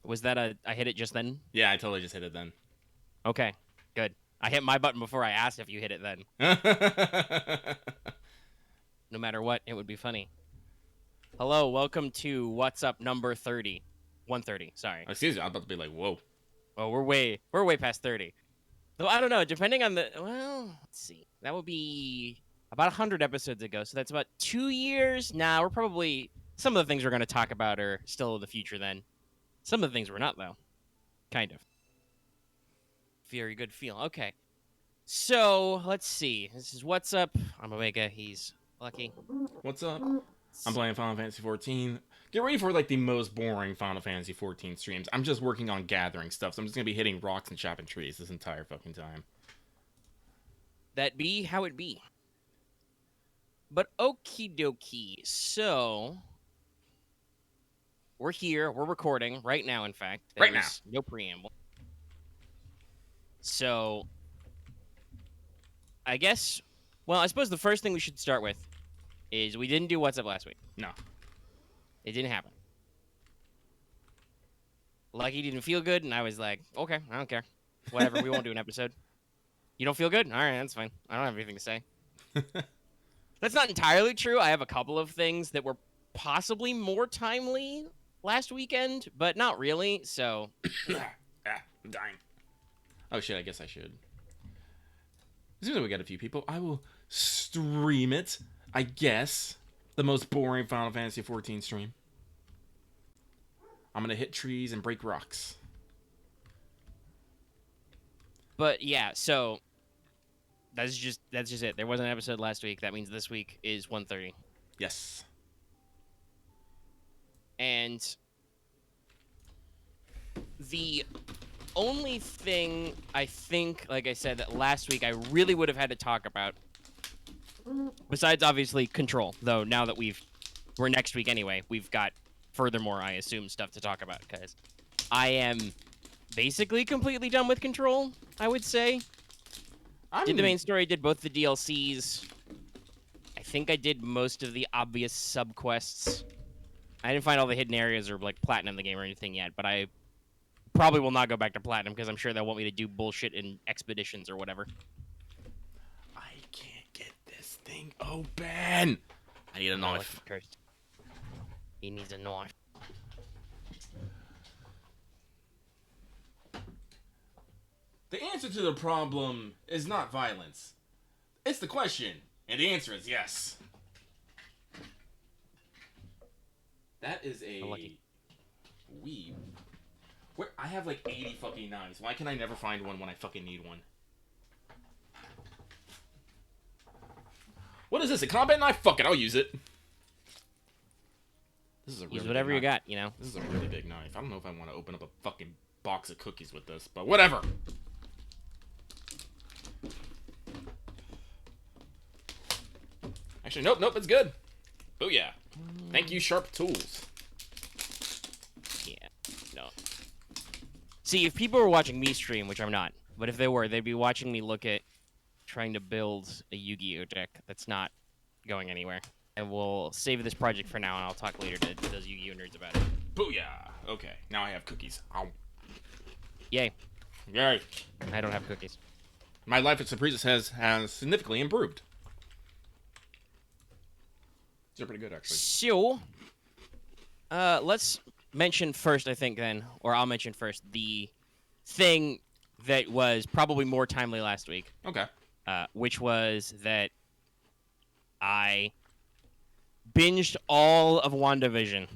Was that I hit it just then? Yeah, I totally just hit it then. Okay, good. I hit my button before I asked if you hit it then. No matter what, it would be funny. Hello, welcome to What's Up number 30. 130, sorry. Excuse me, I'm about to be like, whoa. Oh, we're way past 30. Though I don't know, depending on the let's see. That would be about 100 episodes ago. So that's about 2 years. Nah, we're probably some of the things we're going to talk about are still in the future then. Some of the things we're not though. Kind of. Very good feel. Okay. So, let's see. This is What's Up. I'm Omega. He's Lucky. What's up? I'm playing Final Fantasy 14. Get ready for like the most boring Final Fantasy 14 streams. I'm just working on gathering stuff, so I'm just gonna be hitting rocks and chopping trees this entire fucking time. That be how it be. But okie dokie. So, we're here. We're recording right now, in fact. Right now. No preamble. So, I guess, well, I suppose the first thing we should start with is we didn't do What's Up last week. No. It didn't happen. Lucky didn't feel good, and I was like, okay, I don't care. Whatever, we won't do an episode. You don't feel good? All right, that's fine. I don't have anything to say. That's not entirely true. I have a couple of things that were possibly more timely last weekend, but not really, so... I'm dying. Oh shit, I guess I should. As soon as we got a few people, I will stream it, I guess. The most boring Final Fantasy 14 stream. I'm gonna hit trees and break rocks. But yeah, so that's just it. There wasn't an episode last week. That means this week is 130. Yes. And the only thing I think, like I said, that last week I really would have had to talk about, besides obviously Control, though now that we're next week anyway, we've got furthermore, I assume, stuff to talk about, because I am basically completely done with Control, I would say. Did the main story, did both the DLCs. I think I did most of the obvious sub-quests. I didn't find all the hidden areas or, like, Platinum the game or anything yet, but I probably will not go back to Platinum, because I'm sure they'll want me to do bullshit in expeditions or whatever. I can't get this thing open. I need a knife. Cursed. He needs a knife. The answer to the problem is not violence. It's the question, and the answer is yes. That is a weeb. Where I have like 80 fucking knives. Why can I never find one when I fucking need one? What is this? A combat knife? Fuck it, I'll use it. This is a really use whatever you got, you know. This is a really big knife. I don't know if I want to open up a fucking box of cookies with this, but whatever. Actually, nope, it's good. Booyah. Thank you, sharp tools. Yeah, no. See, if people were watching me stream, which I'm not, but if they were, they'd be watching me look at trying to build a Yu-Gi-Oh deck that's not going anywhere. And we'll save this project for now, and I'll talk later to those Yu-Gi-Oh nerds about it. Booyah. Okay, now I have cookies. Ow. Yay. Yay. I don't have cookies. My life at Surprises has significantly improved. These are pretty good, actually. So, let's mention first, I think, then, or I'll mention first, the thing that was probably more timely last week. Okay. Which was that I binged all of WandaVision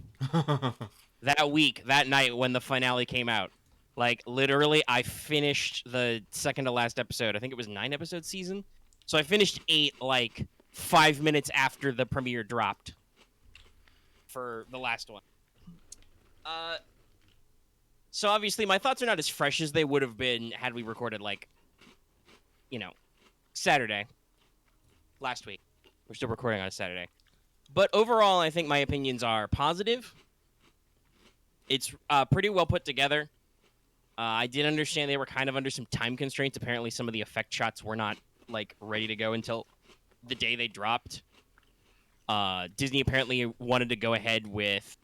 that week, that night when the finale came out. Like, literally, I finished the second to last episode. I think it was 9-episode season. So I finished 8, like, 5 minutes after the premiere dropped for the last one. So obviously my thoughts are not as fresh as they would have been had we recorded, like, you know, Saturday last week. We're still recording on a Saturday. But overall, I think my opinions are positive. It's pretty well put together. I did understand they were kind of under some time constraints. Apparently some of the effect shots were not, like, ready to go until the day they dropped. Disney apparently wanted to go ahead with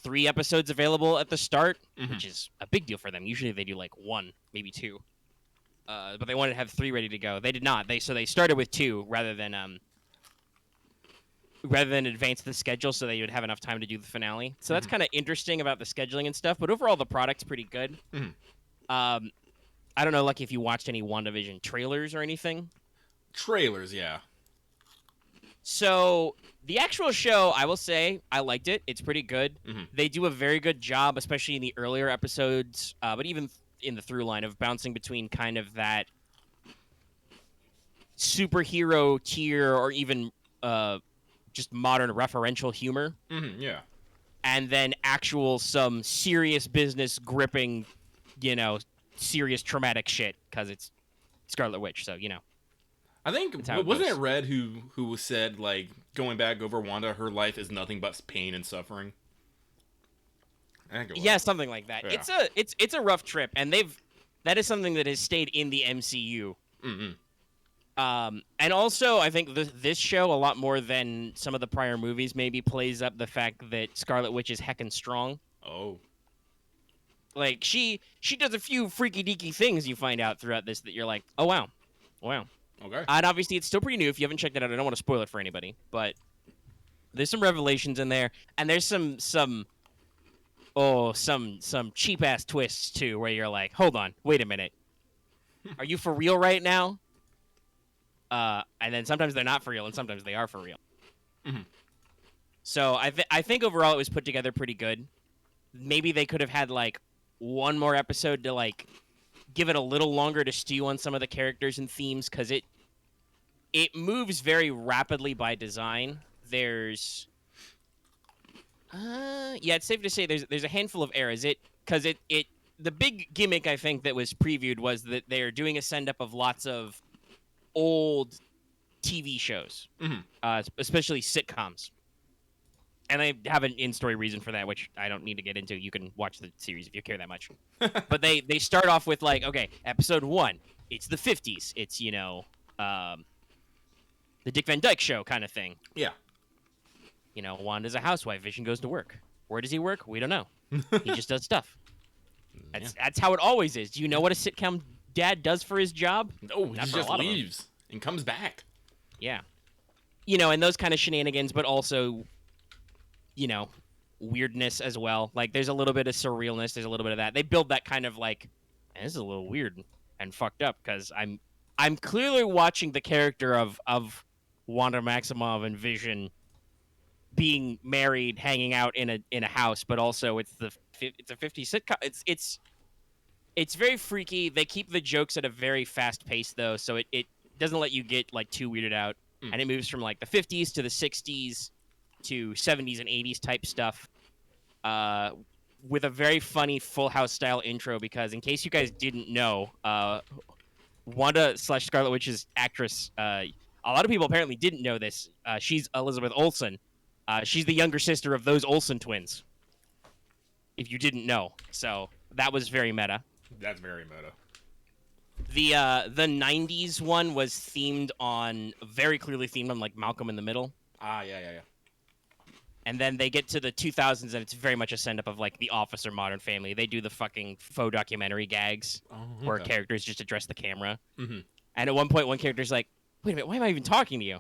3 episodes available at the start, Mm-hmm. which is a big deal for them. Usually they do like 1, maybe 2. But they wanted to have 3 ready to go. They did not. They started with 2 rather than advance the schedule so they would have enough time to do the finale. So that's kind of interesting about the scheduling and stuff. But overall, the product's pretty good. Mm-hmm. I don't know, like if you watched any WandaVision trailers or anything. Trailers, yeah. So the actual show, I will say, I liked it. It's pretty good. Mm-hmm. They do a very good job, especially in the earlier episodes, but even in the through line of bouncing between kind of that superhero tier or even just modern referential humor, Mm-hmm. Yeah. and then actual some serious business gripping, serious traumatic shit because it's Scarlet Witch. So I think how it wasn't goes. it Red who said, like, going back over Wanda, her life is nothing but pain and suffering. I think it was. Yeah, something like that. Yeah. It's a rough trip, and that is something that has stayed in the MCU. Mm-hmm. And also, I think this show, a lot more than some of the prior movies, maybe plays up the fact that Scarlet Witch is heckin' strong. Oh. Like she does a few freaky deaky things you find out throughout this that you're like, oh wow. Okay. And obviously, it's still pretty new. If you haven't checked it out, I don't want to spoil it for anybody, but there's some revelations in there, and there's some cheap ass twists too, where you're like, hold on, wait a minute, are you for real right now? And then sometimes they're not for real, and sometimes they are for real. Mm-hmm. So I think overall it was put together pretty good. Maybe they could have had like one more episode to like give it a little longer to stew on some of the characters and themes, because it moves very rapidly by design. There's it's safe to say there's a handful of eras. The big gimmick I think that was previewed was that they're doing a send up of lots of old TV shows, Mm-hmm. especially sitcoms. And they have an in-story reason for that, which I don't need to get into. You can watch the series if you care that much. But they start off with like, okay, episode 1, it's the 50s. It's, the Dick Van Dyke Show kind of thing. Yeah. Wanda's a housewife. Vision goes to work. Where does he work? We don't know. He just does stuff. That's how it always is. Do you know what a sitcom dad does for his job? No, he Not for a just lot of them. leaves and comes back. Yeah. And those kind of shenanigans, but also, weirdness as well. Like, there's a little bit of surrealness. There's a little bit of that. They build that kind of like, this is a little weird and fucked up, because I'm clearly watching the character of Wanda Maximoff and Vision being married, hanging out in a house, but also it's a 50s sitcom. It's very freaky. They keep the jokes at a very fast pace though, so it doesn't let you get like too weirded out. And it moves from like the 50s to the 60s to 70s and 80s type stuff, with a very funny Full House style intro, because in case you guys didn't know, Wanda/Scarlet Witch's actress, a lot of people apparently didn't know this. She's Elizabeth Olsen. She's the younger sister of those Olsen twins, if you didn't know. So that was very meta. That's very meta. The 90s one was very clearly themed on like Malcolm in the Middle. Yeah. And then they get to the 2000s, and it's very much a send-up of, like, The Office or Modern Family. They do the fucking faux documentary gags where characters just address the camera. Mm-hmm. And at one point, one character's like, wait a minute, why am I even talking to you?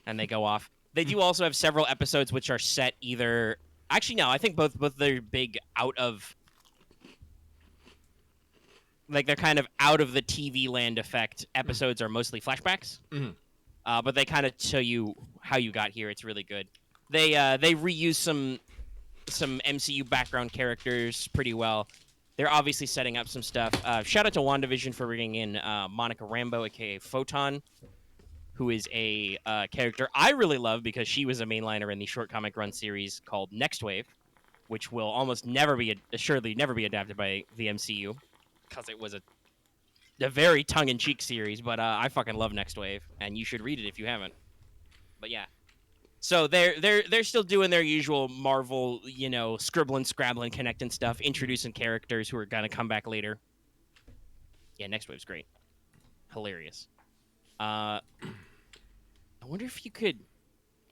And they go off. They do also have several episodes which are set either... Actually, no, I think both they're big out of... Like, they're kind of out of the TV land effect. Episodes are mostly flashbacks. Mm-hmm. But they kind of show you how you got here. It's really good. They reuse some MCU background characters pretty well. They're obviously setting up some stuff. Shout out to WandaVision for bringing in Monica Rambeau, aka Photon, who is a character I really love because she was a mainliner in the short comic run series called Next Wave, which will almost assuredly never be adapted by the MCU because it was a very tongue-in-cheek series. But I fucking love Next Wave, and you should read it if you haven't. But yeah. So they're still doing their usual Marvel, scribbling, scrabbling, connecting stuff, introducing characters who are gonna come back later. Yeah, Next Wave's great, hilarious. I wonder if you could.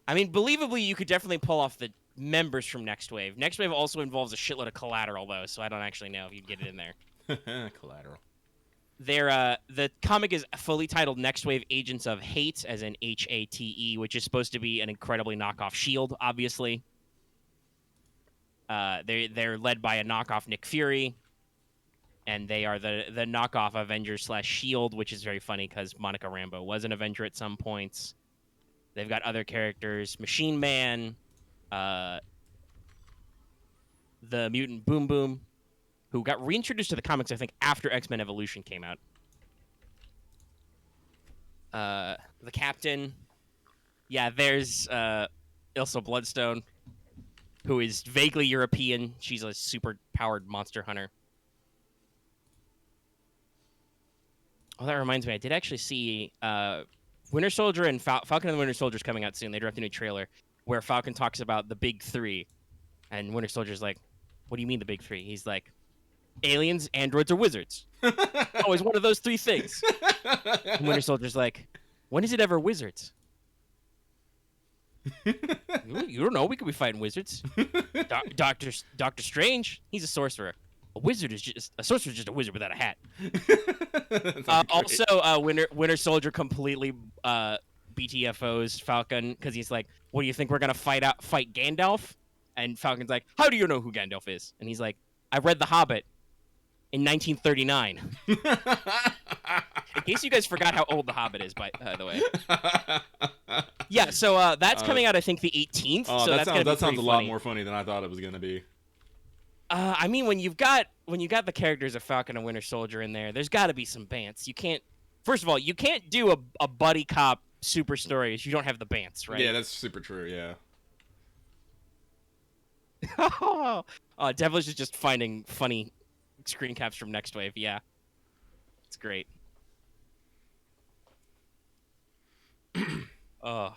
I mean, believably, you could definitely pull off the members from Next Wave. Next Wave also involves a shitload of collateral, though, so I don't actually know if you'd get it in there. Collateral. The comic is fully titled Next Wave Agents of Hate, as in Hate, which is supposed to be an incredibly knockoff Shield, obviously. They're led by a knockoff Nick Fury, and they are the knockoff Avengers / Shield, which is very funny because Monica Rambeau was an Avenger at some points. They've got other characters, Machine Man, the mutant Boom Boom, who got reintroduced to the comics, I think, after X-Men Evolution came out. The Captain. Yeah, there's Ilsa Bloodstone, who is vaguely European. She's a super-powered monster hunter. Oh, that reminds me. I did actually see Winter Soldier and Falcon and the Winter Soldier is coming out soon. They dropped a new trailer where Falcon talks about the big three. And Winter Soldier's like, what do you mean the big three? He's like, aliens, androids, or wizards. Always one of those three things. And Winter Soldier's like, when is it ever wizards? You don't know. We could be fighting wizards. Doctor Strange, he's a sorcerer. A sorcerer is just a wizard without a hat. Also, Winter Soldier completely BTFOs Falcon because he's like, "What do you think we're gonna fight Gandalf?" And Falcon's like, "How do you know who Gandalf is?" And he's like, "I read The Hobbit in 1939." In case you guys forgot how old The Hobbit is, by the way. Yeah, so that's coming out, I think, the 18th. Oh, so that sounds a lot funny. more funny than I thought it was gonna be. I mean, when you got the characters of Falcon and Winter Soldier in there, there's got to be some bants. You can't. First of all, you can't do a buddy cop super story if you don't have the bants, right? Yeah, that's super true. Yeah. Devilish is just finding funny screen caps from Next Wave. Yeah, it's great. But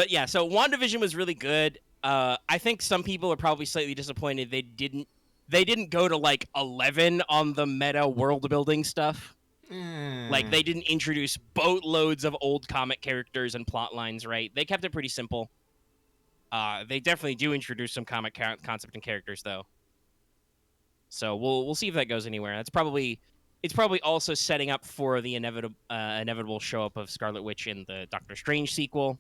yeah, so WandaVision was really good. I think some people are probably slightly disappointed they didn't go to like 11 on the meta world building stuff. Like they didn't introduce boatloads of old comic characters and plot lines, right? They kept it pretty simple. They definitely do introduce some comic concept and characters though. So we'll see if that goes anywhere. It's probably also setting up for the inevitable show up of Scarlet Witch in the Doctor Strange sequel,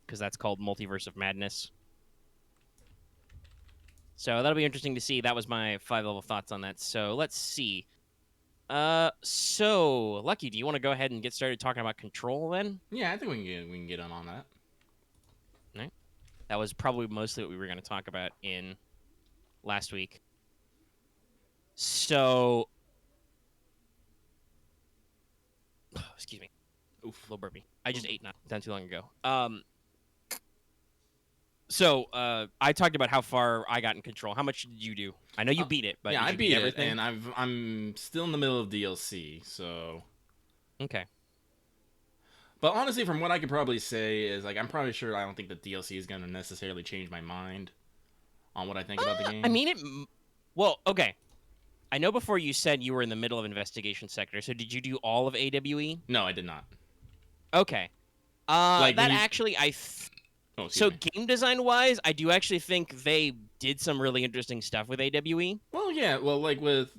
because that's called Multiverse of Madness. So that'll be interesting to see. That was my 5-level thoughts on that. So let's see. So Lucky, do you want to go ahead and get started talking about Control then? Yeah, I think we can get on that. All right. That was probably mostly what we were going to talk about in last week. So, excuse me. Oof, little burpee. I just ate not too long ago. So I talked about how far I got in Control. How much did you do? I know you beat it, but yeah, I beat it, everything? and I'm still in the middle of DLC. So, okay. But honestly, from what I could probably say is like I'm probably sure I don't think the DLC is going to necessarily change my mind on what I think about the game. I mean, well, okay. I know before you said you were in the middle of Investigation Sector, so did you do all of AWE? No, I did not. Okay. Like that you... actually, so game design-wise, I do actually think they did some really interesting stuff with AWE. Well, yeah, well, like with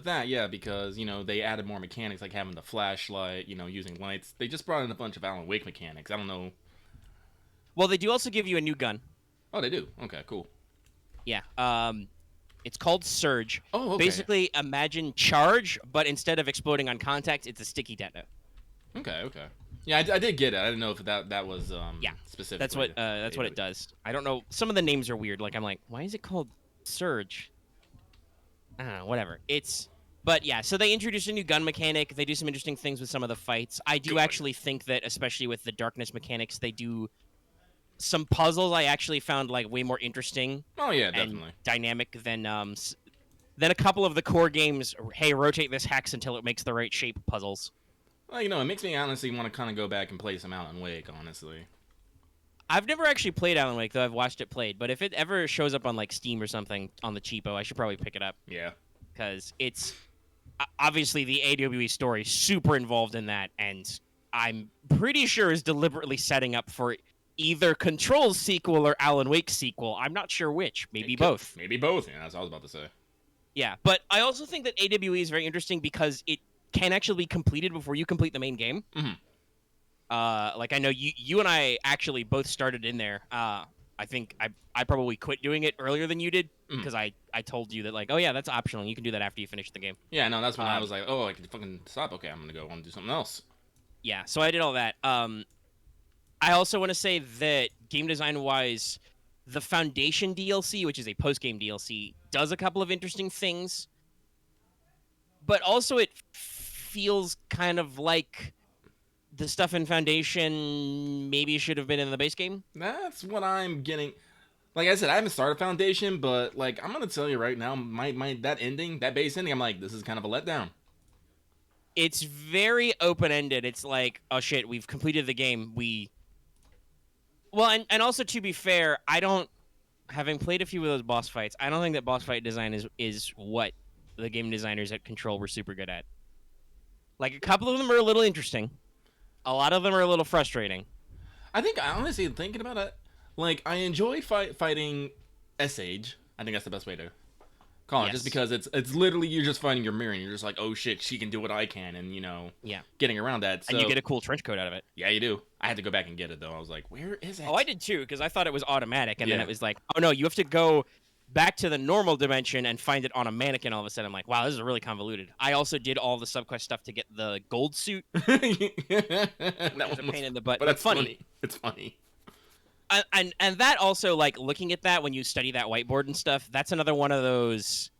that, yeah, because, you know, they added more mechanics, like having the flashlight, you know, using lights. They just brought in a bunch of Alan Wake mechanics. I don't know. Well, they do also give you a new gun. Oh, they do? Okay, cool. Yeah. It's called Surge. Oh, okay. Basically, imagine Charge, but instead of exploding on contact, it's a sticky detonator. Okay. Yeah, I did get it. I didn't know if that was specific. That's what it does. I don't know. Some of the names are weird. Like I'm like, why is it called Surge? I don't know. Whatever. But yeah. So they introduce a new gun mechanic. They do some interesting things with some of the fights. I do actually think that, especially with the darkness mechanics, they do some puzzles. I actually found like way more interesting. Oh yeah, definitely. And dynamic than a couple of the core games. Hey, rotate this hex until it makes the right shape puzzles. Well, you know, it makes me honestly want to kind of go back and play some Alan Wake, honestly. I've never actually played Alan Wake, though I've watched it played. But if it ever shows up on, like, Steam or something on the cheapo, I should probably pick it up. Yeah. Because it's... Obviously, the AWE story is super involved in that, and I'm pretty sure is deliberately setting up for either Control's sequel or Alan Wake's sequel. I'm not sure which. Maybe both. Maybe both. Yeah, that's what I was about to say. Yeah, but I also think that AWE is very interesting because it can actually be completed before you complete the main game. Mm-hmm. Like I know you and I actually both started in there. I think I probably quit doing it earlier than you did because I told you that like, oh yeah, that's optional. You can do that after you finish the game. Yeah, no, that's when I was like, oh, I can fucking stop. Okay, I'm gonna go and do something else. Yeah, so I did all that. I also want to say that game design wise, the Foundation DLC, which is a post game DLC, does a couple of interesting things, but also it feels kind of like the stuff in Foundation maybe should have been in the base game. That's what I'm getting. Like I said, I haven't started Foundation, but like I'm gonna tell you right now, my that ending, that base ending, I'm like, this is kind of a letdown. It's very open ended. It's like, oh shit, we've completed the game. And also to be fair, I don't, having played a few of those boss fights, I don't think that boss fight design is what the game designers at Control were super good at. Like a couple of them are a little interesting. A lot of them are a little frustrating. I think I honestly thinking about it, like I enjoy fighting S-Age. I think that's the best way to call it, Yes. just because it's literally you're just fighting your mirror and you're just like, oh shit, she can do what I can, and Yeah. getting around that. So, And you get a cool trench coat out of it. yeah, you do. I had to go back and get it though. I was like, where is it? Oh, I did too, because I thought it was automatic, and then Yeah. it was like, oh no, you have to go back to the normal dimension and find it on a mannequin. All of a sudden, I'm like, wow, this is really convoluted. I also did all the subquest stuff to get the gold suit, that which is a one pain in the butt, but but it's funny. It's funny. And that also, like, looking at that when you study that whiteboard and stuff, that's another one of those.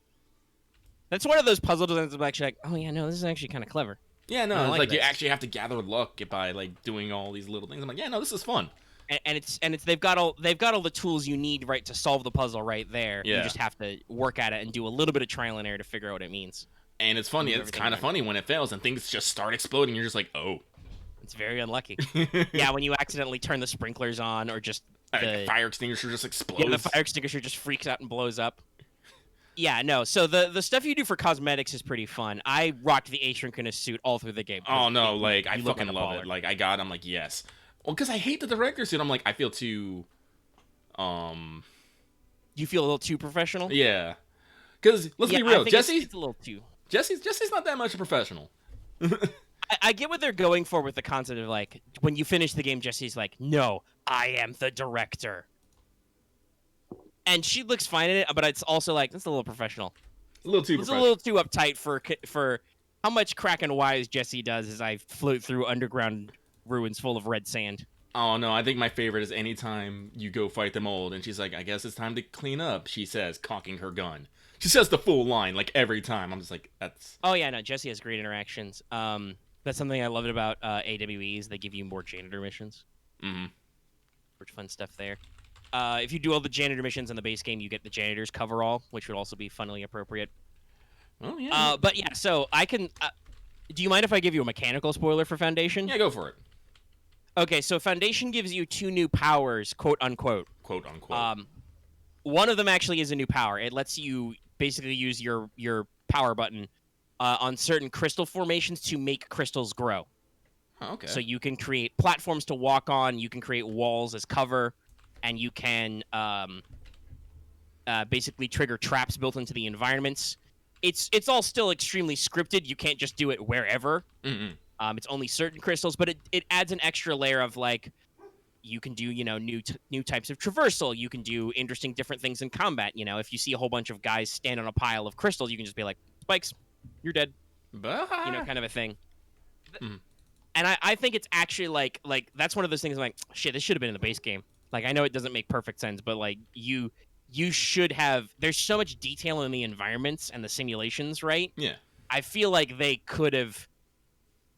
That's one of those puzzle designs. I'm actually like, oh yeah, no, this is actually kind of clever. Yeah, no, I it's like like you this. actually have to gather luck by like doing all these little things. I'm like, yeah, no, this is fun. And it's they've got all the tools you need right to solve the puzzle right there. Yeah. You just have to work at it and do a little bit of trial and error to figure out what it means. And it's funny. Move It's everything kind of around. funny when it fails and things just start exploding. You're just like, oh. It's very unlucky. Yeah, when you accidentally turn the sprinklers on or just The the fire extinguisher just explodes. the fire extinguisher just freaks out and blows up. Yeah, no. So the stuff you do for cosmetics is pretty fun. I rocked the asynchronous suit all through the game. Oh no, like I you look fucking like a love baller. it. Like I'm like, yes. Well, because I hate the director suit. I'm like, I feel too, You feel a little too professional. yeah. Because let's Yeah, be I real, think Jesse, it's a little too. Jesse's not that much a professional. I get what they're going for with the concept of like when you finish the game, Jesse's like, "No, I am the director," and she looks fine in it, but it's also like that's a little professional. A little too It's a professional. little too uptight for how much crack and wise Jesse does as I float through underground ruins full of red sand. Oh no, I think my favorite is anytime you go fight the mold and she's like, I guess it's time to clean up, she says, cocking her gun. She says the full line, like every time. I'm just like, that's Oh yeah, no, Jesse has great interactions. That's something I loved about AWEs. They give you more janitor missions. mm-hmm. Which fun stuff there. If you do all the janitor missions in the base game, you get the janitor's coverall, which would also be funnily appropriate. Oh yeah. But yeah, so I can. Do you mind if I give you a mechanical spoiler for Foundation? Yeah, go for it. Okay, so Foundation gives you 2 new powers, quote unquote. Quote unquote. One of them actually is a new power. It lets you basically use your power button on certain crystal formations to make crystals grow. Oh, okay. So you can create platforms to walk on, you can create walls as cover, and you can basically trigger traps built into the environments. It's all still extremely scripted. You can't just do it wherever. Mm-mm. It's only certain crystals, but it adds an extra layer of like you can do new types of traversal. You can do interesting different things in combat. If you see a whole bunch of guys stand on a pile of crystals, you can just be like, spikes, you're dead. Bah. Kind of a thing. Mhm. And I think it's actually like that's one of those things I'm like, shit, this should have been in the base game. Like I know it doesn't make perfect sense, but like you should have. There's so much detail in the environments and the simulations, right? Yeah. I feel like they could have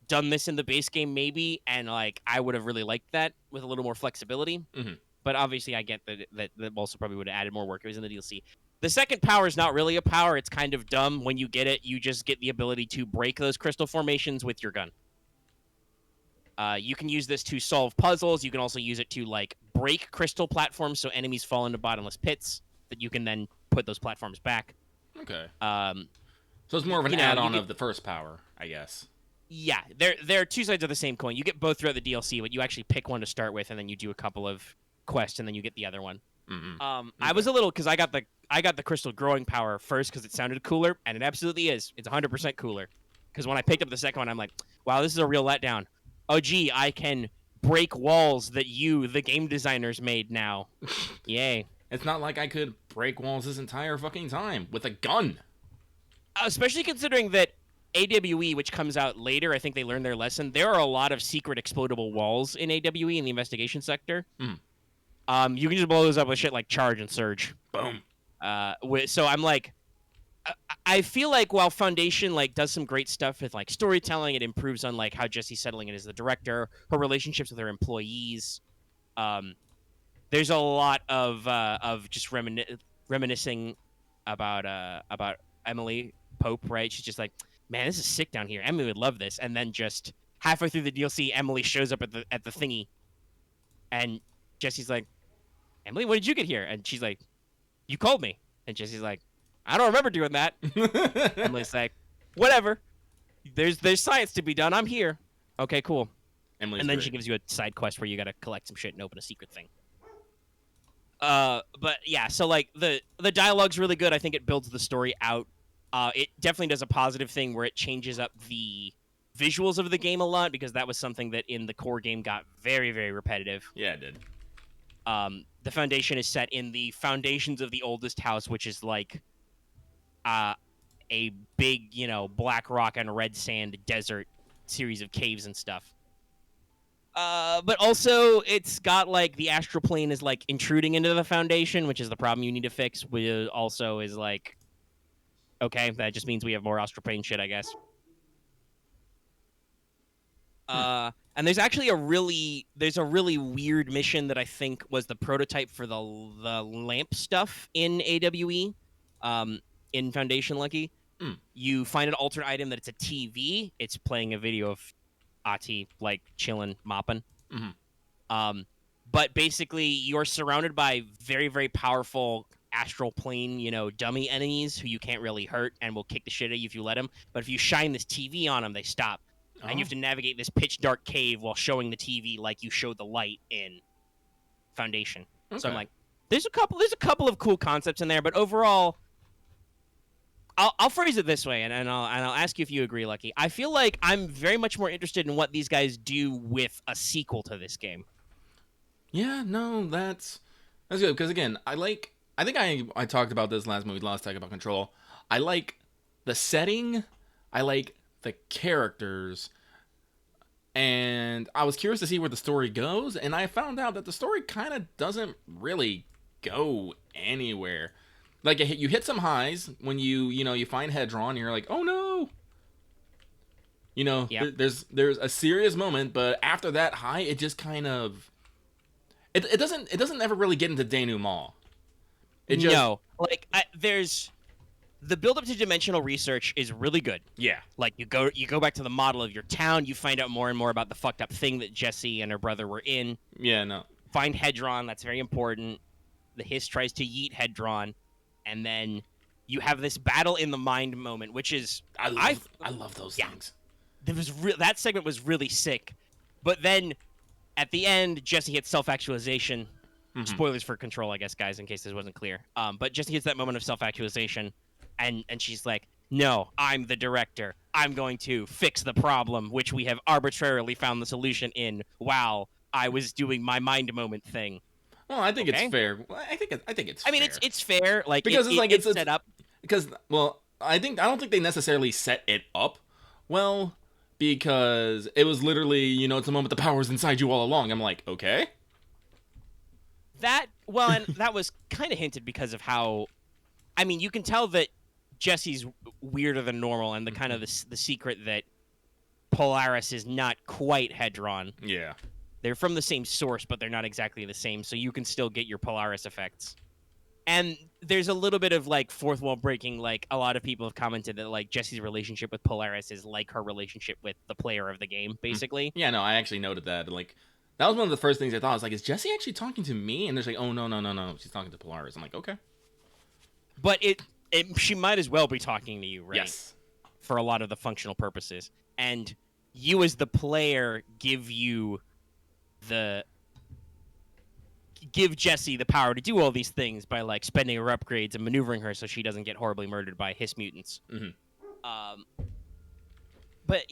done this in the base game maybe, and like I would have really liked that with a little more flexibility. Mhm. But obviously, I get that also probably would have added more work. It was in the DLC. The second power is not really a power. It's kind of dumb. When you get it, you just get the ability to break those crystal formations with your gun. You can use this to solve puzzles. You can also use it to like break crystal platforms so enemies fall into bottomless pits that you can then put those platforms back. Okay. Um, So it's more of an you know, add-on you of the first power, I guess. Yeah, there are two sides of the same coin. You get both throughout the DLC, but you actually pick one to start with, and then you do a couple of quests, and then you get the other one. Mm-hmm. I Okay. was a little because I got the crystal growing power first because it sounded cooler, and it absolutely is. It's 100% cooler. Because when I picked up the second one, I'm like, wow, this is a real letdown. Oh gee, I can break walls that you, the game designers, made now. Yay! It's not like I could break walls this entire fucking time with a gun. Especially considering that AWE, which comes out later, I think they learned their lesson. There are a lot of secret explodable walls in AWE in the investigation sector. Mm. You can just blow those up with shit like charge and surge. Boom. So I'm like, I feel like while Foundation like does some great stuff with like storytelling, it improves on like how Jesse's settling in as the director, her relationships with her employees. Um, there's a lot of just reminiscing about Emily Pope, right? She's just like, man, this is sick down here. Emily would love this, and then just halfway through the DLC, Emily shows up at the thingy, and Jesse's like, Emily, when did you get here? And she's like, you called me, and Jesse's like, I don't remember doing that. Emily's like, whatever. There's science to be done. I'm here. Okay, cool. Emily's and then great. she gives you a side quest where you got to collect some shit and open a secret thing. But yeah, so like the dialogue's really good. I think it builds the story out. It definitely does a positive thing where it changes up the visuals of the game a lot because that was something that in the core game got very, very repetitive. Yeah, it did. The Foundation is set in the foundations of the oldest house, which is like a big, black rock and red sand desert series of caves and stuff. But also it's got like the astral plane is like intruding into the Foundation, which is the problem you need to fix. Which also is like, okay, that just means we have more astral plane shit, I guess. And there's actually a really weird mission that I think was the prototype for the lamp stuff in AWE, in Foundation Lucky. Mm. You find an alternate item that it's a TV. It's playing a video of Ati like chilling, mopping. Mm-hmm. But basically, you're surrounded by very, very powerful astral plane, dummy enemies who you can't really hurt and will kick the shit out of you if you let them. But if you shine this TV on them, they stop. Oh. And you have to navigate this pitch dark cave while showing the TV like you showed the light in Foundation. Okay. So I'm like, there's a couple of cool concepts in there, but overall, I'll phrase it this way, and I'll ask you if you agree, Lucky. I feel like I'm very much more interested in what these guys do with a sequel to this game. Yeah, no, that's good because again, I think I talked about this last talk about Control. I like the setting, I like the characters, and I was curious to see where the story goes, and I found out that the story kind of doesn't really go anywhere. Like you hit some highs when you find Hedron, and you're like, oh no. Yep. There's a serious moment, but after that high, it just kind of it doesn't ever really get into denouement. No, like there's the build up to dimensional research is really good. Yeah. Like you go back to the model of your town, you find out more and more about the fucked up thing that Jesse and her brother were in. Yeah, no. Find Hedron, that's very important. The Hiss tries to yeet Hedron, and then you have this battle in the mind moment, which is I love those things. That segment was really sick. But then at the end, Jesse hits self-actualization. Mm-hmm. Spoilers for Control, I guess, guys, in case this wasn't clear. But Jesse hits that moment of self-actualization, and she's like, no, I'm the director. I'm going to fix the problem, which we have arbitrarily found the solution in while I was doing my mind moment thing. Well, I think it's fair. I think it's. I mean, fair. it's fair, like because it's set up. Because I don't think they necessarily set it up well, because it was literally it's a moment the power's inside you all along. I'm like, okay. And that was kind of hinted because of how, I mean, you can tell that Jesse's weirder than normal, and the kind of the secret that Polaris is not quite Hedron. Yeah. They're from the same source, but they're not exactly the same, so you can still get your Polaris effects. And there's a little bit of, like, fourth wall breaking. Like, a lot of people have commented that, like, Jesse's relationship with Polaris is like her relationship with the player of the game, basically. Yeah, no, I actually noted that. Like, that was one of the first things I thought. I was like, is Jesse actually talking to me? And they're like, oh, no, she's talking to Polaris. I'm like, okay. But she might as well be talking to you, right? Yes. For a lot of the functional purposes. And you as the player the give Jessie the power to do all these things by like spending her upgrades and maneuvering her so she doesn't get horribly murdered by hiss mutants. Hmm. Um, but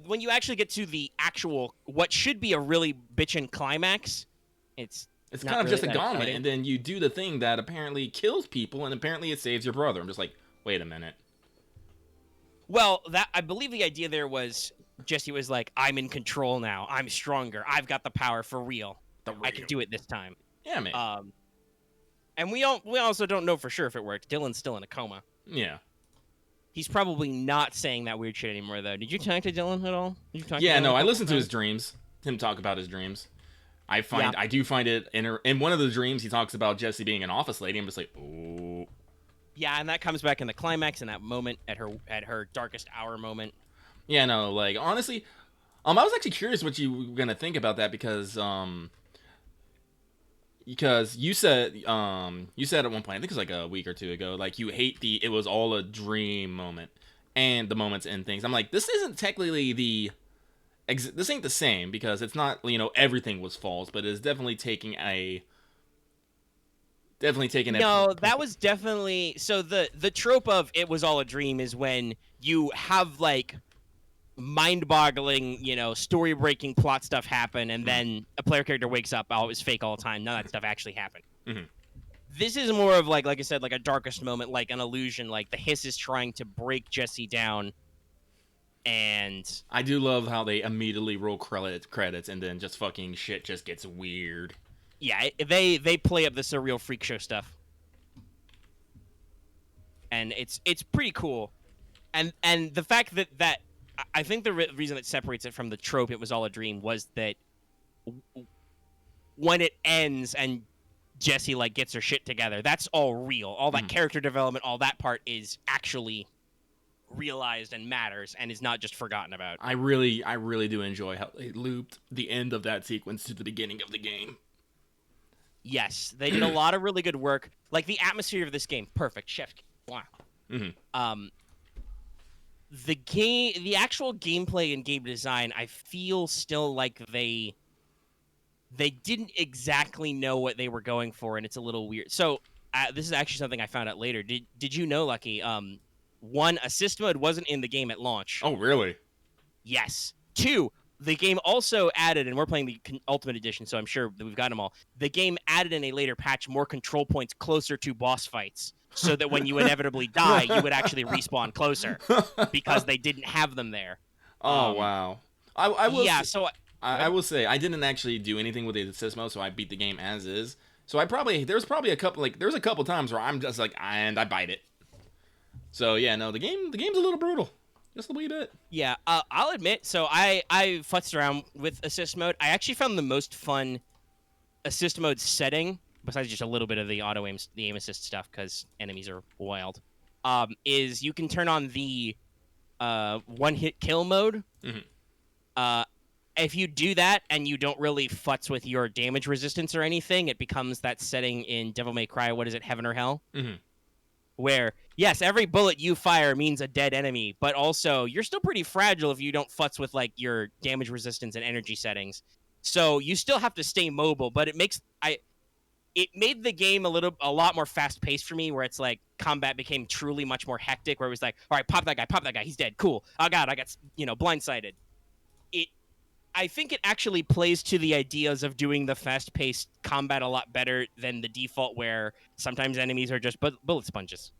when you actually get to the actual what should be a really bitchin' climax, it's It's not kind of really just a that gauntlet, exciting. and then you do the thing that apparently kills people, and apparently it saves your brother. I'm just like, wait a minute. Well, that I believe the idea there was Jesse was like, I'm in control now. I'm stronger. I've got the power for real. The I can real. do it this time. Yeah, man. And we also don't know for sure if it worked. Dylan's still in a coma. Yeah. He's probably not saying that weird shit anymore, though. Did you talk to Dylan at all? Did you talk to Yeah, Dylan no, a I couple listened to his times? dreams. Him talk about his dreams. I Yeah. do find it in one of the dreams he talks about Jesse being an office lady. I'm just like, oh. Yeah, and that comes back in the climax in that moment at her darkest hour moment. Yeah, no, like honestly, I was actually curious what you were gonna think about that because you said at one point, I think it was like a week or two ago, like you hate the it was all a dream moment and the moments and things. I'm like, this isn't technically this ain't the same because it's not, everything was false, but it's definitely taking it. No, that was definitely so the trope of it was all a dream is when you have like mind-boggling, story-breaking plot stuff happen, and then a player character wakes up, oh, it was fake all the time. None of that stuff actually happened. Mm-hmm. This is more of like I said, like a darkest moment, like an illusion. Like the hiss is trying to break Jesse down, and I do love how they immediately roll credits and then just fucking shit just gets weird. yeah, they play up the surreal freak show stuff, and it's pretty cool. And the fact that I think the reason that separates it from the trope, it was all a dream, was that when it ends and Jessie like gets her shit together, that's all real. All that character development, all that part is actually realized and matters and is not just forgotten about. I really do enjoy how they looped the end of that sequence to the beginning of the game. Yes, they did a lot of really good work. Like the atmosphere of this game, perfect. Chef, wow. Mm-hmm. The actual gameplay and game design, I feel still like they didn't exactly know what they were going for, and it's a little weird. So this is actually something I found out later. Did you know, Lucky? One, assist mode wasn't in the game at launch. Oh, really? Yes. Two, the game also added, and we're playing the Ultimate Edition, so I'm sure that we've got them all. The game added in a later patch more control points closer to boss fights, so that when you inevitably die, you would actually respawn closer because they didn't have them there. Oh, wow. I will. Yeah. I will say I didn't actually do anything with the assist mode, so I beat the game as is. So there's probably a couple times where I'm just like, and I bite it. So yeah, no, the game's a little brutal, just a wee bit. Yeah, I'll admit. So I futzed around with assist mode. I actually found the most fun assist mode setting, besides just a little bit of the the aim assist stuff, because enemies are wild. Is you can turn on the one hit kill mode. Mm-hmm. If you do that and you don't really futz with your damage resistance or anything, it becomes that setting in Devil May Cry. What is it, Heaven or Hell? Mm-hmm. Where, yes, every bullet you fire means a dead enemy, but also you're still pretty fragile if you don't futz with like your damage resistance and energy settings. So you still have to stay mobile, but it made the game a lot more fast paced for me, where it's like combat became truly much more hectic, where it was like, all right, pop that guy, he's dead, cool. Oh god, I got blindsided. I think it actually plays to the ideas of doing the fast-paced combat a lot better than the default, where sometimes enemies are just bullet sponges.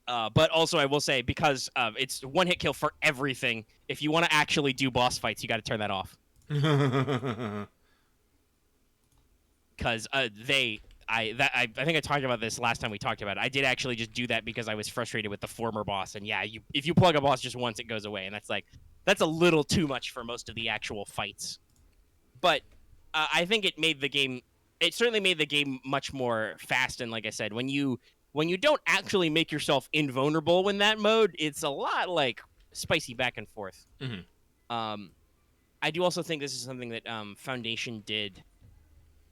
But also, I will say, because it's one-hit kill for everything, if you want to actually do boss fights, you got to turn that off. Because I think I talked about this last time we talked about it. I did actually just do that because I was frustrated with the former boss, and yeah, if you plug a boss just once, it goes away, and that's a little too much for most of the actual fights. But I think it certainly made the game much more fast. And like I said, when you don't actually make yourself invulnerable in that mode, it's a lot like spicy back and forth. Mm-hmm. I do also think this is something that Foundation did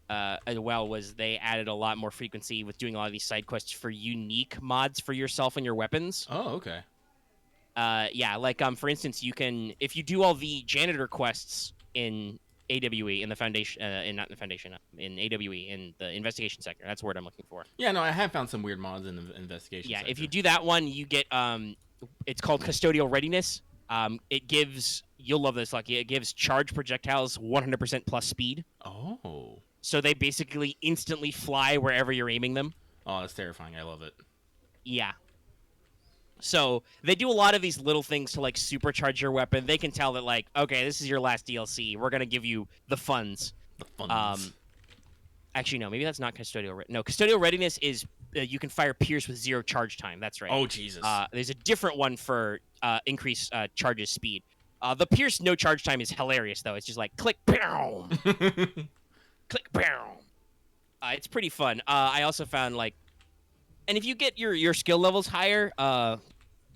as well, was they added a lot more frequency with doing a lot of these side quests for unique mods for yourself and your weapons. Oh, okay. Yeah, like for instance, you can if you do all the janitor quests in AWE in the foundation, in not in the foundation, in AWE in the investigation sector. That's the word I'm looking for. Yeah, no, I have found some weird mods in the investigation Yeah, if you sector. do that one, you get it's called custodial readiness. It gives you'll love this, Lucky. It gives charge projectiles 100% plus speed, Oh. so they basically instantly fly wherever you're aiming them. Oh, that's terrifying. I love it. Yeah. So they do a lot of these little things to like supercharge your weapon. They can tell that like, okay, this is your last DLC. We're gonna give you the funds. The funds. Um, actually, no, maybe that's not custodial. No, custodial readiness is you can fire Pierce with 0 charge time. That's right. Oh, Jesus. There's a different one for increase charges speed. The Pierce no charge time is hilarious though. It's just like click, boom, click, boom. It's pretty fun. I also found like, and if you get your skill levels higher,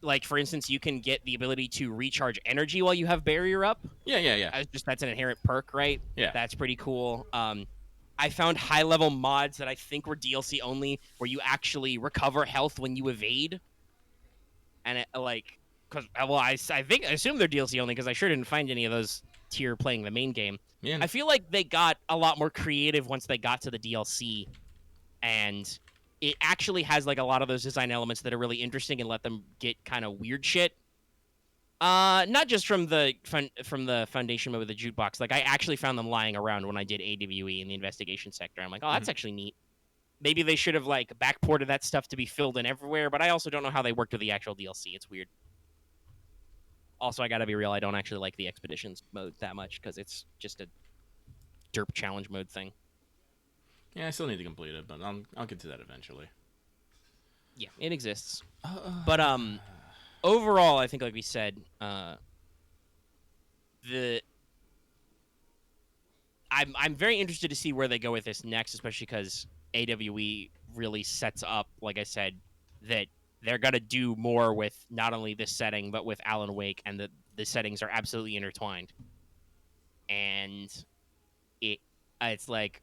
like for instance, you can get the ability to recharge energy while you have barrier up. Yeah. That's an inherent perk, right? Yeah. That's pretty cool. I found high level mods that I think were DLC only, where you actually recover health when you evade, and it, like, because well, I assume they're DLC only because I sure didn't find any of those tier playing the main game. Man. I feel like they got a lot more creative once they got to the DLC, and it actually has like a lot of those design elements that are really interesting and let them get kind of weird shit. Not just from the foundation mode with the jukebox. Like I actually found them lying around when I did AWE in the investigation sector. I'm like, oh, that's actually neat. Maybe they should have like backported that stuff to be filled in everywhere, but I also don't know how they worked with the actual DLC. It's weird. Also, I gotta be real, I don't actually like the expeditions mode that much because it's just a derp challenge mode thing. Yeah, I still need to complete it, but I'll get to that eventually. Yeah, it exists. But overall, I think like we said, the I'm very interested to see where they go with this next, especially because AWE really sets up, like I said, that they're gonna do more with not only this setting but with Alan Wake, and the settings are absolutely intertwined. And it's like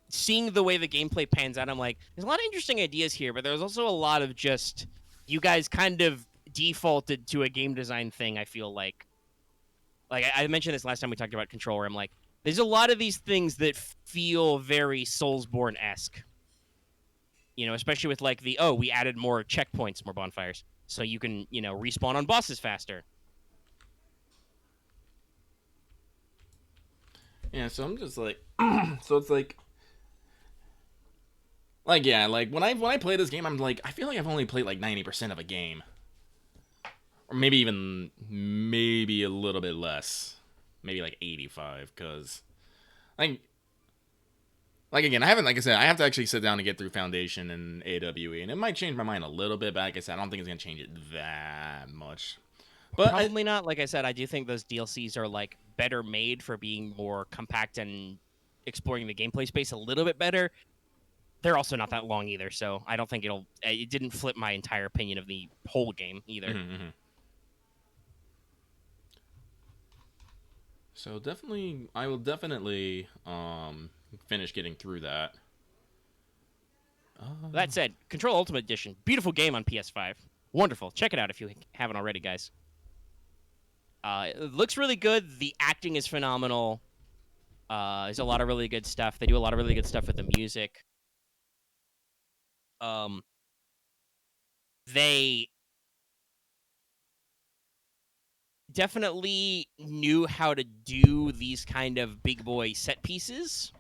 seeing the way the gameplay pans out. I'm like, there's a lot of interesting ideas here, but there's also a lot of just you guys kind of defaulted to a game design thing. I feel like I mentioned this last time we talked about Control, where I'm like, there's a lot of these things that feel very Soulsborne-esque. You know, especially with like we added more checkpoints, more bonfires, so you can, respawn on bosses faster. Yeah, so I'm just like, so it's like yeah, like when I play this game, I'm like, I feel like I've only played like 90% of a game, or maybe a little bit less, maybe like 85, because like again, I haven't, like I said, I have to actually sit down and get through Foundation and AWE, and it might change my mind a little bit, but like I said, I don't think it's gonna change it that much. But Probably not. Like I said, I do think those DLCs are like better made for being more compact and exploring the gameplay space a little bit better. They're also not that long either, so I don't think it didn't flip my entire opinion of the whole game either. Mm-hmm. So definitely, I will definitely finish getting through that. That said, Control Ultimate Edition, beautiful game on PS5. Wonderful. Check it out if you haven't already, guys. It looks really good. The acting is phenomenal. There's a lot of really good stuff. They do a lot of really good stuff with the music. They definitely knew how to do these kind of big boy set pieces.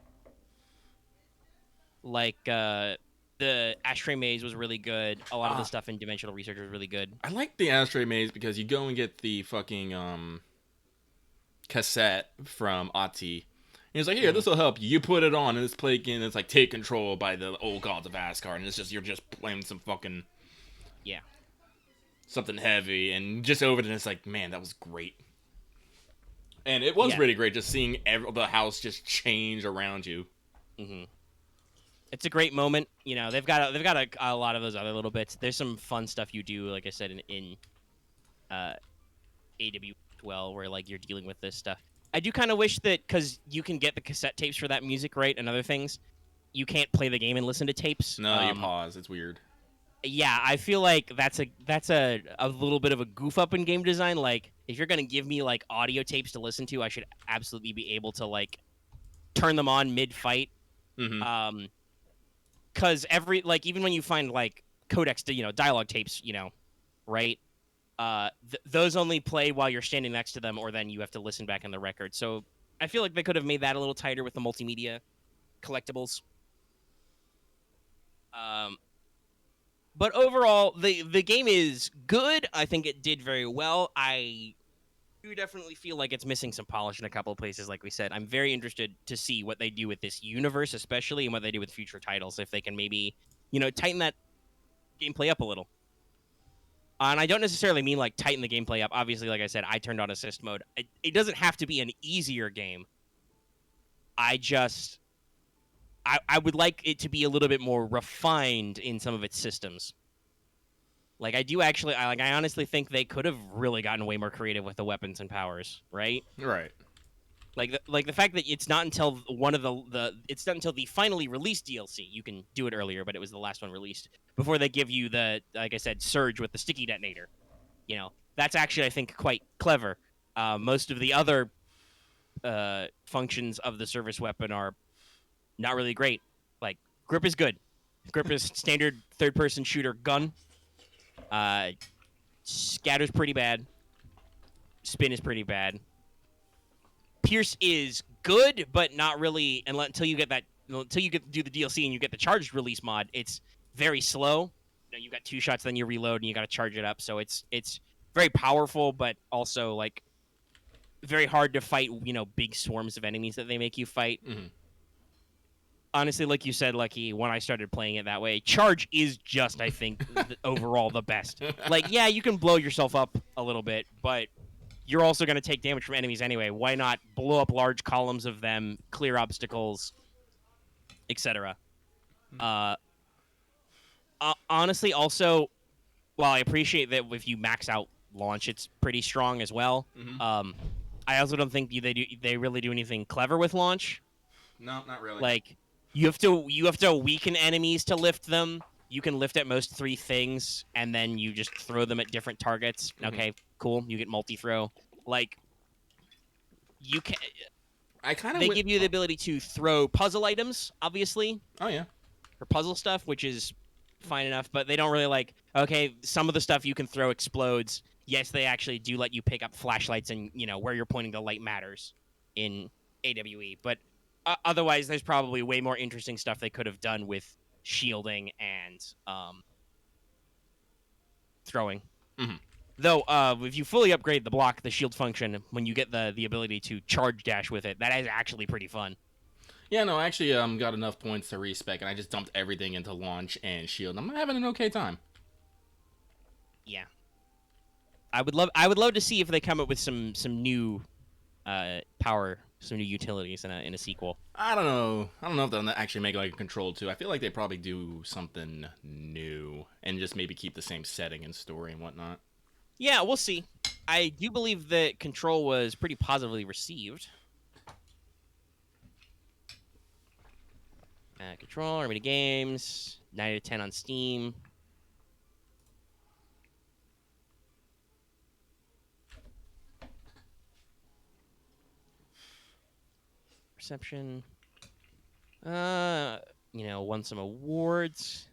Like the Ashtray Maze was really good. A lot of the stuff in Dimensional Research was really good. I like the Ashtray Maze because you go and get the fucking cassette from Ati. And he's like, here, this will help you. You put it on, and it's playing, and it's like Take Control by the old gods of Asgard, and it's just, you're just playing some fucking something heavy, and just over it, and it's like, man, that was great. And it was really great just seeing the house just change around you. Mm-hmm. It's a great moment. They've got a lot of those other little bits. There's some fun stuff you do, like I said, in AW well, where like you're dealing with this stuff. I do kind of wish that, because you can get the cassette tapes for that music, right, and other things, you can't play the game and listen to tapes. No, you pause. It's weird. Yeah, I feel like that's a little bit of a goof up in game design. Like, if you're gonna give me like audio tapes to listen to, I should absolutely be able to like turn them on mid fight. Mm-hmm. Um, because every like even when you find like codex, dialogue tapes, right? Those only play while you're standing next to them, or then you have to listen back in the record. So I feel like they could have made that a little tighter with the multimedia collectibles. Um, but overall, the game is good. I think it did very well. I do definitely feel like it's missing some polish in a couple of places, like we said. I'm very interested to see what they do with this universe, especially, and what they do with future titles. If they can maybe, tighten that gameplay up a little. And I don't necessarily mean like tighten the gameplay up. Obviously, like I said, I turned on assist mode. It doesn't have to be an easier game. I just I would like it to be a little bit more refined in some of its systems. Like I do actually, I honestly think they could have really gotten way more creative with the weapons and powers, right? Right. Like the fact that it's not until one of it's not until the finally released DLC. You can do it earlier, but it was the last one released before they give you the, like I said, surge with the sticky detonator. That's actually, I think, quite clever. Most of the other functions of the service weapon are not really great. Like, grip is good. Grip is standard third-person shooter gun. Scatter's pretty bad. Spin is pretty bad. Pierce is good, but not really until you get to do the DLC and you get the charged release mod. It's very slow. You got 2 shots, then you reload, and you got to charge it up. So it's very powerful, but also like very hard to fight. Big swarms of enemies that they make you fight. Mm-hmm. Honestly, like you said, Lucky, when I started playing it that way, charge is just, I think, overall the best. Like, yeah, you can blow yourself up a little bit, but you're also going to take damage from enemies anyway. Why not blow up large columns of them, clear obstacles, etc.? Honestly, also, while I appreciate that if you max out launch, it's pretty strong as well. Mm-hmm. I also don't think they really do anything clever with launch. No, not really. Like, you have to weaken enemies to lift them. You can lift at most 3 things, and then you just throw them at different targets. Mm-hmm. Okay, cool. You get multi-throw. Like, you can. I kind of They give you the ability to throw puzzle items, obviously, Oh yeah. or puzzle stuff, which is fine enough. But they don't really like. Okay, some of the stuff you can throw explodes. Yes, they actually do let you pick up flashlights, and where you're pointing the light matters in AWE. But otherwise, there's probably way more interesting stuff they could have done with shielding and throwing. Mm-hmm. Though, if you fully upgrade the shield function, when you get the ability to charge dash with it, that is actually pretty fun. Yeah, no, I actually got enough points to respec, and I just dumped everything into launch and shield. I'm having an okay time. Yeah, I would love to see if they come up with some new power, some new utilities in a sequel. I don't know. I don't know if they'll actually make like a Control 2. I feel like they probably do something new and just maybe keep the same setting and story and whatnot. Yeah, we'll see. I do believe that Control was pretty positively received. Control, Remedy Games, 9 out of 10 on Steam. Reception. Won some awards.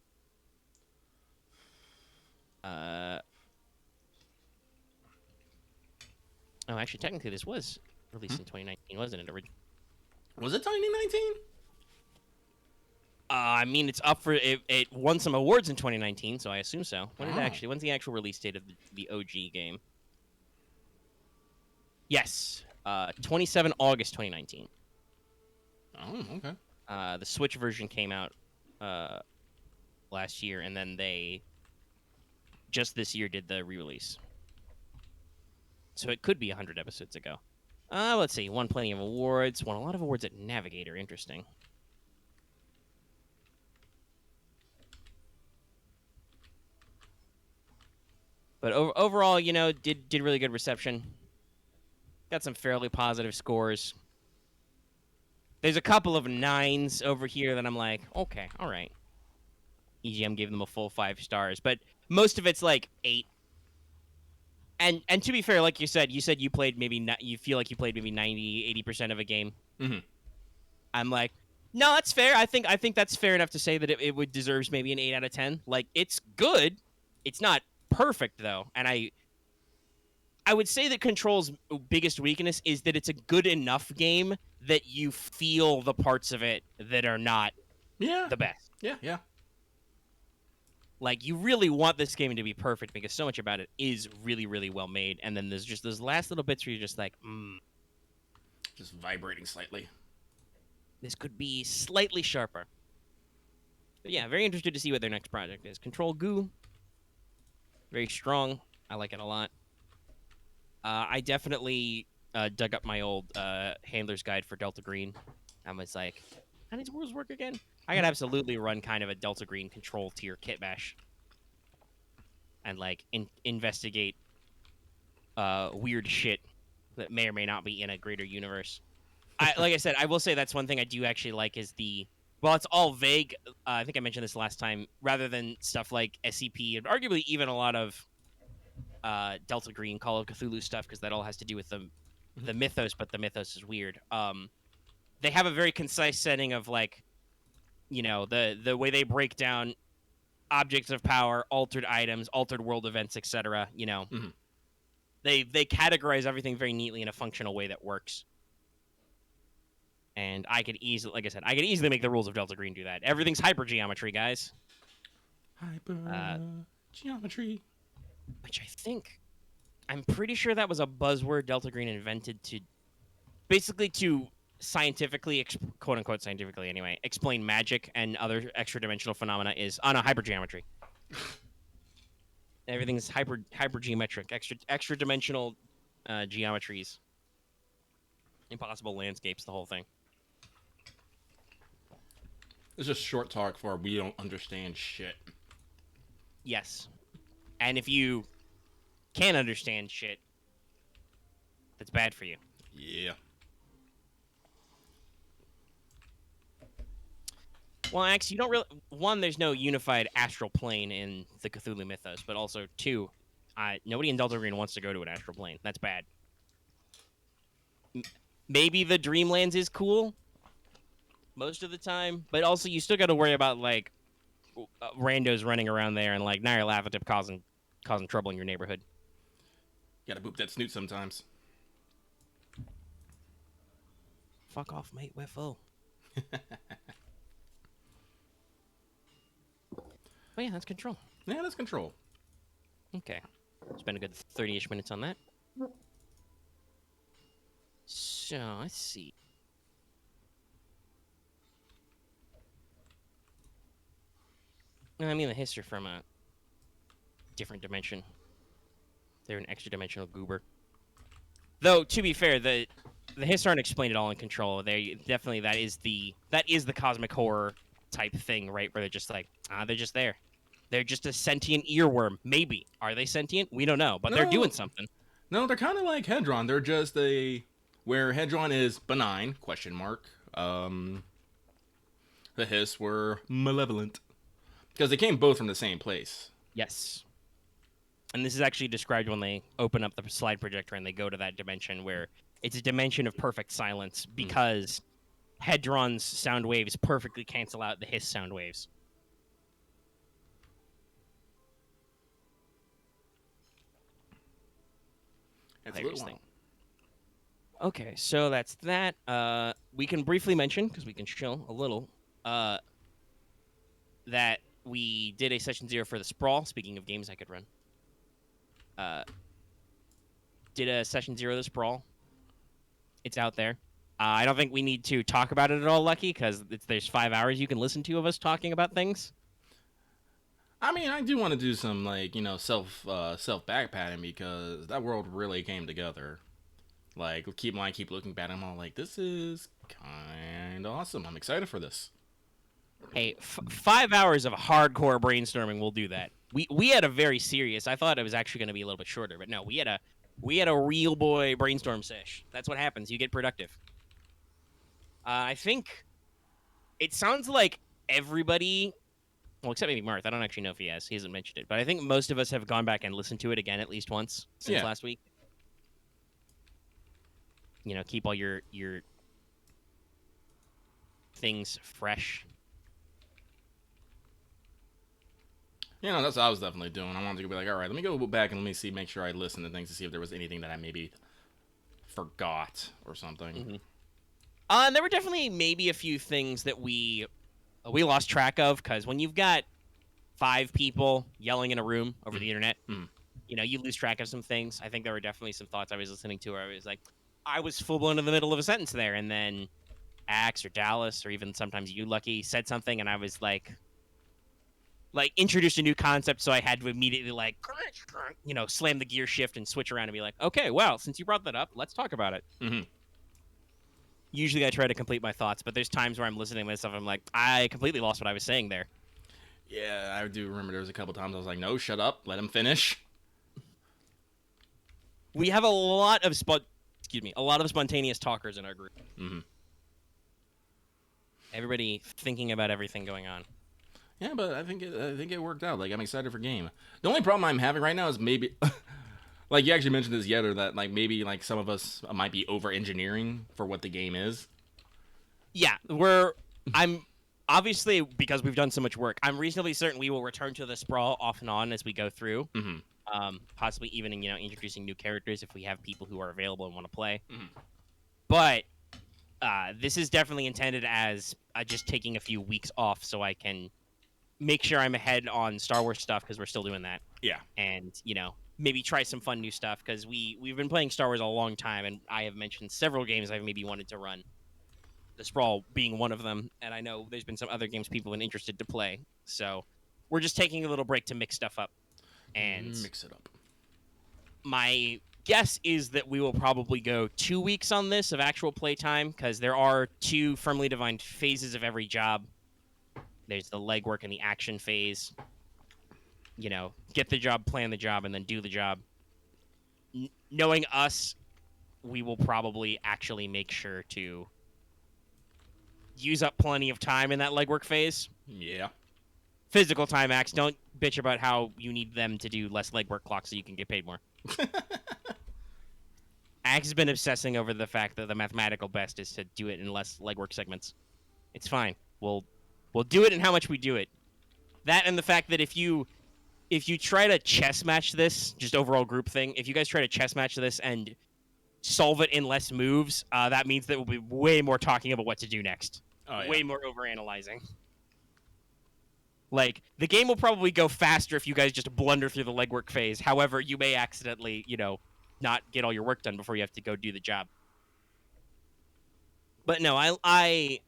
Actually, technically, this was released in 2019, wasn't it? Was it 2019? I mean, it's up for it. It won some awards in 2019, so I assume so. When's the actual release date of the OG game? Yes, 27 August 2019. Oh, okay. The Switch version came out last year, and then they just this year did the re-release. So it could be 100 episodes ago. Let's see. Won plenty of awards. Won a lot of awards at Navigator. Interesting. But overall, did really good reception. Got some fairly positive scores. There's a couple of 9s over here that I'm like, okay, all right. EGM gave them a full 5 stars, but most of it's like 8. And to be fair, like you said you played maybe you feel like you played maybe 90-80% of a game. Mm-hmm. I'm like, no, that's fair. I think that's fair enough to say that it would deserves maybe an 8 out of 10. Like, it's good. It's not perfect though, and I would say that Control's biggest weakness is that it's a good enough game that you feel the parts of it that are not Yeah. the best. Yeah. Like, you really want this game to be perfect because so much about it is really, really well made. And then there's just those last little bits where you're just like, Just vibrating slightly. this could be slightly sharper. But yeah, very interested to see what their next project is. Control Goo. Very strong. I like it a lot. I definitely dug up my old handler's guide for Delta Green. I was like, how does rules work again? I could absolutely run kind of a Delta Green control tier kit bash. And like investigate weird shit that may or may not be in a greater universe. Like I said, I will say that's one thing I do actually like is well, it's all vague. I think I mentioned this last time. Rather than stuff like SCP and arguably even a lot of Delta Green, Call of Cthulhu stuff, because that all has to do with the mythos, but the mythos is weird. They have a very concise setting of like, the way they break down objects of power, altered items, altered world events, etc. Mm-hmm. They categorize everything very neatly in a functional way that works. And I could easily, like I said, make the rules of Delta Green do that. Everything's hypergeometry, guys. Geometry. Which I'm pretty sure that was a buzzword Delta Green invented to basically to scientifically, quote unquote scientifically anyway, explain magic and other extra dimensional phenomena is on a hypergeometry. Everything's hypergeometric, extra dimensional geometries, impossible landscapes, the whole thing. It's just short talk for we don't understand shit. Yes. And if you can't understand shit, that's bad for you. Yeah. Well, actually, you don't really. One, there's no unified astral plane in the Cthulhu mythos, but also two, nobody in Delta Green wants to go to an astral plane. That's bad. Maybe the Dreamlands is cool most of the time, but also you still got to worry about like randos running around there and like Nyarlathotep causing trouble in your neighborhood. Gotta boop that snoot sometimes. Fuck off, mate. We're full. Oh yeah, that's Control. Yeah, that's Control. Okay. Spend a good 30-ish minutes on that. So, let's see. I mean, the history from a different dimension. They're an extra dimensional goober. Though, to be fair, the history aren't explained at all in Control. They definitely that is the cosmic horror type thing, right? Where they're just like, they're just there. They're just a sentient earworm. Maybe. Are they sentient? We don't know, but they're doing something. No, they're kind of like Hedron. They're just where Hedron is benign, question mark. The Hiss were malevolent. Because they came both from the same place. Yes. And this is actually described when they open up the slide projector and they go to that dimension where it's a dimension of perfect silence because Hedron's sound waves perfectly cancel out the Hiss sound waves. That's a little thing. Okay, so that's that. We can briefly mention, because we can chill a little, that we did a Session 0 for the Sprawl, speaking of games I could run. Did a Session 0 of the Sprawl. It's out there. I don't think we need to talk about it at all, Lucky, because there's 5 hours you can listen to of us talking about things. I mean, I do want to do some self backpatting because that world really came together. Like, keep looking back. I'm all like, this is kind of awesome. I'm excited for this. Hey, 5 hours of hardcore brainstorming will do that. We had a very serious. I thought it was actually going to be a little bit shorter, but no, we had a real boy brainstorm sesh. That's what happens. You get productive. I think it sounds like everybody Well, except maybe Marth. I don't actually know if he has. He hasn't mentioned it. But I think most of us have gone back and listened to it again at least once since Yeah. last week. Keep all your things fresh. That's what I was definitely doing. I wanted to be like, all right, let me go back and make sure I listen to things to see if there was anything that I maybe forgot or something. Mm-hmm. And there were definitely maybe a few things that we lost track of, because when you've got 5 people yelling in a room over the internet, you lose track of some things. I think there were definitely some thoughts I was listening to where I was like, I was full blown in the middle of a sentence there, and then Axe or Dallas or even sometimes you, Lucky, said something, and I was like introduced a new concept, so I had to immediately slam the gear shift and switch around and be like, okay, well, since you brought that up, let's talk about it. Mm-hmm. Usually I try to complete my thoughts, but there's times where I'm listening to myself, I'm like, I completely lost what I was saying there. Yeah, I do remember there was a couple times I was like, no, shut up, let him finish. We have a lot of spontaneous talkers in our group. Mm-hmm. Everybody thinking about everything going on. Yeah, but I think it worked out. Like, I'm excited for game. The only problem I'm having right now is maybe, like you actually mentioned this yetter, that maybe some of us might be over engineering for what the game is. Yeah, I'm obviously, because we've done so much work, I'm reasonably certain we will return to the sprawl off and on as we go through. Mm-hmm. Possibly even introducing new characters if we have people who are available and want to play. Mm-hmm. But this is definitely intended as just taking a few weeks off so I can make sure I'm ahead on Star Wars stuff, because we're still doing that. Yeah. And, maybe try some fun new stuff, because we've been playing Star Wars a long time, and I have mentioned several games I've maybe wanted to run. The Sprawl being one of them, and I know there's been some other games people have been interested to play. So we're just taking a little break to mix stuff up. And mix it up. My guess is that we will probably go 2 weeks on this of actual playtime, because there are 2 firmly defined phases of every job. There's the legwork and the action phase. Get the job, plan the job, and then do the job. Knowing us, we will probably actually make sure to use up plenty of time in that legwork phase. Yeah. Physical time, Axe. Don't bitch about how you need them to do less legwork clock so you can get paid more. Axe has been obsessing over the fact that the mathematical best is to do it in less legwork segments. It's fine. We'll do it in how much we do it. That, and the fact that if you try to chess match this, just overall group thing, if you guys try to chess match this and solve it in less moves, that means that we'll be way more talking about what to do next. Oh, yeah. Way more overanalyzing. The game will probably go faster if you guys just blunder through the legwork phase. However, you may accidentally, not get all your work done before you have to go do the job. But no, I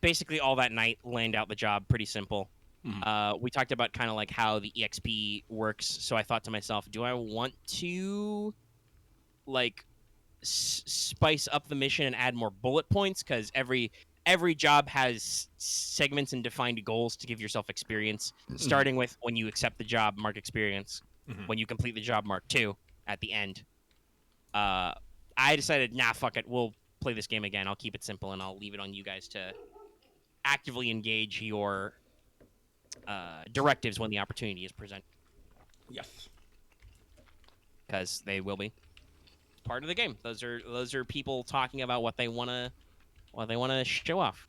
basically all that night laid out the job pretty simple. Mm-hmm. We talked about kind of how the EXP works. So I thought to myself, do I want to spice up the mission and add more bullet points? Because every job has segments and defined goals to give yourself experience, starting with when you accept the job, mark experience. Mm-hmm. When you complete the job, mark 2 at the end. I decided, fuck it, we'll play this game again. I'll keep it simple, and I'll leave it on you guys to actively engage your directives when the opportunity is presented. Yes. Because they will be part of the game. Those are people talking about what they want to show off.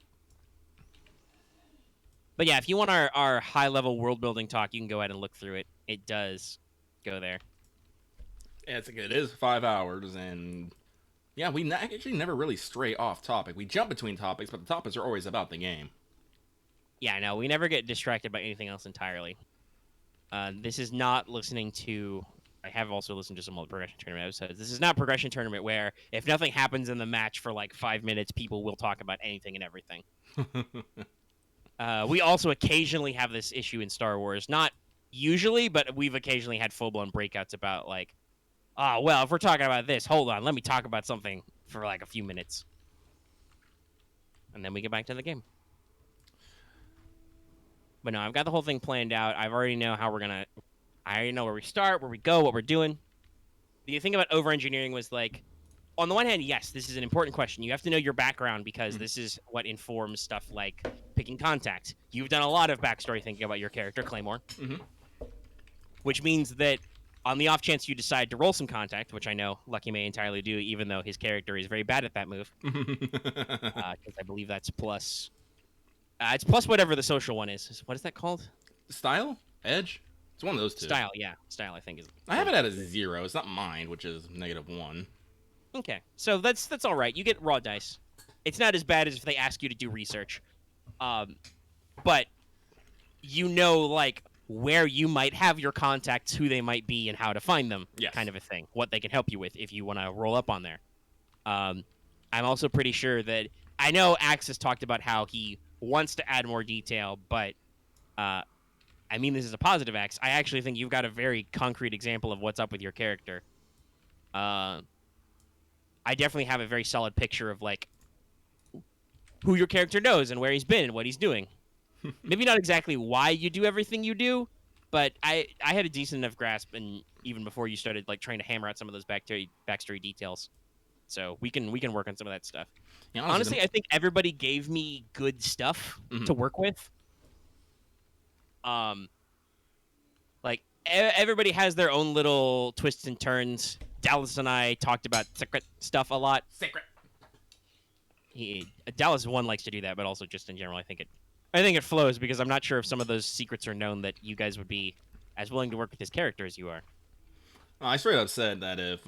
But yeah, if you want our high level world building talk, you can go ahead and look through it. It does go there. Yeah, it is 5 hours, and yeah, we actually never really stray off topic. We jump between topics, but the topics are always about the game. Yeah, no, we never get distracted by anything else entirely. This is not listening to... I have also listened to some old Progression Tournament episodes. This is not Progression Tournament where if nothing happens in the match for 5 minutes, people will talk about anything and everything. We also occasionally have this issue in Star Wars. Not usually, but we've occasionally had full-blown breakouts about, well, if we're talking about this, hold on, let me talk about something for, a few minutes. And then we get back to the game. But no, I've got the whole thing planned out. I already know where we start, where we go, what we're doing. The thing about over-engineering was, on the one hand, yes, this is an important question. You have to know your background because Mhm. this is what informs stuff like picking contacts. You've done a lot of backstory thinking about your character, Claymore, Mhm. which means that on the off chance you decide to roll some contact, which I know Lucky may entirely do, even though his character is very bad at that move, because I believe that's plus. It's plus whatever the social one is. What is that called? Style? Edge? It's one of those two. Style, yeah. Style, I think, is I have the. it at a 0. It's not mine, which is -1. Okay, so that's all right. You get raw dice. It's not as bad as if they ask you to do research, but you know, like where you might have your contacts, who they might be, and how to find them, Yes. kind of a thing. What they can help you with if you want to roll up on there. Um, I'm also pretty sure that I know Axe has talked about how he wants to add more detail, but uh, I mean this is a positive Axe. I actually think you've got a very concrete example of what's up with your character. I definitely have a very solid picture of like who your character knows and where he's been and what he's doing. Maybe not exactly why you do everything you do, but I had a decent enough grasp, and even before you started like trying to hammer out some of those backstory details, so we can work on some of that stuff. Yeah, honestly, Honestly, I think everybody gave me good stuff to work with. Um, like everybody has their own little twists and turns. Dallas and I talked about secret stuff a lot. secret. Dallas one likes to do that, but also just in general, I think it flows because I'm not sure if some of those secrets are known that you guys would be as willing to work with his character as you are. I straight up said that if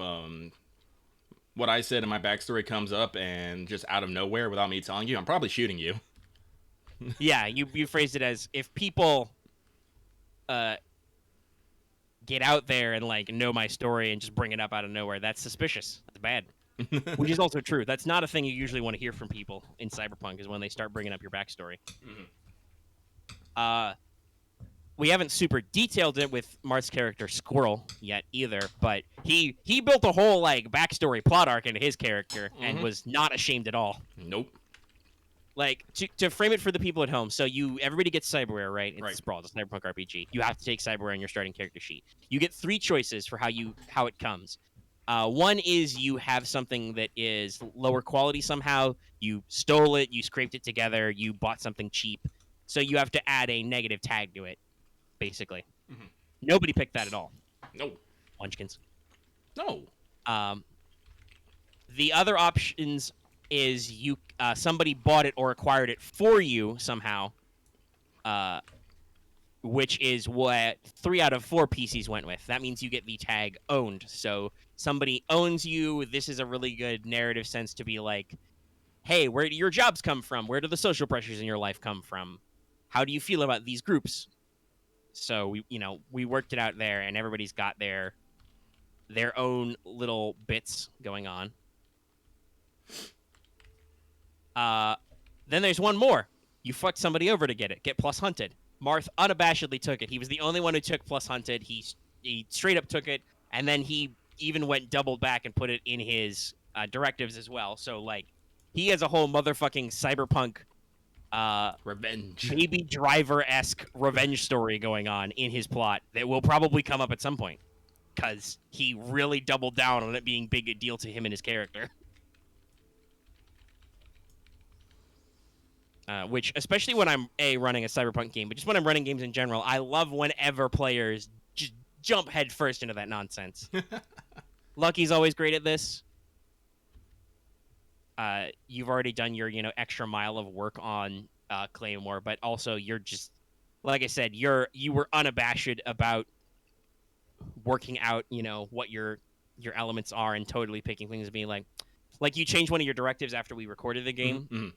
what I said in my backstory comes up and just out of nowhere without me telling you, I'm probably shooting you. Yeah, you phrased it as if people uh get out there and like know my story and just bring it up out of nowhere, that's suspicious. That's bad. Which is also true. That's not a thing you usually want to hear from people in Cyberpunk is when they start bringing up your backstory. Uh we haven't super detailed it with Marth's character Squirrel yet either, but he built a whole like backstory plot arc into his character and was not ashamed at all. Nope. Like to frame it for the people at home, so everybody gets cyberware, right? It's Right. Sprawl, it's a cyberpunk RPG. You have to take cyberware in your starting character sheet. You get three choices for how it comes. One is you have something that is lower quality somehow. You stole it, you scraped it together, you bought something cheap, so you have to add a negative tag to it, basically. Nobody picked that at all. No. Munchkins. No. Um, the other options is somebody bought it or acquired it for you somehow, which is what 3 out of 4 PCs went with. That means you get the tag owned. So somebody owns you. This is a really good narrative sense to be like, hey, where do your jobs come from? Where do the social pressures in your life come from? How do you feel about these groups? So we worked it out there, and everybody's got their own little bits going on. Then there's one more. You fucked somebody over to get it. Get plus hunted. Marth unabashedly took it. He was the only one who took plus hunted. He straight up took it, and then he even went doubled back and put it in his directives as well. So like, he has a whole motherfucking cyberpunk Revenge. Baby Driver-esque revenge story going on in his plot that will probably come up at some point because he really doubled down on it being big a deal to him and his character. Which, especially when I'm running a cyberpunk game, but just when I'm running games in general, I love whenever players just jump headfirst into that nonsense. Lucky's always great at this. You've already done your extra mile of work on Claymore, but also you're just, like I said, you were unabashed about working out what your elements are and totally picking things and being like you changed one of your directives after we recorded the game.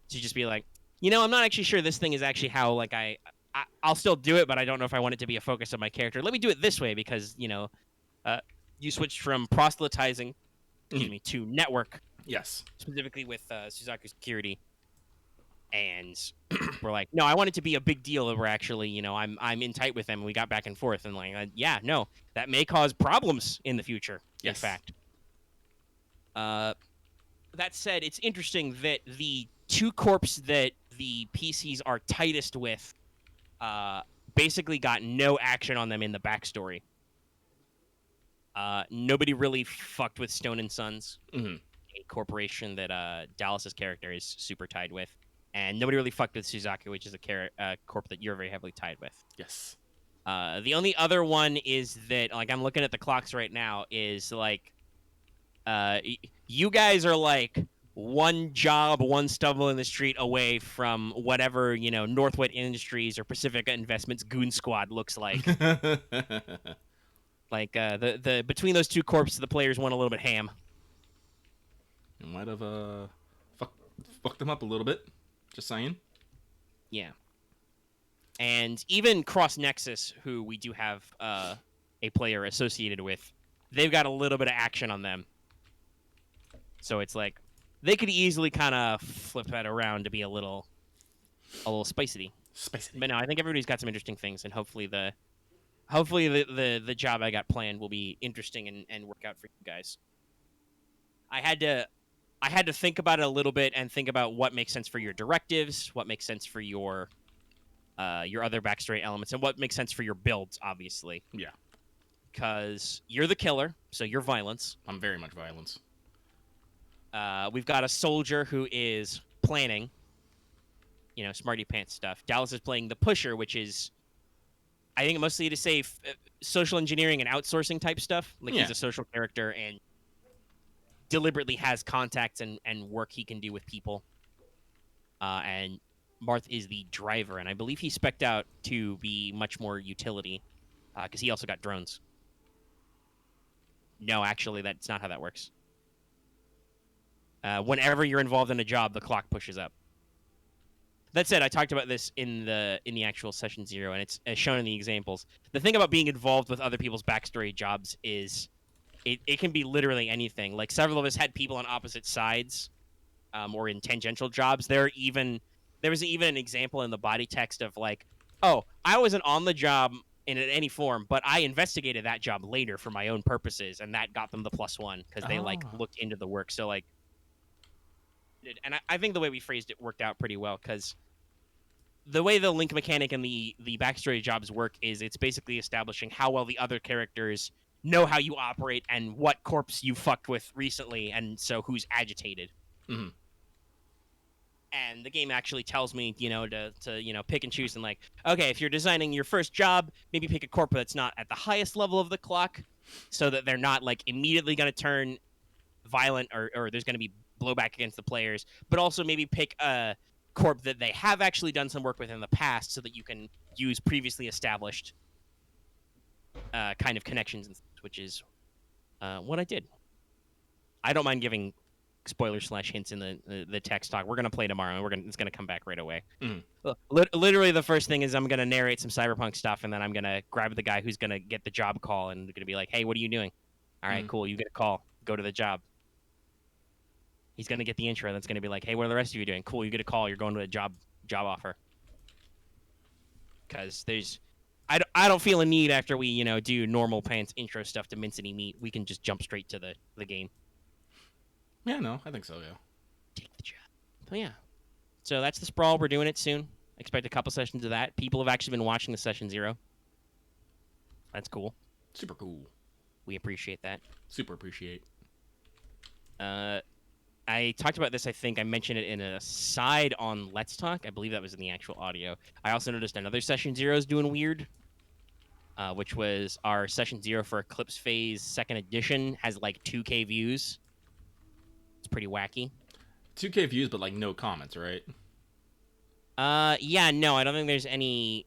To just be like, I'm not actually sure this thing is actually how like I'll still do it, but I don't know if I want it to be a focus of my character. Let me do it this way because you switched from proselytizing, to network, Yes. specifically with Suzaku Security, and we're like, no, I want it to be a big deal that we're actually, I'm in tight with them, and we got back and forth, and like, yeah, no, that may cause problems in the future. Yes. In fact, that said, it's interesting that the 2 corps that the PCs are tightest with basically got no action on them in the backstory. Nobody really fucked with Stone and Sons, Hmm. a corporation that Dallas's character is super tied with, and nobody really fucked with Suzaki, which is a corp that you're very heavily tied with. Yes. The only other one is that, like, I'm looking at the clocks right now, is like, you guys are like one job, one stumble in the street away from whatever, Northwood Industries or Pacifica Investments goon squad looks like. Like, the between those two corps, the players went a little bit ham. You might have fucked them up a little bit. Just saying. Yeah. And even Cross Nexus, who we do have a player associated with, they've got a little bit of action on them. So it's like they could easily kind of flip that around to be a little spicy. Spicy. But no, I think everybody's got some interesting things, and hopefully the job I got planned will be interesting and work out for you guys. I had to think about it a little bit and think about what makes sense for your directives, what makes sense for your other backstory elements, and what makes sense for your builds, obviously. Yeah. Because you're the killer, so you're violence. I'm very much violence. We've got a soldier who is planning, smarty pants stuff. Dallas is playing the pusher, which is, I think, mostly to say social engineering and outsourcing type stuff. Like, Yeah. he's a social character and deliberately has contacts and work he can do with people. And Marth is the driver, and I believe he spec'd out to be much more utility, because he also got drones. No, actually, that's not how that works. Whenever you're involved in a job, the clock pushes up. That said, I talked about this in the actual session 0, and it's as shown in the examples. The thing about being involved with other people's backstory jobs is it can be literally anything. Like, several of us had people on opposite sides, or in tangential jobs. There was even an example in the body text of like, oh, I wasn't on the job in any form, but I investigated that job later for my own purposes, and that got them the +1 because they looked into the work. So like, and I think the way we phrased it worked out pretty well, because the way the link mechanic and the backstory jobs work is it's basically establishing how well the other characters know how you operate and what corpse you fucked with recently, and so who's agitated. Mm-hmm. And the game actually tells me, to pick and choose, and like, okay, if you're designing your first job, maybe pick a corp that's not at the highest level of the clock, so that they're not like immediately going to turn violent or there's going to be blowback against the players, but also maybe pick a corp that they have actually done some work with in the past, so that you can use previously established kind of connections, which is what I did. I don't mind giving spoilers / hints in the text talk. We're gonna play tomorrow, and it's gonna come back right away. Mm-hmm. Literally, the first thing is I'm gonna narrate some cyberpunk stuff, and then I'm gonna grab the guy who's gonna get the job call, and gonna be like, "Hey, what are you doing? All right, cool. You get a call. Go to the job." He's gonna get the intro. That's gonna be like, "Hey, what are the rest of you doing? Cool. You get a call. You're going to a job offer." Because I don't feel a need after we do normal pants intro stuff to mince any meat. We can just jump straight to the game. Yeah, no, I think so, yeah. Take the job. But yeah. So that's the Sprawl. We're doing it soon. Expect a couple sessions of that. People have actually been watching the session 0. That's cool. Super cool. We appreciate that. Super appreciate. I talked about this, I think I mentioned it in a side on Let's Talk. I believe that was in the actual audio. I also noticed another session 0 is doing weird, which was our session 0 for Eclipse Phase 2nd Edition has like 2K views. It's pretty wacky. 2K views, but like no comments, right? Yeah, no, I don't think there's any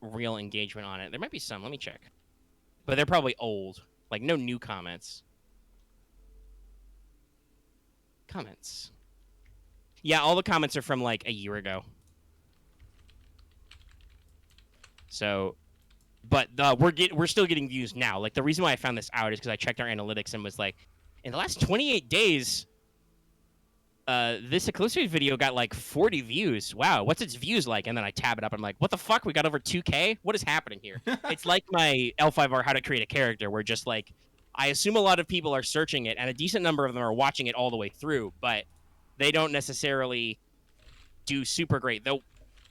real engagement on it. There might be some. Let me check. But they're probably old. Like, no new comments. Comments. Yeah, all the comments are from like a year ago. So, but we're still getting views now. Like, the reason why I found this out is because I checked our analytics and was like, in the last 28 days, this Eclipse video got like 40 views. Wow, what's its views like? And then I tab it up. I'm like, what the fuck? We got over 2K? What is happening here? It's like my L5R How to Create a Character, where just like, I assume a lot of people are searching it, and a decent number of them are watching it all the way through, but they don't necessarily do super great. Though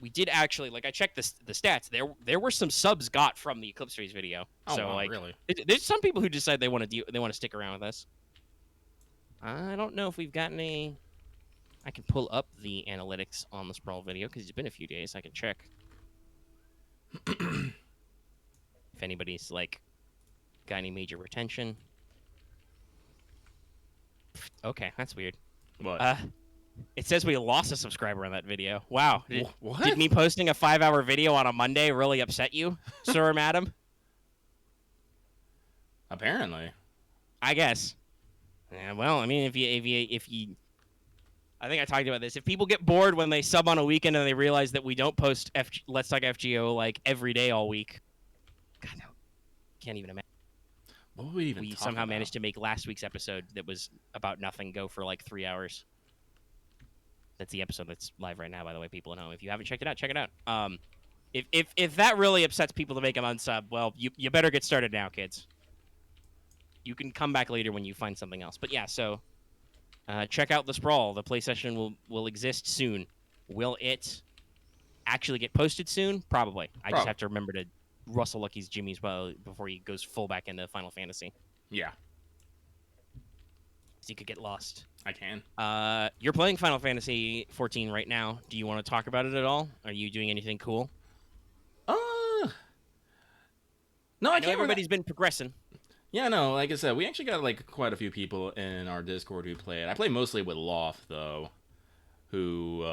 we did actually, like, I checked the stats. There were some subs got from the Eclipse Race video. Oh, So wow, like, really? there's some people who decide they want to stick around with us. I don't know if we've gotten any. I can pull up the analytics on the Sprawl video because it's been a few days. I can check if anybody's like got any major retention. Okay, that's weird. What? It says we lost a subscriber on that video. Wow. What? Did me posting a 5-hour video on a Monday really upset you, sir or madam? Apparently. I guess. Yeah, well, I mean, if you, I think I talked about this. If people get bored when they sub on a weekend and they realize that we don't post Let's Talk FGO like every day all week, God, no, can't even imagine. What would we even We talk somehow about? managed to make last week's episode that was about nothing go for like 3 hours. That's the episode that's live right now, by the way, people at home. If you haven't checked it out, check it out. If that really upsets people to make them unsub, well, you better get started now, kids. You can come back later when you find something else. But yeah, so check out the Sprawl. The play session will exist soon. Will it actually get posted soon? Probably. I just have to remember to Russell Lucky's Jimmy's well before he goes full back into Final Fantasy. Yeah. So you could get lost. I can. You're playing Final Fantasy 14 right now. Do you want to talk about it at all? Are you doing anything cool? No, I know everybody's been progressing. Yeah, no, like I said, we actually got like quite a few people in our Discord who play it. I play mostly with Loft though, who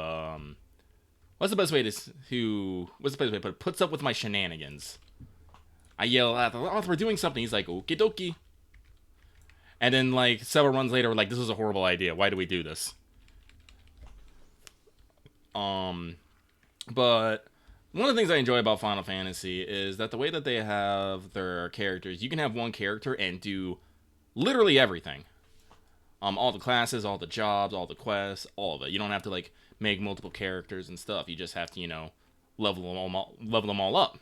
what's the best way to put it? Puts up with my shenanigans. I yell at the we're doing something. He's like, okie dokie. And then like several runs later, we're like, this is a horrible idea. Why do we do this? But one of the things I enjoy about Final Fantasy is that the way that they have their characters, you can have one character and do literally everything. All the classes, all the jobs, all the quests, all of it. You don't have to like make multiple characters and stuff. You just have to, level them all up.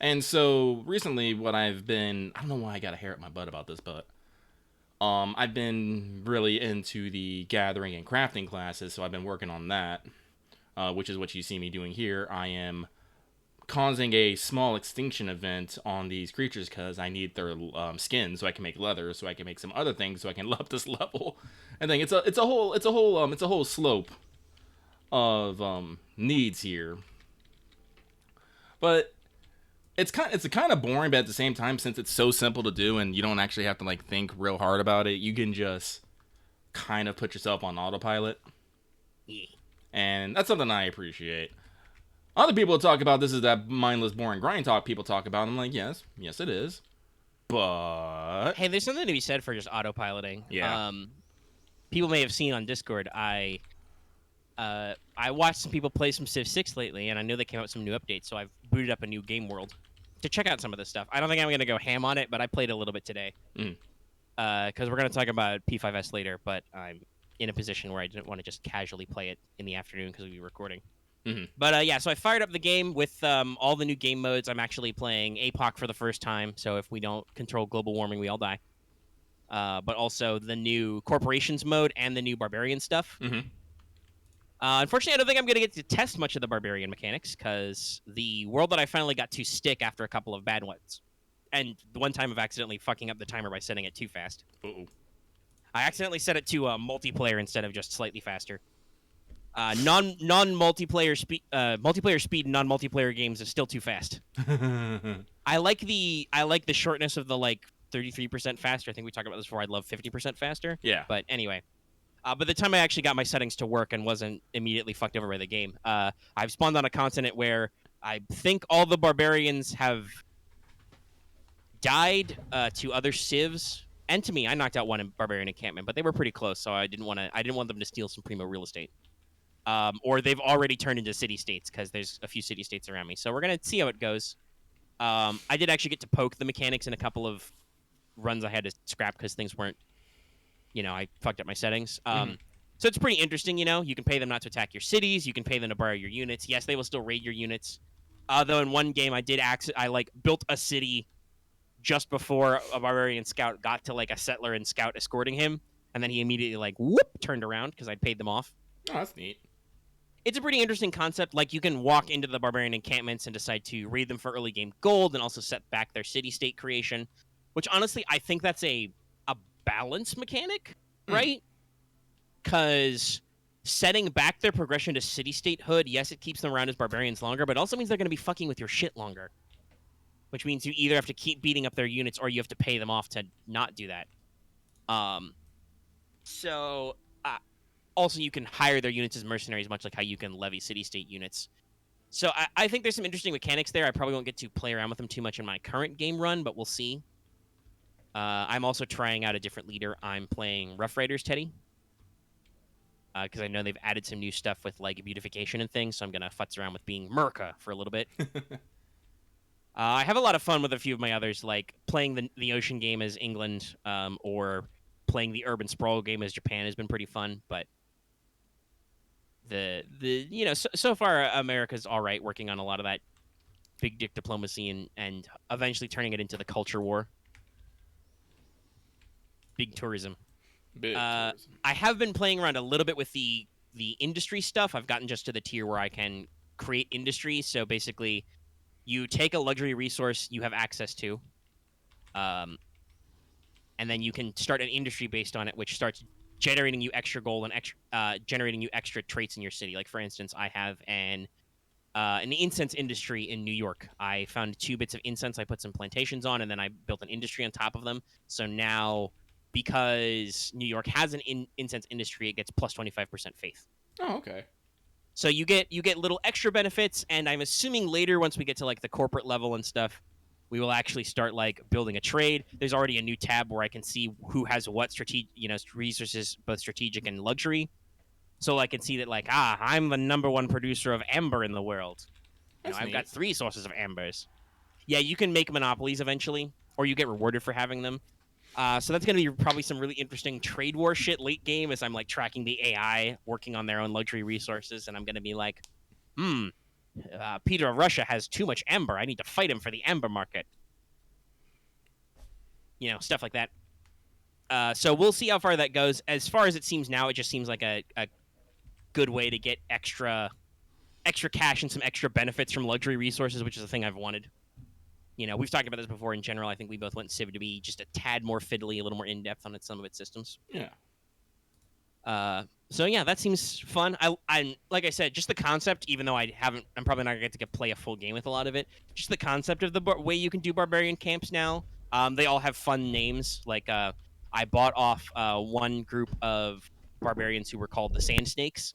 And so recently, what I've been, I don't know why I got a hair at my butt about this, but I've been really into the gathering and crafting classes, so I've been working on that. Which is what you see me doing here. I am causing a small extinction event on these creatures because I need their skin so I can make leather, so I can make some other things, so I can up this level. And then it's a whole slope of needs here. But it's kind of boring, but at the same time, since it's so simple to do and you don't actually have to like think real hard about it, you can just kind of put yourself on autopilot. Yeah. And that's something I appreciate. Other people talk about this is that mindless, boring grind talk people talk about. I'm like, yes it is. But hey, there's something to be said for just autopiloting. Yeah. People may have seen on Discord, I watched some people play some Civ 6 lately, and I know they came out with some new updates, so I've booted up a new game world to check out some of this stuff. I don't think I'm going to go ham on it, but I played a little bit today. Because we're going to talk about P5S later, but I'm in a position where I didn't want to just casually play it in the afternoon because we'll be recording. But yeah, so I fired up the game with all the new game modes. I'm actually playing APOC for the first time, so if we don't control global warming, we all die. But also the new Corporations mode and the new Barbarian stuff. Unfortunately, I don't think I'm going to get to test much of the Barbarian mechanics because the world that I finally got to stick after a couple of bad ones. And the one time of accidentally fucking up the timer by setting it too fast. Uh-oh. I accidentally set it to multiplayer instead of just slightly faster. Multiplayer speed in non-multiplayer games is still too fast. I like the shortness of the like 33% faster. I think we talked about this before. I love 50% faster. Yeah. But anyway, by the time I actually got my settings to work and wasn't immediately fucked over by the game, I've spawned on a continent where I think all the barbarians have died to other civs. And to me, I knocked out one in Barbarian Encampment, but they were pretty close, so I didn't want them to steal some primo real estate. Or they've already turned into city-states, because there's a few city-states around me. So we're going to see how it goes. I did actually get to poke the mechanics in a couple of runs I had to scrap because things weren't, I fucked up my settings. So it's pretty interesting, You can pay them not to attack your cities. You can pay them to borrow your units. Yes, they will still raid your units. Though in one game, I built a city just before a barbarian scout got to like a settler and scout escorting him, and then he immediately like whoop turned around because I'd paid them off. Oh, that's neat. it's a pretty interesting concept. Like you can walk into the barbarian encampments and decide to raid them for early game gold, and also set back their city state creation. Which honestly, I think that's a balance mechanic, Mm. right? Because setting back their progression to city statehood, yes, it keeps them around as barbarians longer, but it also means they're going to be fucking with your shit longer. Which means you either have to keep beating up their units or you have to pay them off to not do that. Um, so also you can hire their units as mercenaries, much like how you can levy city-state units. So I think there's some interesting mechanics there. I probably won't get to play around with them too much in my current game run, but we'll see. I'm also trying out a different leader. I'm playing Rough Riders Teddy because I know they've added some new stuff with like beautification and things. So I'm gonna futz around with being Merca for a little bit. I have a lot of fun with a few of my others, like playing the ocean game as England, or playing the urban sprawl game as Japan has been pretty fun. But so far America's all right, working on a lot of that big dick diplomacy and eventually turning it into the culture war, big tourism. Big tourism. I have been playing around a little bit with the industry stuff. I've gotten just to the tier where I can create industry. So basically, you take a luxury resource you have access to, um, and then you can start an industry based on it, which starts generating you extra gold and generating you extra traits in your city. Like for instance, I have an incense industry in New York. I found 2 bits of incense. I put some plantations on, and then I built an industry on top of them. So now, because New York has an incense industry, it gets plus 25% faith. Oh, okay. So you get little extra benefits, and I'm assuming later, once we get to like the corporate level and stuff, we will actually start like building a trade. There's already a new tab where I can see who has what resources, both strategic and luxury. So I can see that like, I'm the #1 producer of amber in the world. That's I've got neat. 3 sources of ambers. Yeah, you can make monopolies eventually, or you get rewarded for having them. So that's going to be probably some really interesting trade war shit late game as I'm like tracking the AI working on their own luxury resources, and I'm going to be like, Peter of Russia has too much amber. I need to fight him for the amber market. Stuff like that. So we'll see how far that goes. As far as it seems now, it just seems like a good way to get extra cash and some extra benefits from luxury resources, which is a thing I've wanted. We've talked about this before in general. I think we both want Civ to be just a tad more fiddly, a little more in-depth on some of its systems. Yeah. So yeah, that seems fun. I'm like I said, just the concept, even though I'm probably not going to get to play a full game with a lot of it. Just the concept of the way you can do barbarian camps now. They all have fun names. Like I bought off one group of barbarians who were called the Sand Snakes.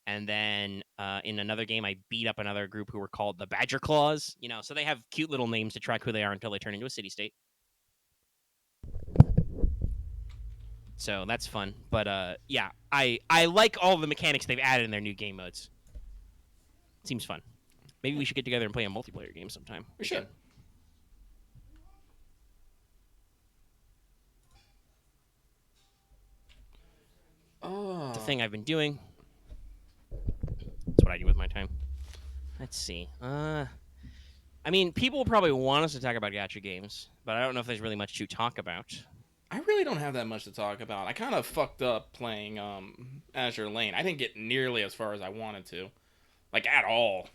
And then in another game, I beat up another group who were called the Badger Claws. So they have cute little names to track who they are until they turn into a city-state. So that's fun. But yeah, I like all the mechanics they've added in their new game modes. Seems fun. Maybe we should get together and play a multiplayer game sometime. We should. Oh. It's a thing I've been doing. That's what I do with my time. Let's see. I mean, people will probably want us to talk about gacha games, but I don't know if there's really much to talk about. I really don't have that much to talk about. I kind of fucked up playing Azure Lane. I didn't get nearly as far as I wanted to, like at all.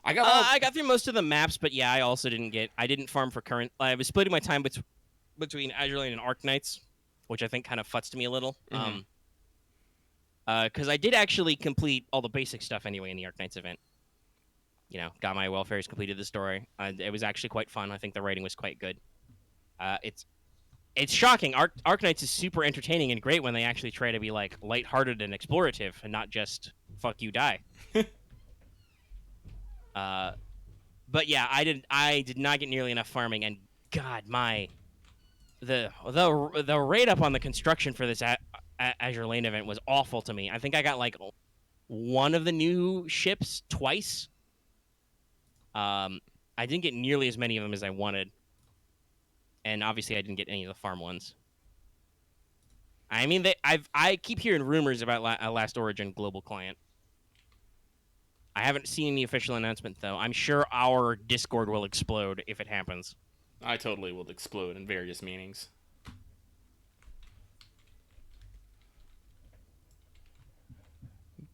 I got through most of the maps, but yeah, I also didn't farm for current. I was splitting my time between Azure Lane and Arknights, which I think kind of futzed me a little. Mm-hmm. Because I did actually complete all the basic stuff anyway in the Arknights event. Got my welfares, completed the story. It was actually quite fun. I think the writing was quite good. It's shocking. Arknights is super entertaining and great when they actually try to be like lighthearted and explorative and not just fuck you die. But yeah, I did not get nearly enough farming, and God, the rate up on the construction for this Azure Lane event was awful to me. I think I got like one of the new ships twice. I didn't get nearly as many of them as I wanted, and obviously I didn't get any of the farm ones. I mean, I keep hearing rumors about Last Origin global client. I haven't seen any official announcement though. I'm sure our Discord will explode if it happens. I totally will explode in various meanings.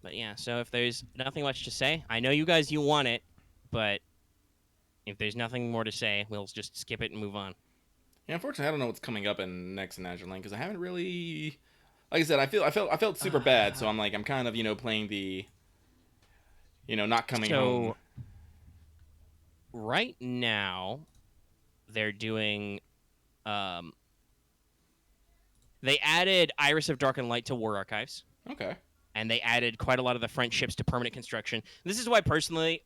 But yeah, so if there's nothing much to say, I know you guys you want it, but if there's nothing more to say, we'll just skip it and move on. Yeah, unfortunately, I don't know what's coming up in next in Azure Lane because I haven't really. Like I said, I felt super bad, so I'm kind of playing the not coming home. So right now they're doing um they added Iris of Dark and Light to War Archives, Okay. and they added quite a lot of the French ships to permanent construction. This is why personally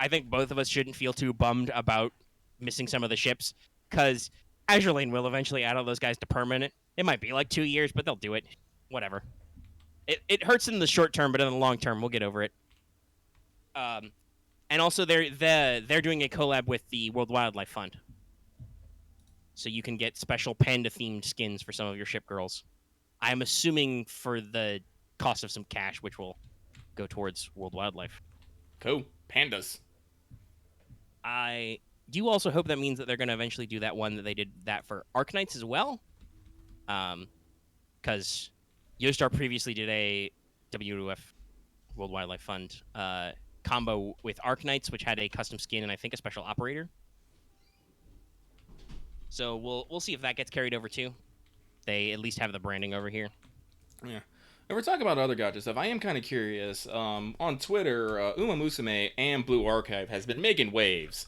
I think both of us shouldn't feel too bummed about missing some of the ships, because Azure Lane will eventually add all those guys to permanent. It might be like 2 years, but they'll do it. Whatever. It hurts in the short term, but in the long term, we'll get over it. Um, and also they're doing a collab with the World Wildlife Fund, so you can get special panda themed skins for some of your ship girls. I'm assuming for the cost of some cash, which will go towards World Wildlife. Cool. Pandas. I do also hope that means that they're going to eventually do that one that they did that for Arknights as well. Because Yostar previously did a WWF World Wildlife Fund combo with Arknights, which had a custom skin and I think a special operator. So we'll see if that gets carried over too. They at least have the branding over here. Yeah. And we're talking about other gacha stuff. I am kind of curious. On Twitter, Uma Musume and Blue Archive has been making waves.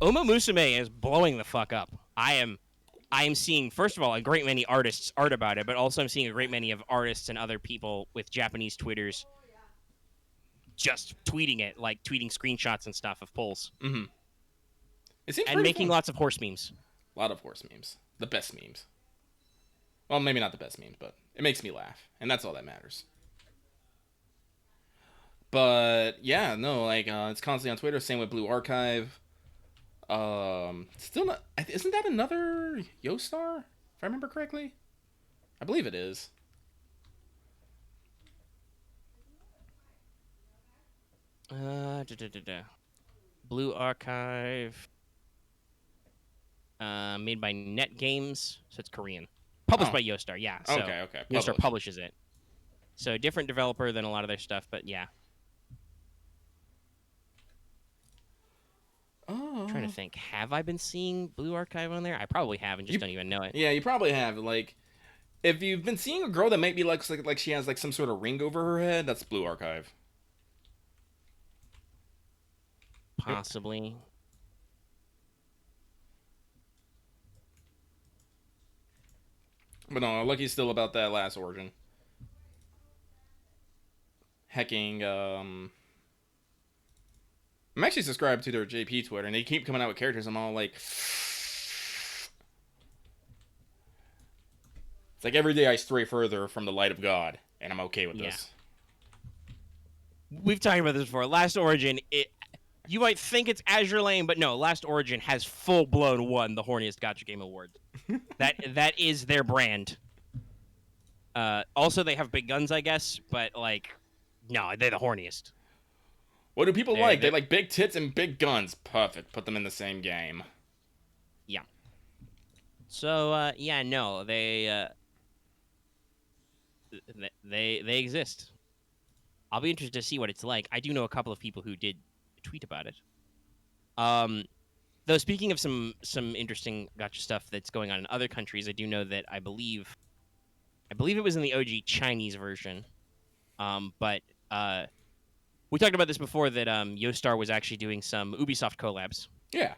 Uma Musume is blowing the fuck up. I am seeing, first of all, a great many artists art about it, but also I'm seeing a great many of artists and other people with Japanese Twitters just tweeting it, like tweeting screenshots and stuff of polls. Mm-hmm. It seems and pretty making fun. lots of horse memes. A lot of horse memes. The best memes. Well, maybe not the best memes, but it makes me laugh, and that's all that matters. But yeah, no, like it's constantly on Twitter. Same with Blue Archive. Still not. Isn't that another Yostar? If I remember correctly, I believe it is. Blue Archive. Made by Net Games, so it's Korean. Published by Yostar, yeah. So Okay. Yostar publishes it. So a different developer than a lot of their stuff, but yeah. I'm trying to think. Have I been seeing Blue Archive on there? I probably have and just don't even know it. Yeah, you probably have. Like, if you've been seeing a girl that maybe looks like she has like some sort of ring over her head, that's Blue Archive. Possibly. But no, lucky still about that last origin. Hecking, I'm actually subscribed to their JP Twitter, and they keep coming out with characters. I'm all like, it's like every day I stray further from the light of God, and I'm okay with this. We've talked about this before. Last Origin, you might think it's Azure Lane, but no, Last Origin has full blown won the horniest Gacha Game Award. that is their brand. Also, they have big guns, I guess, but like, no, they're the horniest. What do people like? They like big tits and big guns. Perfect. Put them in the same game. Yeah. So yeah, no, they exist. I'll be interested to see what it's like. I do know a couple of people who did tweet about it. Though speaking of some interesting gacha stuff that's going on in other countries, I do know that I believe it was in the OG Chinese version. But we talked about this before that Yostar was actually doing some Ubisoft collabs. Yeah.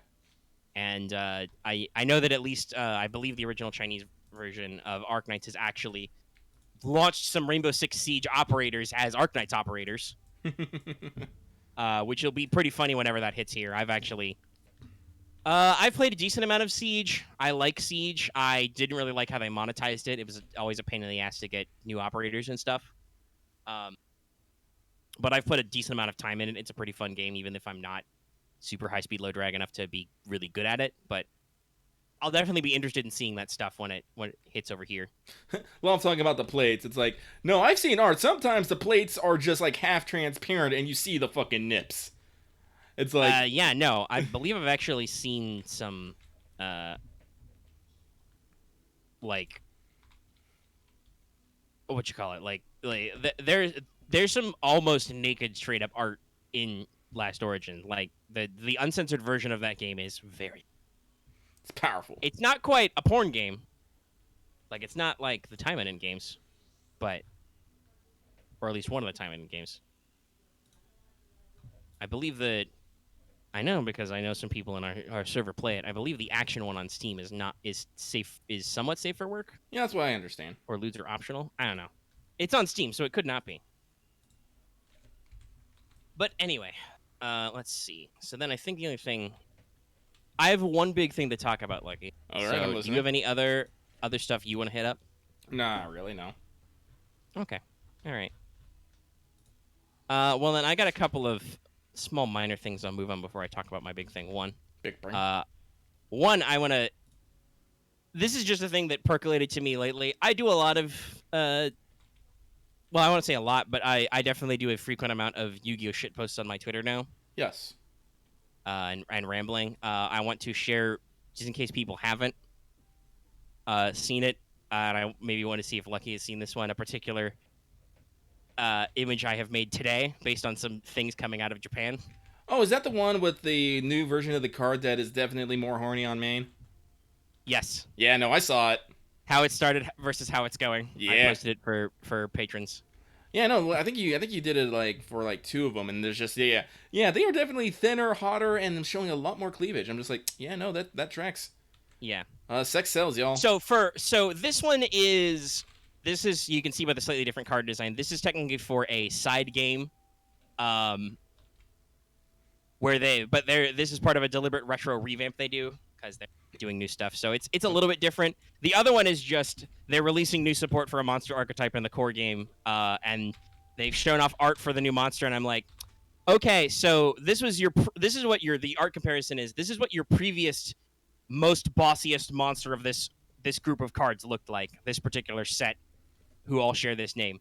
And I know that at least I believe the original Chinese version of Arknights has actually launched some Rainbow Six Siege operators as Arknights operators, which will be pretty funny whenever that hits here. I've played a decent amount of Siege. I like Siege. I didn't really like how they monetized it. It was always a pain in the ass to get new operators and stuff. But I've put a decent amount of time in it. It's a pretty fun game, even if I'm not super high speed low drag enough to be really good at it. But I'll definitely be interested in seeing that stuff when it hits over here. Well, I'm talking about the plates. It's like, no, I've seen art. Sometimes the plates are just like half transparent and you see the fucking nips. It's like yeah, no, I believe I've actually seen some like what you call it, like there's there's some almost naked straight up art in Last Origin. Like the uncensored version of that game is very. It's powerful. It's not quite a porn game. Like it's not like the Time End games, but or at least one of the Time End games. I believe that I know because I know some people in our server play it. I believe the action one on Steam is somewhat safe for work. Yeah, that's what I understand. Or lewds are optional. I don't know. It's on Steam, so it could not be. But anyway, let's see. So then I think the only thing I have one big thing to talk about, Lucky. All right, so I'm do listening. you have any other stuff you want to hit up? Nah, really, no. Okay. All right. Well then I got a couple of small minor things I'll move on before I talk about my big thing. Big brain. One I want to. This is just a thing that percolated to me lately. I do a lot of well, I want to say a lot, but I definitely do a frequent amount of Yu-Gi-Oh shit posts on my Twitter now. Yes. And rambling. I want to share, just in case people haven't seen it, and I maybe want to see if Lucky has seen this one, a particular image I have made today based on some things coming out of Japan. Oh, is that the one with the new version of the card that is definitely more horny on main? Yes. Yeah, no, I saw it. How it started versus how it's going. Yeah. I posted it for patrons. Yeah, no, I think you did it like for like two of them, and there's just yeah, they are definitely thinner, hotter, and showing a lot more cleavage. I'm just like, yeah, no, that tracks. Yeah. Sex sells, y'all. So this one is you can see by the slightly different card design. This is technically for a side game, where this is part of a deliberate retro revamp they do because they're doing new stuff. So it's a little bit different. The other one is just they're releasing new support for a monster archetype in the core game, and they've shown off art for the new monster, and I'm like, okay, so this is what the art comparison is. This is what your previous most bossiest monster of this group of cards looked like. This particular set, who all share this name.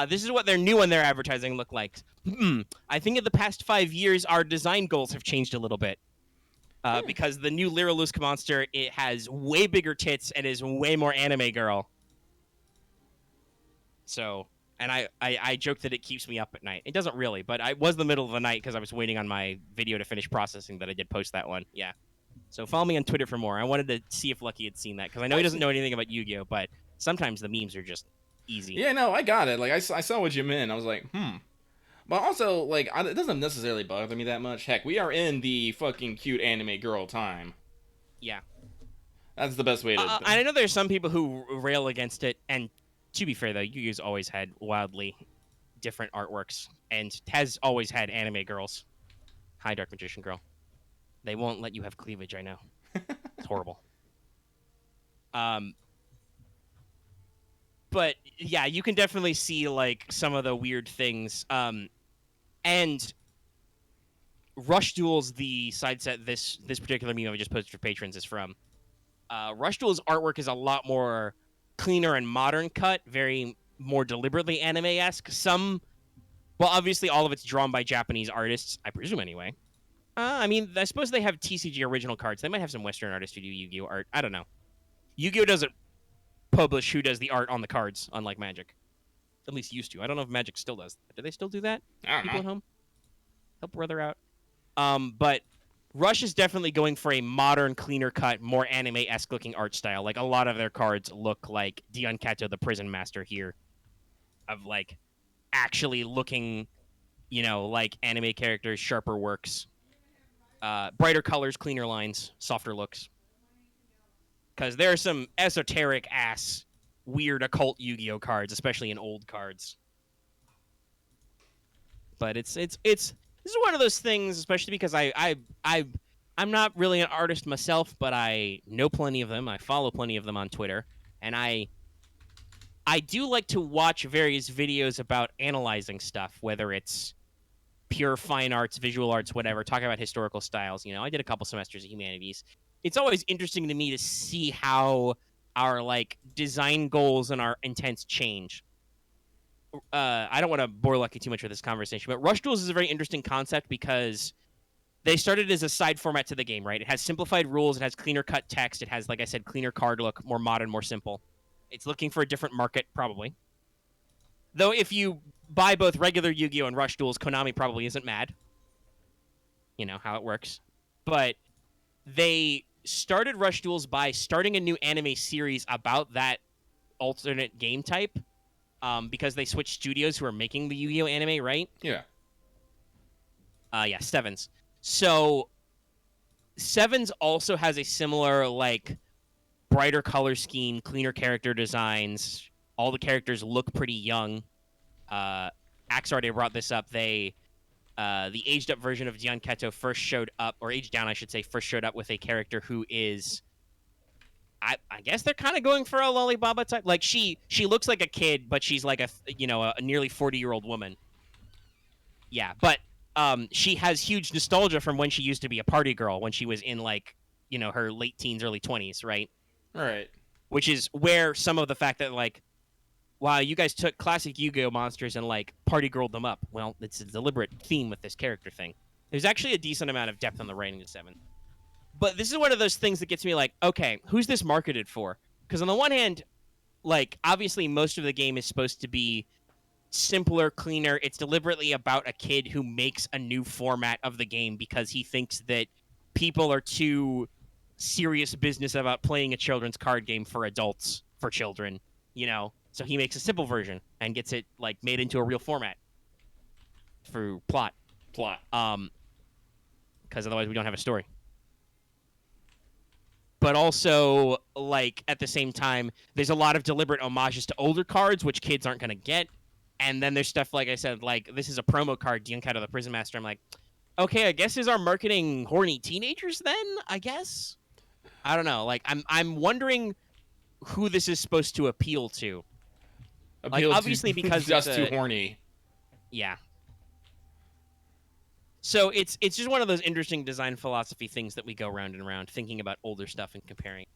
This is what their new one they're advertising look like. I think in the past 5 years, our design goals have changed a little bit. Because the new Lyralusk monster, it has way bigger tits and is way more anime girl. So, and I joke that it keeps me up at night. It doesn't really, but I was the middle of the night because I was waiting on my video to finish processing that I did post that one. Yeah. So follow me on Twitter for more. I wanted to see if Lucky had seen that because I know he doesn't know anything about Yu-Gi-Oh, but sometimes the memes are just easy. Yeah, no, I got it. Like I saw what you meant. I was like, But also, like, it doesn't necessarily bother me that much. Heck, we are in the fucking cute anime girl time. Yeah. That's the best way to... And I know there's some people who rail against it, and to be fair, though, Yu-Gi-Oh's always had wildly different artworks, and has always had anime girls. Hi, Dark Magician Girl. They won't let you have cleavage, I know. It's horrible. But, yeah, you can definitely see, like, some of the weird things. And Rush Duel's the side set this particular meme I just posted for patrons is from. Rush Duel's artwork is a lot more cleaner and modern cut, very more deliberately anime-esque. Well, obviously all of it's drawn by Japanese artists, I presume anyway. I mean, I suppose they have TCG original cards. They might have some Western artists who do Yu-Gi-Oh art. I don't know. Yu-Gi-Oh doesn't publish who does the art on the cards, unlike Magic. At least used to. I don't know if Magic still does. Do they still do that? I don't People know. at home? Help a brother out. But Rush is definitely going for a modern, cleaner cut, more anime-esque looking art style. Like, a lot of their cards look like Dion Kato, the Prison Master here. Of, like, actually looking, like anime characters, sharper works. Brighter colors, cleaner lines, softer looks. Because there are some esoteric-ass, weird occult Yu-Gi-Oh cards, especially in old cards. But this is one of those things, especially because I'm not really an artist myself, but I know plenty of them. I follow plenty of them on Twitter, and I do like to watch various videos about analyzing stuff, whether it's pure fine arts, visual arts, whatever, talking about historical styles. I did a couple semesters of humanities. It's always interesting to me to see how our like design goals and our intents change. I don't want to bore Lucky too much with this conversation, but Rush Duels is a very interesting concept because they started as a side format to the game, right? It has simplified rules, it has cleaner cut text, it has, like I said, cleaner card look, more modern, more simple. It's looking for a different market, probably. Though if you buy both regular Yu-Gi-Oh and Rush Duels, Konami probably isn't mad. You know how it works. But they started Rush Duels by starting a new anime series about that alternate game type, because they switched studios who are making the Yu-Gi-Oh anime, right? Yeah. Yeah, Sevens. So Sevens also has a similar, like, brighter color scheme, cleaner character designs. All the characters look pretty young. Axar, brought this up. The aged up version of Dion Keto first showed up, or aged down, I should say, first showed up with a character who is, I guess they're kind of going for a Lollibaba type. Like, she looks like a kid, but she's like a nearly 40-year-old woman. Yeah, but she has huge nostalgia from when she used to be a party girl, when she was in, like, her late teens, early 20s, right? All right. Which is where some of the fact that, like, wow, you guys took classic Yu-Gi-Oh monsters and, like, party girled them up. Well, it's a deliberate theme with this character thing. There's actually a decent amount of depth on the writing of Seven. But this is one of those things that gets me like, okay, who's this marketed for? Because on the one hand, like, obviously most of the game is supposed to be simpler, cleaner. It's deliberately about a kid who makes a new format of the game because he thinks that people are too serious business about playing a children's card game for adults, for children, So he makes a simple version and gets it, like, made into a real format for plot. Plot. Because otherwise we don't have a story. But also, like, at the same time, there's a lot of deliberate homages to older cards, which kids aren't going to get. And then there's stuff, like I said, like, this is a promo card, Diankato the Prison Master. I'm like, okay, I guess is our marketing horny teenagers then, I guess? I don't know. Like, I'm wondering who this is supposed to appeal to. Appeal like, obviously, to because just too horny. Yeah. So it's just one of those interesting design philosophy things that we go round and round, thinking about older stuff and comparing.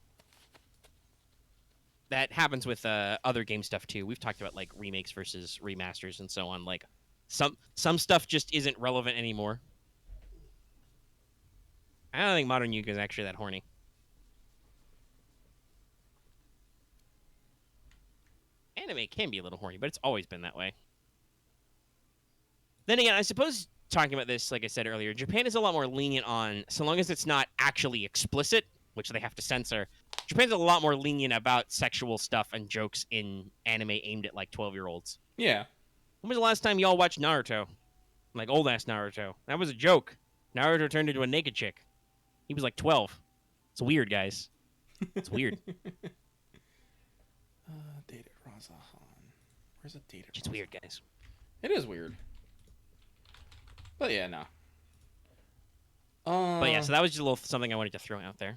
That happens with other game stuff too. We've talked about, like, remakes versus remasters and so on. Like, some stuff just isn't relevant anymore. I don't think modern Yu-Gi-Oh is actually that horny. Anime can be a little horny, but it's always been that way. Then again, I suppose talking about this, like I said earlier, Japan is a lot more lenient on, so long as it's not actually explicit, which they have to censor. Japan's a lot more lenient about sexual stuff and jokes in anime aimed at, like, 12-year-olds. Yeah. When was the last time y'all watched Naruto? Like, old-ass Naruto. That was a joke. Naruto turned into a naked chick. He was, like, 12. It's weird, guys. It's weird. Dated Razahan. Where's a dated It's weird, guys. It is weird. But yeah, no. But yeah, so that was just a little something I wanted to throw out there.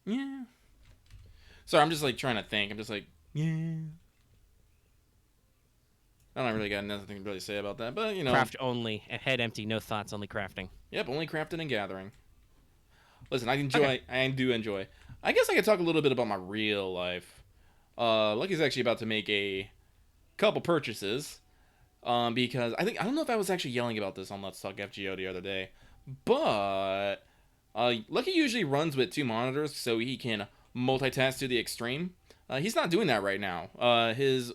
Yeah. Sorry, I'm just, like, trying to think. I'm just like, yeah. I don't really got nothing to really say about that, but, Craft only. A head empty, no thoughts, only crafting. Yep, only crafting and gathering. Listen, I enjoy. Okay. I do enjoy. I guess I could talk a little bit about my real life. Lucky's actually about to make a couple purchases. Because I don't know if I was actually yelling about this on Let's Talk FGO the other day, but Lucky usually runs with 2 monitors so he can multitask to the extreme. He's not doing that right now. His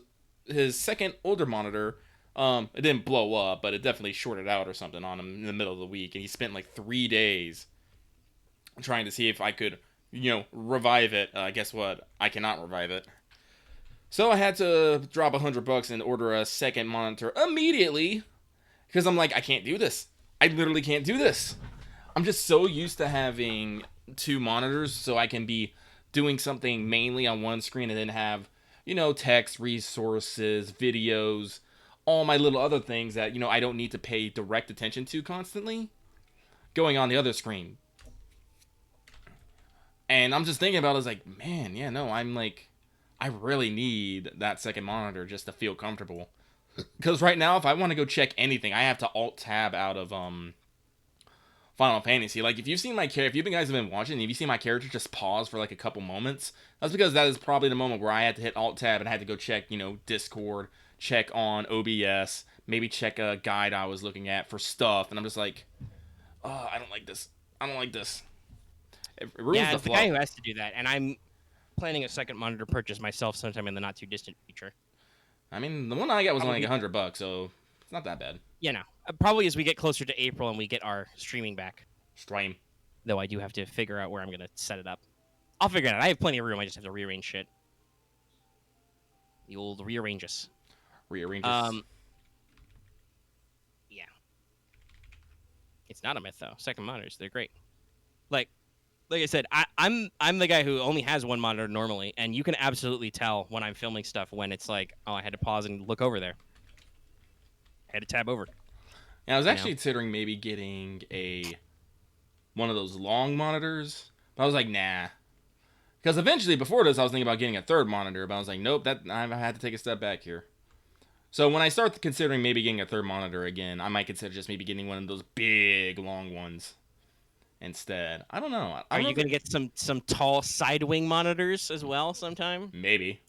second older monitor, it didn't blow up, but it definitely shorted out or something on him in the middle of the week, and he spent like 3 days trying to see if I could, revive it. Guess what? I cannot revive it. So I had to drop $100 and order a second monitor immediately, because I'm like, I can't do this. I literally can't do this. I'm just so used to having 2 monitors so I can be doing something mainly on one screen and then have, text, resources, videos, all my little other things that, I don't need to pay direct attention to constantly going on the other screen. And I'm just thinking about it, I was like, man, yeah, no, I really need that second monitor just to feel comfortable. Because right now, if I want to go check anything, I have to Alt-Tab out of Final Fantasy. Like, if you've seen if you guys have been watching, if you see my character just pause for like a couple moments, that's because that is probably the moment where I had to hit Alt-Tab and I had to go check, Discord, check on OBS, maybe check a guide I was looking at for stuff. And I'm just like, oh, I don't like this. I don't like this. It ruins Yeah, the it's the guy flow. who has to do that, and I'm planning a second monitor purchase myself sometime in the not too distant future. I mean, the one I got was only like Probably, $100, so it's not that bad. probably as we get closer to April and we get our streaming back. Stream. Though I do have to figure out where I'm gonna set it up. I'll figure it out. I have plenty of room. I just have to rearrange shit. The old rearranges. Rearranges. Yeah. It's not a myth though. Second monitors, they're great. Like I said, I'm the guy who only has one monitor normally, and you can absolutely tell when I'm filming stuff when it's like, oh, I had to pause and look over there. I had to tab over. Yeah, I was actually considering maybe getting one of those long monitors, but I was like, nah. Because eventually, before this, I was thinking about getting a third monitor, but I was like, nope, that I had to take a step back here. So when I start considering maybe getting a third monitor again, I might consider just maybe getting one of those big, long ones instead. I don't know. Are you gonna get some tall side wing monitors as well sometime? Maybe.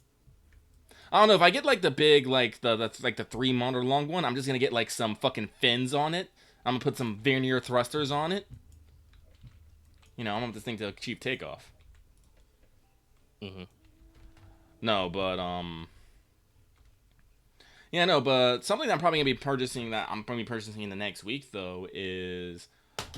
I don't know if I get like the big like the 3 monitor long one. I'm just gonna get like some fucking fins on it. I'm gonna put some vernier thrusters on it. You know, I want this thing to cheap takeoff. Mm-hmm. No, but yeah, no, but something that I'm probably gonna be purchasing in the next week though is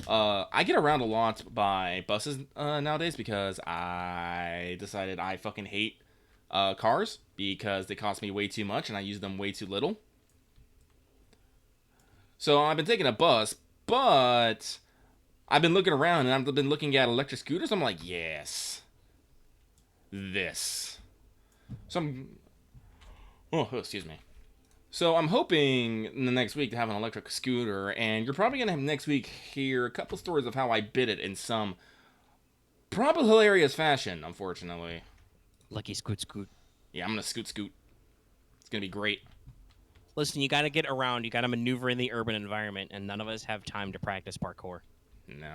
I get around a lot by buses nowadays because I decided I fucking hate cars because they cost me way too much and I use them way too little. So I've been taking a bus, but I've been looking around and I've been looking at electric scooters. I'm like, yes, this. So excuse me. So I'm hoping in the next week to have an electric scooter, and you're probably gonna have next week hear a couple stories of how I bid it in some probably hilarious fashion. Unfortunately, Lucky scoot. yeah, I'm gonna scoot. It's gonna be great. Listen, you got to get around. You got to maneuver in the urban environment, and none of us have time to practice parkour. No,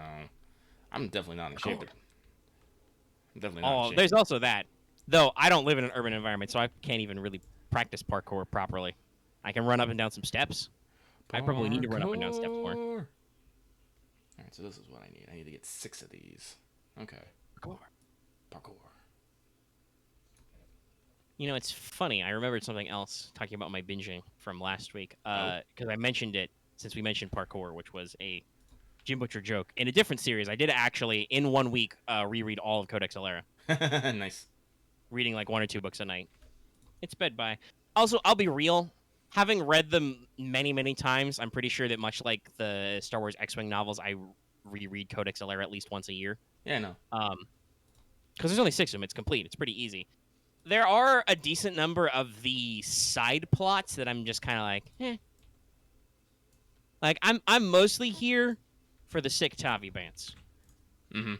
I'm definitely not in shape. I'm definitely not in shape. There's also that. Though I don't live in an urban environment, so I can't even really practice parkour properly. I can run up and down some steps. I probably need to run up and down steps more. Alright, so this is what I need. I need to get 6 of these. Okay. Parkour. You know, it's funny. I remembered something else talking about my binging from last week. Because I mentioned it since we mentioned parkour, which was a Jim Butcher joke. In a different series, I did actually, in 1 week, reread all of Codex Alera. Nice. Reading like 1 or 2 books a night. It's sped by. Also, I'll be real. Having read them many, many times, I'm pretty sure that much like the Star Wars X-Wing novels, I reread Codex Alera at least once a year. Yeah, no. Because there's only 6 of them. It's complete. It's pretty easy. There are a decent number of the side plots that I'm just kind of like, eh. Like, I'm mostly here for the sick Tavi Bants. Mm-hmm.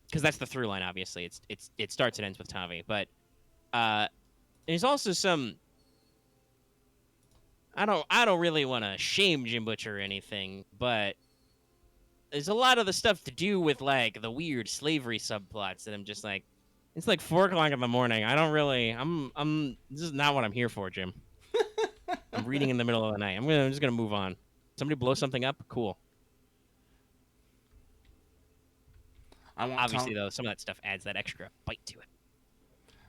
Because that's the through line, obviously. It starts and ends with Tavi. But there's also some... I don't really want to shame Jim Butcher or anything, but there's a lot of the stuff to do with like the weird slavery subplots that I'm just like, it's like 4 o'clock in the morning. I don't really. This is not what I'm here for, Jim. I'm reading in the middle of the night. I'm just gonna move on. Somebody blow something up. Cool. Obviously, though, some of that stuff adds that extra bite to it.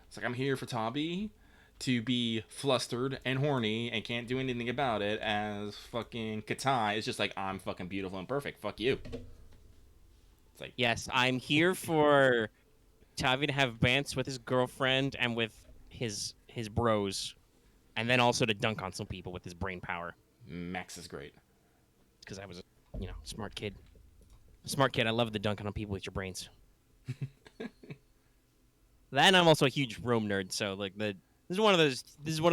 It's like I'm here for Tabi to be flustered and horny and can't do anything about it, as fucking Katai is just like, I'm fucking beautiful and perfect. Fuck you. It's like, yes, I'm here for Tavi to have bants with his girlfriend and with his bros, and then also to dunk on some people with his brain power. Max is great. Because I was a smart kid. Smart kid. I love the dunking on people with your brains. Then I'm also a huge Rome nerd, so like this is one of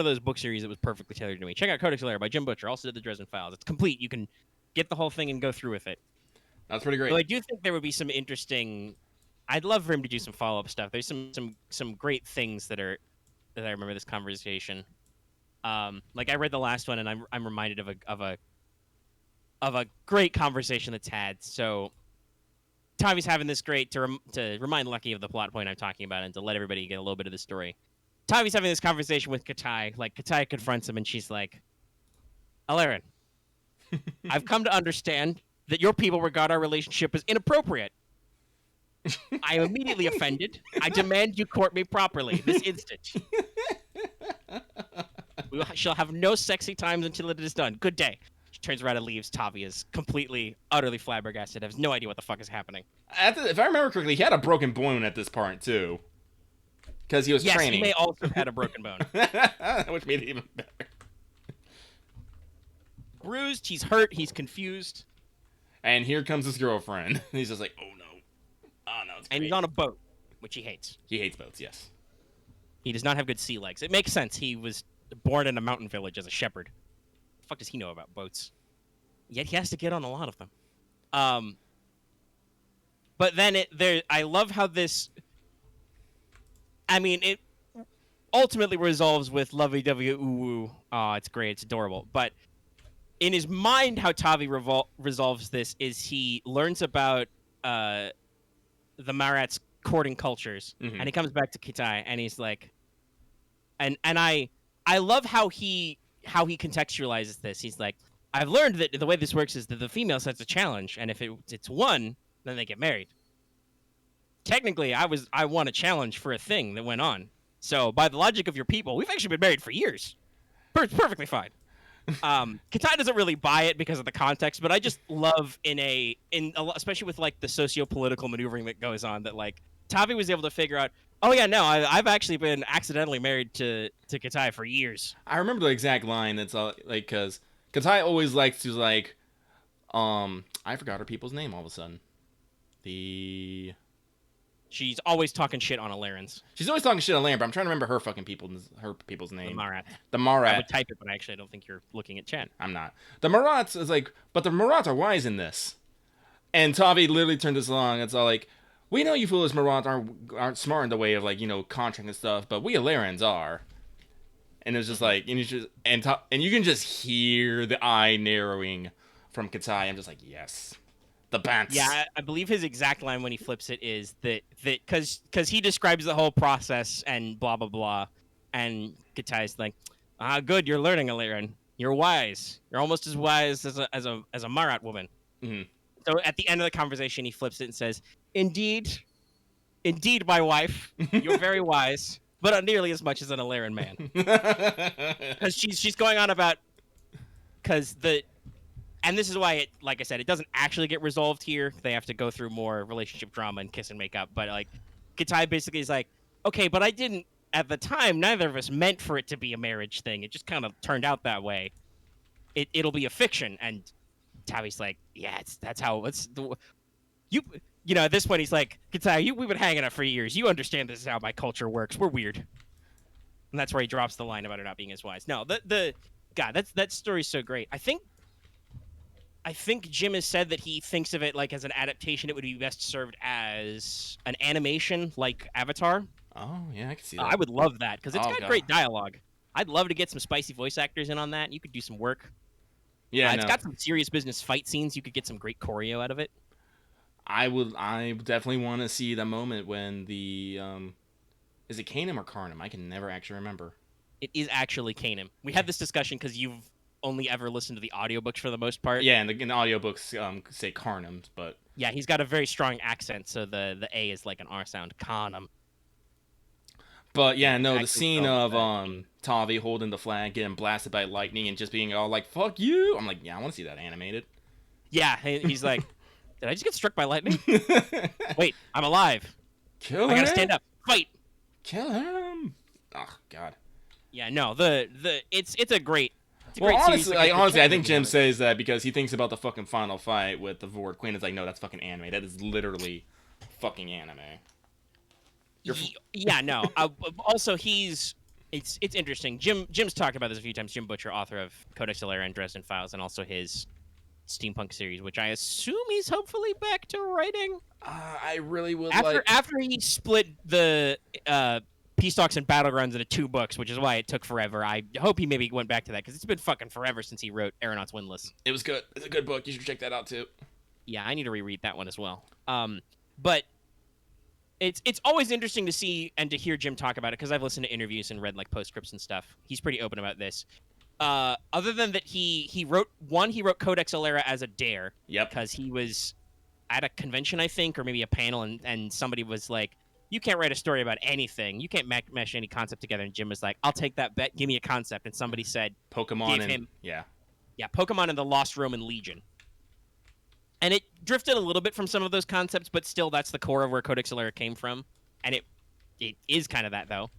those book series that was perfectly tailored to me. Check out Codex Alera by Jim Butcher. Also did the Dresden Files. It's complete. You can get the whole thing and go through with it. That's pretty great. So I do think there would be some interesting. I'd love for him to do some follow-up stuff. There's some great things that I remember this conversation. Like I read the last one and I'm reminded of a great conversation that's had. So Tavi's having this great to remind Lucky of the plot point I'm talking about and to let everybody get a little bit of the story. Tavi's having this conversation with Katai. Like Katai confronts him and she's like, Aleren, I've come to understand that your people regard our relationship as inappropriate. I am immediately offended. I demand you court me properly this instant. She'll have no sexy times until it is done. Good day. She turns around and leaves. Tavi is completely, utterly flabbergasted. Has no idea what the fuck is happening. If I remember correctly, he had a broken bone at this part too, because he was Yes, training. he may also have had a broken bone. Which made it even better. Bruised, he's hurt, he's confused. And here comes his girlfriend. He's just like, oh no. Oh no, it's great. And he's on a boat, which he hates. He hates boats, yes. He does not have good sea legs. It makes sense. He was born in a mountain village as a shepherd. The fuck does he know about boats? Yet he has to get on a lot of them. But then I love how this. I mean, it ultimately resolves with lovey-dovey ooh-woo. Oh, it's great. It's adorable. But in his mind, how Tavi resolves this is he learns about the Marat's courting cultures, and he comes back to Kitai, and he's like, and I love how he contextualizes this. He's like, I've learned that the way this works is that the female sets a challenge, and if it's won, then they get married. Technically, I won a challenge for a thing that went on. So by the logic of your people, we've actually been married for years. Perfectly fine. Kitai doesn't really buy it because of the context, but I just love especially with like the socio-political maneuvering that goes on, that like Tavi was able to figure out, oh yeah, no, I've actually been accidentally married to Kitai for years. I remember the exact line. That's all, like, because Kitai always likes to like, I forgot her people's name all of a sudden. She's always talking shit on Alerans. She's always talking shit on Alera, but I'm trying to remember her people's name. The Marat. The Marat. I would type it, but actually I don't think you're looking at chat. I'm not. The Marats is like, but the Marats are wise in this. And Tavi literally turned this along. It's all like, we know you foolish Marats aren't smart in the way of like, contract and stuff, but we Alerans are. And it's just like, and you can just hear the eye narrowing from Kitai. I'm just like, yes. The bants. Yeah, I believe his exact line when he flips it is that because he describes the whole process and blah blah blah, and Kitai's like, good, you're learning, Aleran. You're wise. You're almost as wise as a Marat woman. Mm-hmm. So at the end of the conversation, he flips it and says, indeed, my wife, you're very wise, but not nearly as much as an Aleran man. Because she's going on about and this is why it, like I said, it doesn't actually get resolved here. They have to go through more relationship drama and kiss and make up. But like, Kitai basically is like, okay, but I didn't at the time. Neither of us meant for it to be a marriage thing. It just kind of turned out that way. It'll be a fiction. And Tavi's like, yeah, that's how it's. At this point he's like, Kitai, we've been hanging out for years. You understand this is how my culture works. We're weird. And that's where he drops the line about it not being as wise. No, God, that story's so great. I think Jim has said that he thinks of it like as an adaptation. It would be best served as an animation like Avatar. Oh, yeah, I can see that. I would love that because it's got great dialogue. I'd love to get some spicy voice actors in on that. You could do some work. Yeah, it's got some serious business fight scenes. You could get some great choreo out of it. I definitely want to see the moment when the is it Kanem or Karnam? I can never actually remember. It is actually Kanem. We had this discussion because you've only ever listened to the audiobooks for the most part. Yeah, and the audiobooks say Karnam, but yeah, he's got a very strong accent, so the A is like an R sound. Karnam. But yeah, no, the scene of Tavi holding the flag, getting blasted by lightning, and just being all like, fuck you. I'm like, yeah, I want to see that animated. Yeah, he's like, did I just get struck by lightning? Wait, I'm alive. Kill him. I gotta stand up. Fight. Kill him. Oh, God. Yeah, no, it's a great. Well, honestly, I think Jim says that because he thinks about the fucking final fight with the Vord Queen. It's like, no, that's fucking anime. That is literally fucking anime. Yeah, no. Also, it's interesting. Jim's talked about this a few times. Jim Butcher, author of Codex Alera and Dresden Files, and also his steampunk series, which I assume he's hopefully back to writing. I really would after he split the Peace Talks and Battlegrounds into 2 books, which is why it took forever. I hope he maybe went back to that because it's been fucking forever since he wrote Aeronauts Windless. It was good. It's a good book. You should check that out too. Yeah, I need to reread that one as well. But it's always interesting to see and to hear Jim talk about it because I've listened to interviews and read like postscripts and stuff. He's pretty open about this. Other than that, he wrote Codex Alera as a dare. Yep. Because he was at a convention, I think, or maybe a panel, and somebody was like, "You can't write a story about anything. You can't mesh any concept together." And Jim was like, "I'll take that bet. Give me a concept." And somebody said, Pokemon gave and him, yeah. yeah, Pokemon and the Lost Roman Legion. And it drifted a little bit from some of those concepts, but still, that's the core of where Codex Alera came from, and it is kind of that though.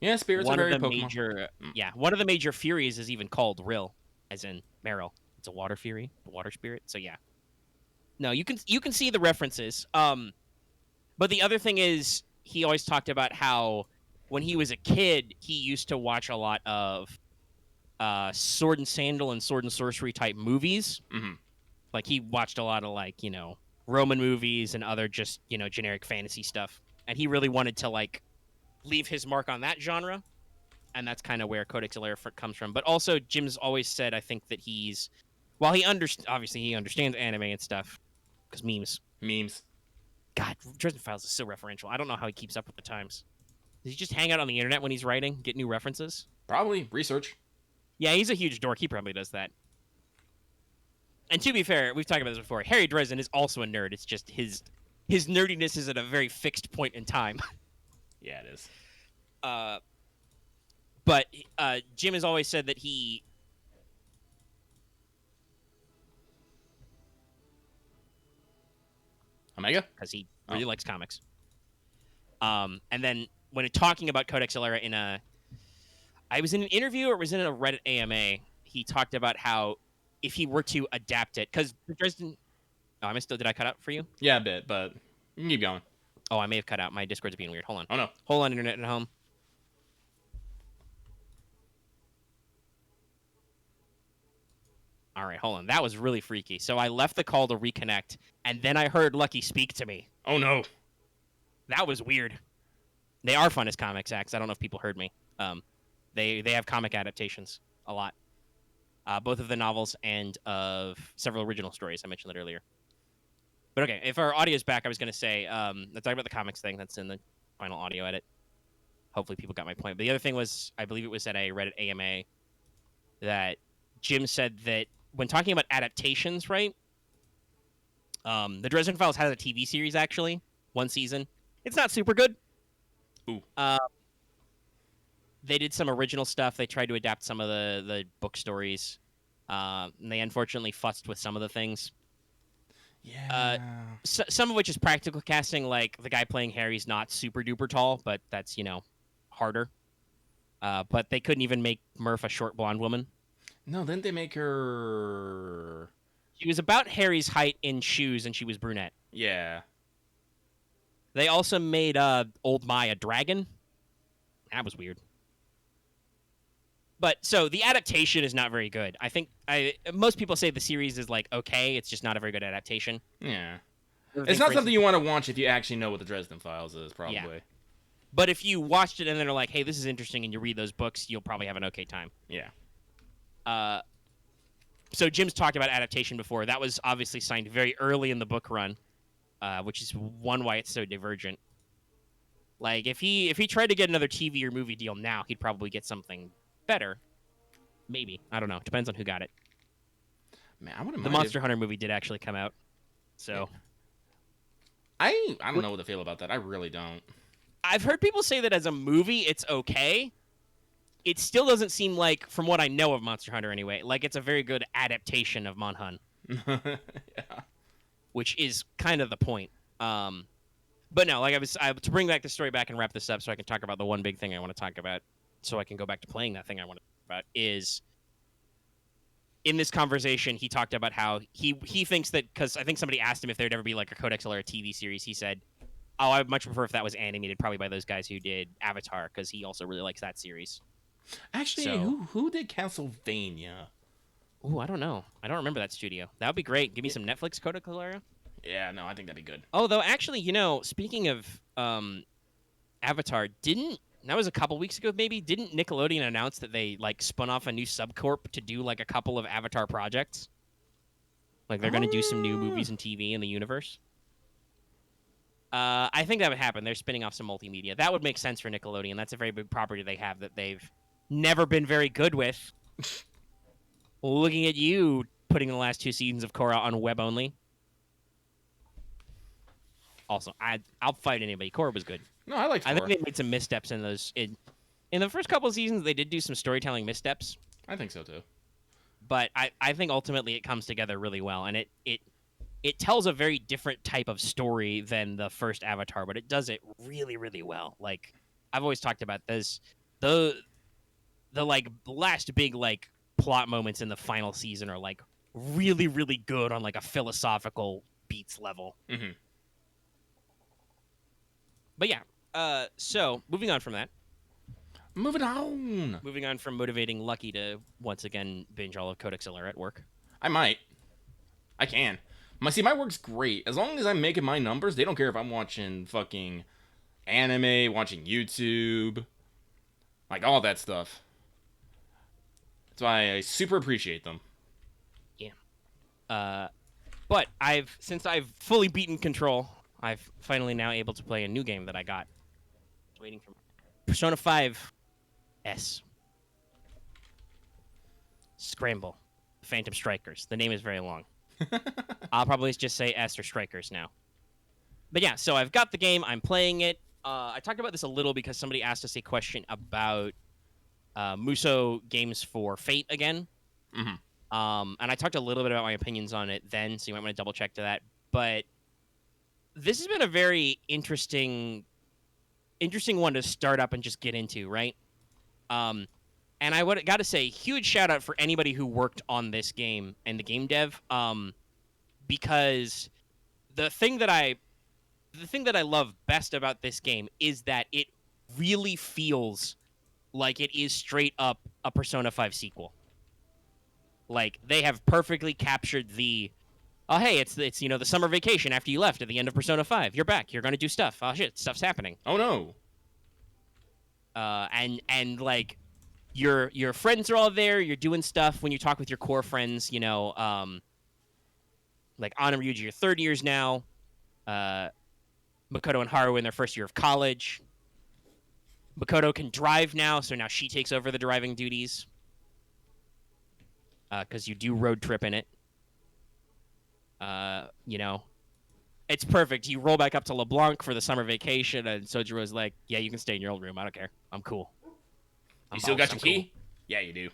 Yeah, spirits are One of very the Pokemon. one of the major Furies is even called Rill, as in Meryl. It's a water Fury, a water spirit. So yeah, no, you can see the references. But the other thing is, he always talked about how when he was a kid, he used to watch a lot of Sword and Sandal and Sword and Sorcery type movies. Mm-hmm. Like he watched a lot of like Roman movies and other just generic fantasy stuff, and he really wanted to like leave his mark on that genre, and that's kind of where Codex Alera comes from. But also, Jim's always said, I think that while obviously he understands anime and stuff because Memes. God, Dresden Files is so referential. I don't know how he keeps up with the times. Does he just hang out on the internet when he's writing, get new references? Probably research. Yeah, he's a huge dork. He probably does that. And to be fair, we've talked about this before. Harry Dresden is also a nerd. It's just his nerdiness is at a very fixed point in time. Yeah, it is. But Jim has always said that he Omega? because he really likes comics. And then when talking about Codex Alera I was in an interview or was in a Reddit AMA, he talked about how if he were to adapt it, because Dresden. Oh, did I cut out for you? Yeah, a bit, but you can keep going. Oh, I may have cut out. My Discord's being weird. Hold on. Oh no. Hold on, internet at home. All right, hold on. That was really freaky. So I left the call to reconnect, and then I heard Lucky speak to me. Oh no. That was weird. They are fun as comics acts. I don't know if people heard me. They have comic adaptations a lot. Both of the novels and of several original stories. I mentioned that earlier. But okay, if our audio's back, I was going to say, let's talk about the comics thing that's in the final audio edit. Hopefully people got my point. But the other thing was, I believe it was at a Reddit AMA that Jim said that when talking about adaptations, right? The Dresden Files has a TV series, actually. One season. It's not super good. Ooh. They did some original stuff. They tried to adapt some of the book stories. And they unfortunately futzed with some of the things. Yeah. Some of which is practical casting, like the guy playing Harry's not super duper tall, but that's, harder. But they couldn't even make Murph a short blonde woman. No, didn't they make her... She was about Harry's height in shoes, and she was brunette. Yeah. They also made Old Mai a dragon. That was weird. But so the adaptation is not very good. I think most people say the series is like okay. It's just not a very good adaptation. Yeah. It's not something you want to watch if you actually know what the Dresden Files is, probably. Yeah. But if you watched it and then are like, hey, this is interesting, and you read those books, you'll probably have an okay time. Yeah. So Jim's talked about adaptation before. That was obviously signed very early in the book run, which is why it's so divergent. Like if he tried to get another TV or movie deal now, he'd probably get something better. Maybe. I don't know. Depends on who got it. Man, I wouldn't mind. The Monster Hunter movie did actually come out. So I don't know what to feel about that. I really don't. I've heard people say that as a movie it's okay. It still doesn't seem like, from what I know of Monster Hunter anyway, like it's a very good adaptation of Mon Hun. Yeah. Which is kind of the point. But no, like to bring back the story back and wrap this up so I can talk about the one big thing I want to talk about so I can go back to playing that thing I want to talk about is in this conversation he talked about how he thinks that, because I think somebody asked him if there'd ever be like a Codex Alera TV series, he said, oh, I'd much prefer if that was animated, probably by those guys who did Avatar, because he also really likes that series. Actually, so, who did Castlevania? Ooh, I don't know. I don't remember that studio. That would be great. Give me some Netflix Codex Alera. Yeah, no, I think that'd be good. Oh, though, actually, speaking of Avatar, that was a couple weeks ago, maybe, didn't Nickelodeon announce that they, like, spun off a new subcorp to do, like, a couple of Avatar projects? Like, they're going to do some new movies and TV in the universe? I think that would happen. They're spinning off some multimedia. That would make sense for Nickelodeon. That's a very big property they have that they've never been very good with. Looking at you putting the last 2 seasons of Korra on web only. also. I'll fight anybody. Korra was good. No, I liked I think Korra. they made some missteps in those. In the first couple of seasons, they did do some storytelling missteps, I think so too. but I think ultimately it comes together really well, and it tells a very different type of story than the first Avatar, but it does it really, really well. Like I've always talked about this, the like last big like plot moments in the final season are like really, really good on like a philosophical beats level. Hmm. But yeah, so moving on from that, Moving on. moving on from motivating Lucky to once again binge all of Codex Alera at work. I might. I can. My work's great. As long as I'm making my numbers, they don't care if I'm watching fucking anime, watching YouTube, like all that stuff. That's why I super appreciate them. Yeah. But since I've fully beaten Control, I've finally now able to play a new game that I got. Waiting for Persona 5 S. Scramble. Phantom Strikers. The name is very long. I'll probably just say S or Strikers now. But yeah, so I've got the game. I'm playing it. I talked about this a little because somebody asked us a question about Muso games for Fate again. Mm-hmm. And I talked a little bit about my opinions on it then, so you might want to double check to that. But this has been a very interesting one to start up and just get into, right? And I would got to say, huge shout out for anybody who worked on this game and the game dev, because the thing that I love best about this game is that it really feels like it is straight up a Persona 5 sequel. Like they have perfectly captured the oh hey, it's the summer vacation after you left at the end of Persona 5. You're back. You're going to do stuff. Oh shit, stuff's happening. Oh no. And like your friends are all there, you're doing stuff when you talk with your core friends, like Anna and Ryuji are third years now. Makoto and Haru in their first year of college. Makoto can drive now, so now she takes over the driving duties. Because you do road trip in it. It's perfect. You roll back up to LeBlanc for the summer vacation, and Sojiro's like, yeah, you can stay in your old room. I don't care. I'm cool. You still got your key? Cool. Yeah, you do.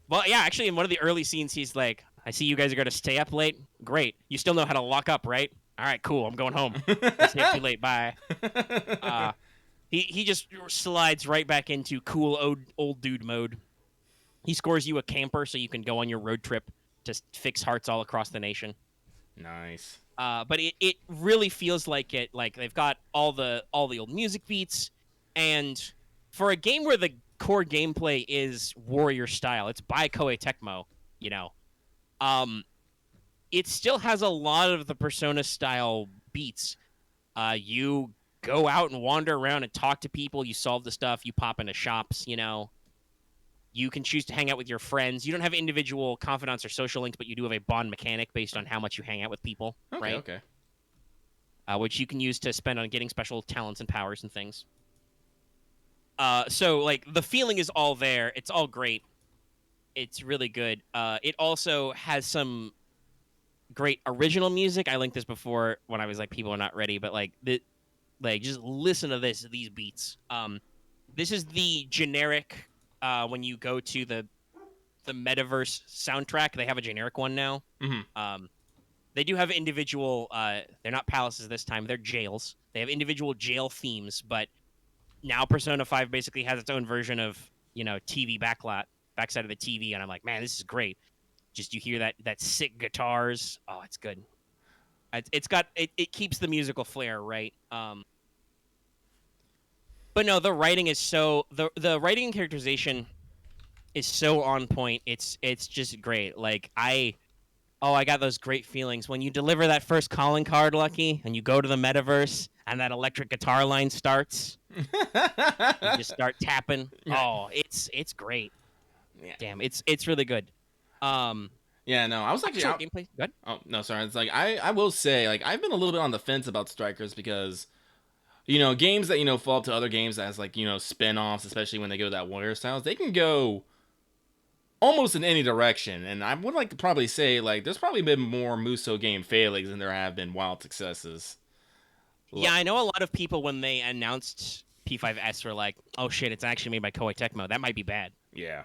Well, yeah, actually, in one of the early scenes, he's like, I see you guys are going to stay up late. Great. You still know how to lock up, right? All right, cool. I'm going home. I stay up too late. Bye. He just slides right back into cool old dude mode. He scores you a camper so you can go on your road trip to fix hearts all across the nation. Nice. But it really feels like it. Like they've got all the old music beats, and for a game where the core gameplay is warrior style, it's by Koei Tecmo. It still has a lot of the Persona style beats. You go out and wander around and talk to people. You solve the stuff. You pop into shops. You can choose to hang out with your friends. You don't have individual confidants or social links, but you do have a bond mechanic based on how much you hang out with people, right? Okay. Which you can use to spend on getting special talents and powers and things. So, like, the feeling is all there. It's all great. It's really good. It also has some great original music. I linked this before when I was like, people are not ready, but just listen to these beats. This is the generic. When you go to the Metaverse soundtrack, they have a generic one now. Mm-hmm. They do have individual. They're not palaces this time; they're jails. They have individual jail themes, but now Persona 5 basically has its own version of TV backside of the TV, and I'm like, man, this is great. Just you hear that sick guitars. Oh, it's good. It keeps the musical flair right. But no, the writing is the writing and characterization is so on point. It's just great. Like I got those great feelings when you deliver that first calling card, Lucky, and you go to the metaverse and that electric guitar line starts. You just start tapping. Oh, it's great. Yeah. Damn, it's really good. Yeah, no, I was actually gameplay. Good. Oh no, sorry. It's like I will say, like, I've been a little bit on the fence about Strikers because games that fall up to other games that has like spin-offs, especially when they go that warrior styles, they can go almost in any direction. And I would like to probably say, like, there's probably been more Muso game failings than there have been wild successes. Yeah, I know a lot of people when they announced P5S were like, "Oh shit, it's actually made by Koei Tecmo. That might be bad." Yeah.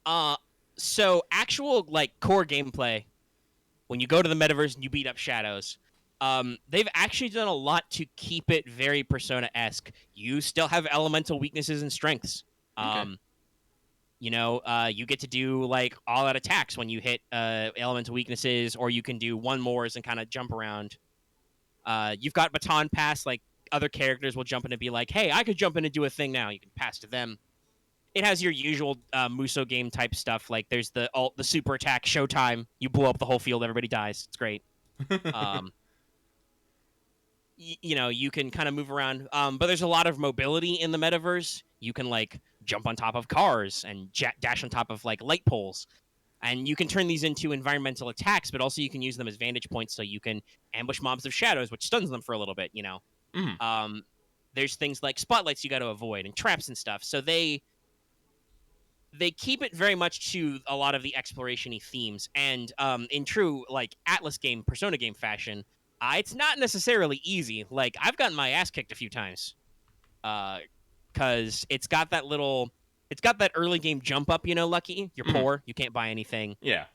Uh, so actual like core gameplay, when you go to the metaverse and you beat up shadows, they've actually done a lot to keep it very Persona-esque. You still have elemental weaknesses and strengths. Okay. Um, you get to do like all out attacks when you hit elemental weaknesses, or you can do one mores and kind of jump around. You've got baton pass, like other characters will jump in and be like, "Hey, I could jump in and do a thing now." You can pass to them. It has your usual Muso game type stuff. Like there's the super attack, showtime. You blow up the whole field, everybody dies. It's great. Um, you can kind of move around, but there's a lot of mobility in the metaverse. You can like jump on top of cars and dash on top of like light poles, and you can turn these into environmental attacks, but also you can use them as vantage points, so you can ambush mobs of shadows, which stuns them for a little bit. Mm. Um, there's things like spotlights you got to avoid and traps and stuff. So they keep it very much to a lot of the exploration-y themes, and in true like Atlas game, Persona game fashion, it's not necessarily easy. Like I've gotten my ass kicked a few times, because it's got that early game jump up. Lucky you're Mm. poor, you can't buy anything, Yeah.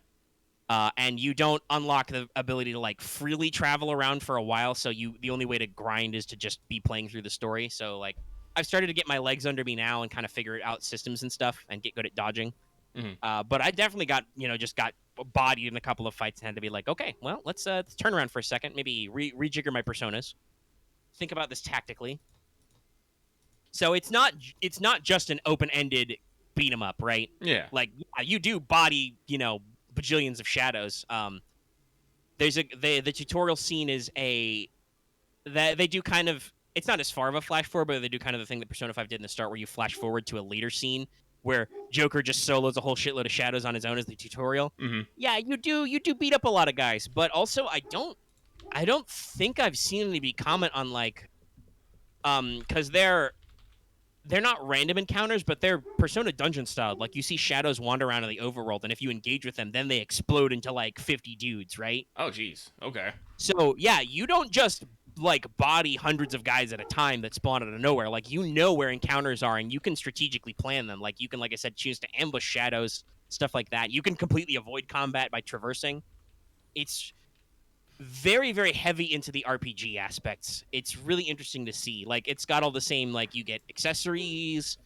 and you don't unlock the ability to like freely travel around for a while. So the only way to grind is to just be playing through the story. So like I've started to get my legs under me now and kind of figure out systems and stuff and get good at dodging. Mm. But I definitely just got bodied in a couple of fights and had to be like, okay, well, let's turn around for a second, maybe rejigger my personas, think about this tactically. So it's not just an open ended beat 'em up, right? Yeah. Like you do body bajillions of shadows. There's the tutorial scene is that they do kind of, it's not as far of a flash forward, but they do kind of the thing that Persona 5 did in the start, where you flash forward to a later scene where Joker just solos a whole shitload of shadows on his own as the tutorial. Mm. Yeah, you do beat up a lot of guys, but also I don't think I've seen anybody comment on like because they're not random encounters, but they're Persona dungeon style. Like you see shadows wander around in the overworld, and if you engage with them, then they explode into like 50 dudes, right? Oh, jeez. Okay. So yeah, you don't just like body hundreds of guys at a time that spawn out of nowhere. Like you know where encounters are, and you can strategically plan them. Like you can, like I said, choose to ambush shadows, stuff like that. You can completely avoid combat by traversing. It's very, very heavy into the RPG aspects. It's really interesting to see. Like it's got all the same, like you get accessories,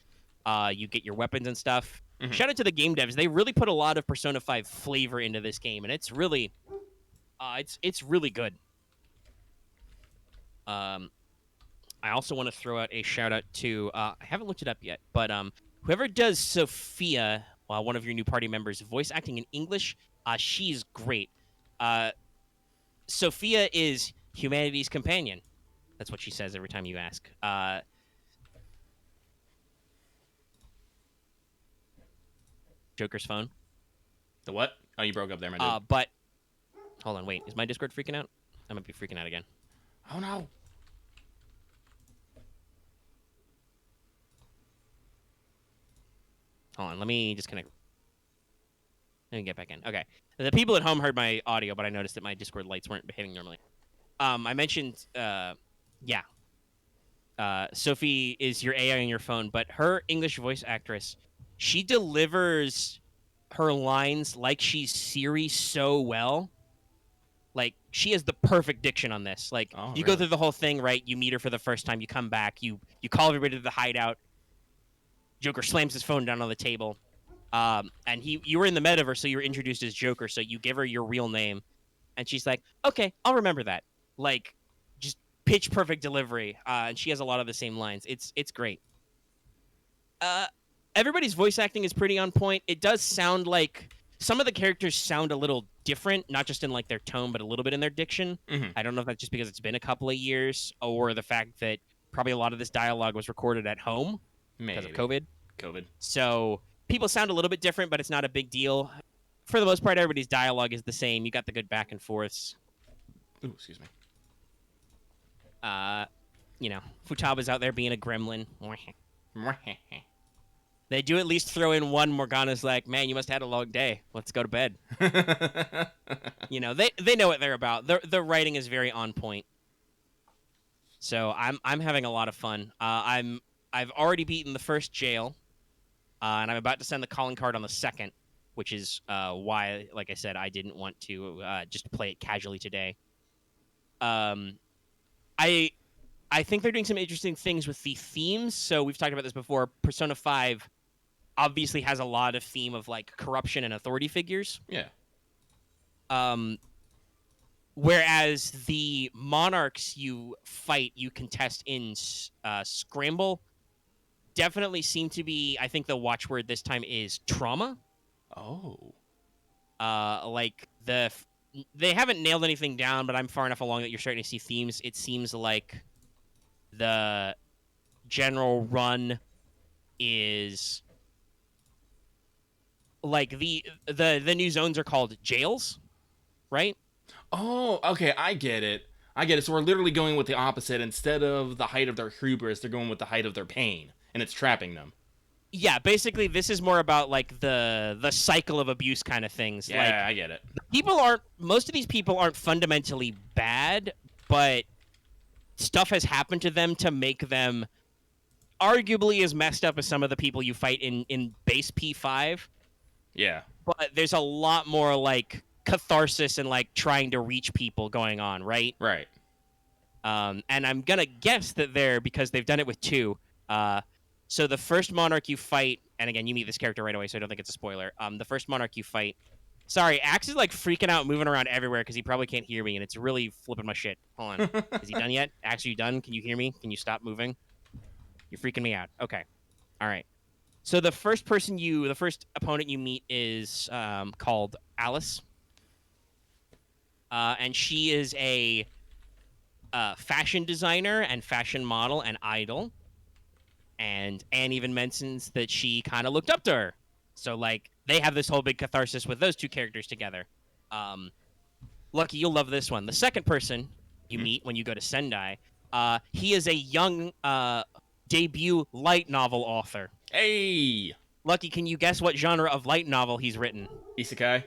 you get your weapons and stuff. Mm. Shout out to the game devs. They really put a lot of Persona 5 flavor into this game, and it's really it's really good. Um, I also want to throw out a shout out to I haven't looked it up yet, but whoever does Sophia, one of your new party members, voice acting in English, she's great. Uh, Sophia is humanity's companion. That's what she says every time you ask. Joker's phone. The what? Oh, you broke up there, my dude. But hold on, wait. Is my Discord freaking out? I might be freaking out again. Oh, no. Hold on, let me disconnect. Let me get back in. Okay. The people at home heard my audio, but I noticed that my Discord lights weren't behaving normally. I mentioned, yeah. Sophie is your AI on your phone, but her English voice actress, she delivers her lines like she's Siri so well. Like she has the perfect diction on this. Like Oh, you go really? through the whole thing, right? You meet her for the first time, you come back, you call everybody to the hideout. Joker slams his phone down on the table. And you were in the metaverse, so you were introduced as Joker. So you give her your real name, and she's like, "Okay, I'll remember that." Like, just pitch perfect delivery. And she has a lot of the same lines. It's great. Uh, Everybody's voice acting is pretty on point. It does sound like some of the characters sound a little different, not just in like their tone, but a little bit in their diction. Mm. I don't know if that's just because it's been a couple of years, or the fact that probably a lot of this dialogue was recorded at home because of Maybe. COVID. COVID. So people sound a little bit different, but it's not a big deal. For the most part, everybody's dialogue is the same. You got the good back and forths. Ooh, excuse me. Futaba's out there being a gremlin. They do at least throw in one. Morgana's like, man, you must have had a long day. Let's go to bed. You know, they know what they're about. The writing is very on point. So I'm having a lot of fun. I've already beaten the first jail, and I'm about to send the calling card on the second, which is why, like I said, I didn't want to just play it casually today. Um, I I think they're doing some interesting things with the themes. So we've talked about this before. Persona 5 obviously has a lot of theme of like corruption and authority figures. Yeah. Um, whereas the monarchs you fight, you contest in Scramble, definitely seem to be. I think the watchword this time is trauma. Oh. Like they haven't nailed anything down, but I'm far enough along that you're starting to see themes. It seems like the general run is like the new zones are called jails, right? Oh, okay, I get it. I get it. So we're literally going with the opposite. Instead of the height of their hubris, they're going with the height of their pain, and it's trapping them. Yeah, basically this is more about like the cycle of abuse kind of things. Yeah, Like I get it. most of these people aren't fundamentally bad, but stuff has happened to them to make them arguably as messed up as some of the people you fight in base P5. Yeah. But there's a lot more like catharsis and like trying to reach people going on, right? Right. And I'm gonna guess that because they've done it with two. So the first monarch you fight, and again, you meet this character right away, so I don't think it's a spoiler. The first monarch you fight. Sorry, Axe is like freaking out, moving around everywhere because he probably can't hear me, and it's really flipping my shit. Hold on, is he done yet? Axe, are you done? Can you hear me? Can you stop moving? You're freaking me out. Okay, all right. So the first opponent you meet is called Alice, and she is a fashion designer and fashion model and idol. And Anne even mentions that she kind of looked up to her. So like they have this whole big catharsis with those two characters together. Um, Lucky, you'll love this one. The second person you meet when you go to Sendai, he is a young debut light novel author. Hey! Lucky, can you guess what genre of light novel he's written? Isekai?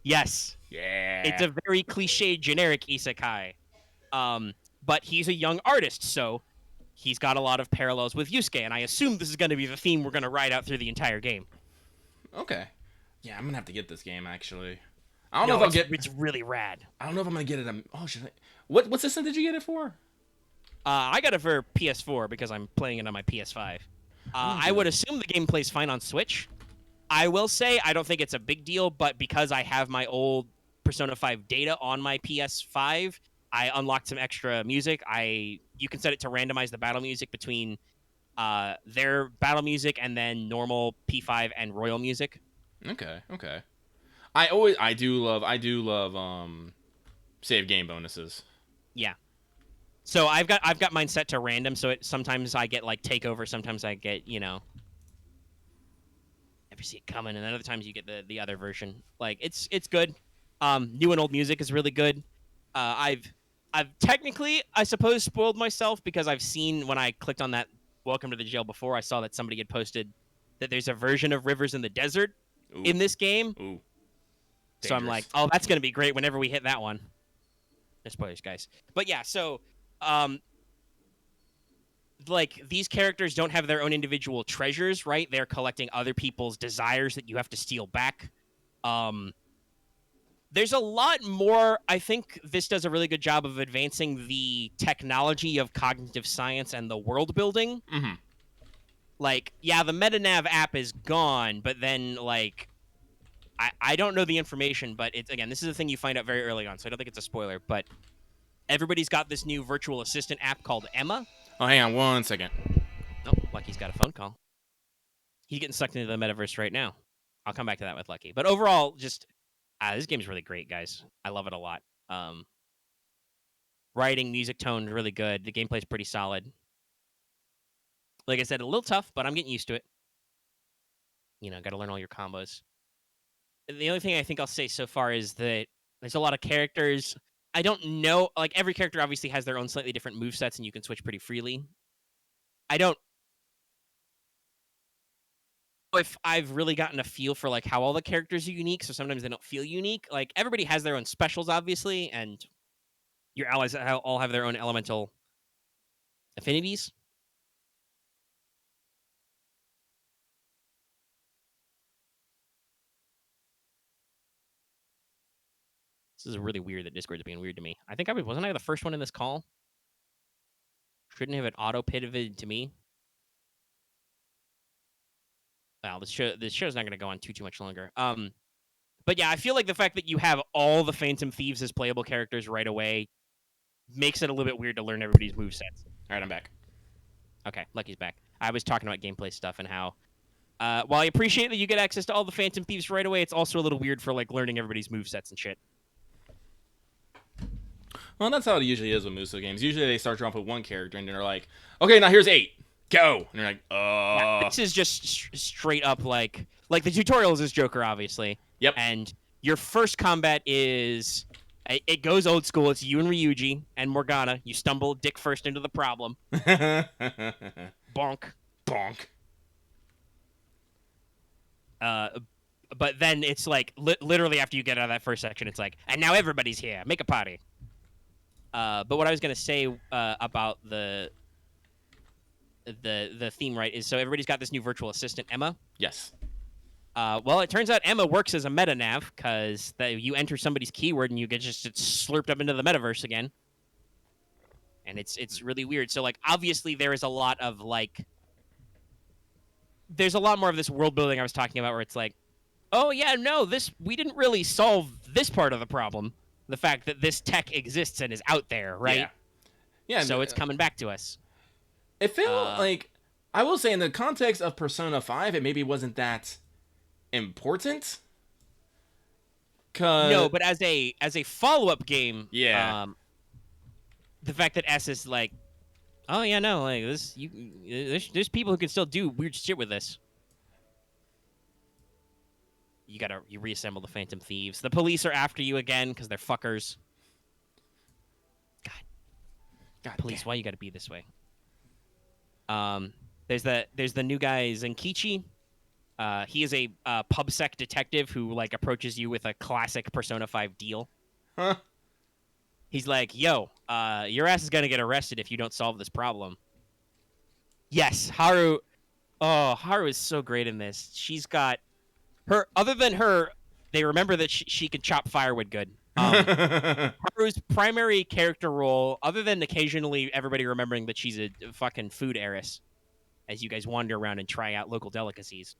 Yes. It's Yeah. a very cliche, generic isekai. But he's a young artist, so he's got a lot of parallels with Yusuke, and I assume this is going to be the theme we're going to ride out through the entire game. Okay. Yeah, I'm gonna have to get this game actually. I don't know No, if I'll get. it's really rad. I don't know if I'm gonna get it. Oh, should I? What system did you get it for? I got it for PS4 because I'm playing it on my PS5. I'm gonna I do would that. assume the game plays fine on Switch. I will say I don't think it's a big deal, but because I have my old Persona 5 data on my PS5, I unlocked some extra music. You can set it to randomize the battle music between their battle music and then normal P5 and royal music. Okay. Okay. I do love save game bonuses. Yeah. So I've got mine set to random, so sometimes I get like takeover, sometimes I get, never see it coming, and then other times you get the other version. Like it's good. New and old music is really good. I've technically, I suppose, spoiled myself because I've seen when I clicked on that Welcome to the Jail before, I saw that somebody had posted that there's a version of Rivers in the Desert Ooh. in this game. Ooh. So I'm like, oh, that's gonna be great whenever we hit that one. No spoilers, guys. But yeah, so um, like these characters don't have their own individual treasures, right? They're collecting other people's desires that you have to steal back. There's a lot more. I think this does a really good job of advancing the technology of cognitive science and the world building. Mm-hmm. Like, yeah, the MetaNav app is gone, but then like I don't know the information, but it's again, this is a thing you find out very early on, so I don't think it's a spoiler, but everybody's got this new virtual assistant app called Emma. Oh, hang on 1 second. Oh, Lucky's got a phone call. He's getting sucked into the metaverse right now. I'll come back to that with Lucky. But overall, just this game's really great, guys. I love it a lot. Writing, music tone, really good. The gameplay's pretty solid. Like I said, a little tough, but I'm getting used to it. Got to learn all your combos. The only thing I think I'll say so far is that there's a lot of characters. I don't know. Like, every character obviously has their own slightly different movesets, and you can switch pretty freely. I don't if I've really gotten a feel for like how all the characters are unique, so sometimes they don't feel unique. Like everybody has their own specials, obviously, and your allies all have their own elemental affinities. This is really weird that Discord's being weird to me. I think wasn't I the first one in this call? Shouldn't have it auto pivoted to me. Wow, this show's not going to go on too much longer. But yeah, I feel like the fact that you have all the Phantom Thieves as playable characters right away makes it a little bit weird to learn everybody's movesets. All right, I'm back. Okay, Lucky's back. I was talking about gameplay stuff and how, while I appreciate that you get access to all the Phantom Thieves right away, it's also a little weird for like learning everybody's movesets and shit. Well, that's how it usually is with Muso games. Usually they start you off with one character and they're like, okay, now here's 8. Go. And you're like, Yeah, this is just straight up like the tutorial is this Joker, obviously. Yep. And your first combat is it goes old school. It's you and Ryuji and Morgana. You stumble dick first into the problem. Bonk. Bonk. But then it's like literally after you get out of that first section, it's like, and now everybody's here. Make a party. But what I was gonna say about the theme, right, is so everybody's got this new virtual assistant, Emma. Yes. Well, it turns out Emma works as a meta nav because you enter somebody's keyword and you get just slurped up into the metaverse again, and it's really weird. So like obviously there is a lot of like there's a lot more of this world building I was talking about where it's like, oh yeah, no, we didn't really solve this part of the problem. The fact that this tech exists and is out there, right? Yeah. Yeah. So it's coming back to us. It felt like, I will say in the context of Persona 5, it maybe wasn't that important. No, but as a follow-up game, yeah. The fact that S is like, oh yeah, no, like this, there's people who can still do weird shit with this. You reassemble the Phantom Thieves. The police are after you again because they're fuckers. God, police, damn. Why you gotta be this way? There's the new guy Zenkichi. He is a PubSec detective who like approaches you with a classic Persona 5 deal. Huh? He's like, yo, your ass is gonna get arrested if you don't solve this problem. Yes, Haru. Oh, Haru is so great in this. She's got her. Other than her, they remember that she can chop firewood good. Haru's primary character role, other than occasionally everybody remembering that she's a fucking food heiress, as you guys wander around and try out local delicacies.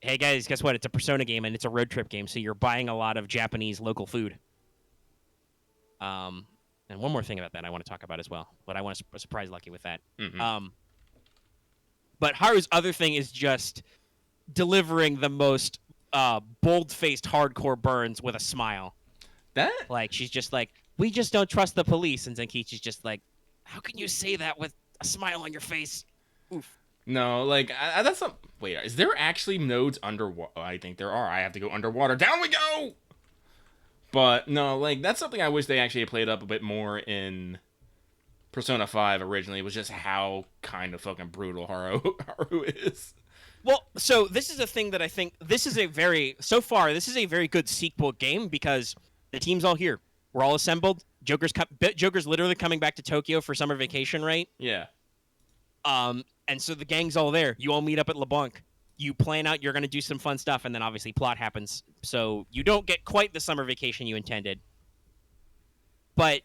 Hey guys, guess what? It's a Persona game and it's a road trip game, so you're buying a lot of Japanese local food. And one more thing about that I want to talk about as well, but I want to surprise Lucky with that. Mm-hmm. But Haru's other thing is just delivering the most bold-faced hardcore burns with a smile. That? Like, she's just like, we just don't trust the police. And Zenkichi's just like, how can you say that with a smile on your face? Oof. No, like, that's not... Wait, is there actually nodes underwater? Oh, I think there are. I have to go underwater. Down we go! But, no, like, that's something I wish they actually played up a bit more in Persona 5 originally. It was just how kind of fucking brutal Haru is. Well, so this is a thing that I think this is a very good sequel game because the team's all here. We're all assembled. Joker's literally coming back to Tokyo for summer vacation, right? Yeah. And so the gang's all there. You all meet up at LeBlanc. You plan out you're going to do some fun stuff, and then obviously plot happens. So you don't get quite the summer vacation you intended. But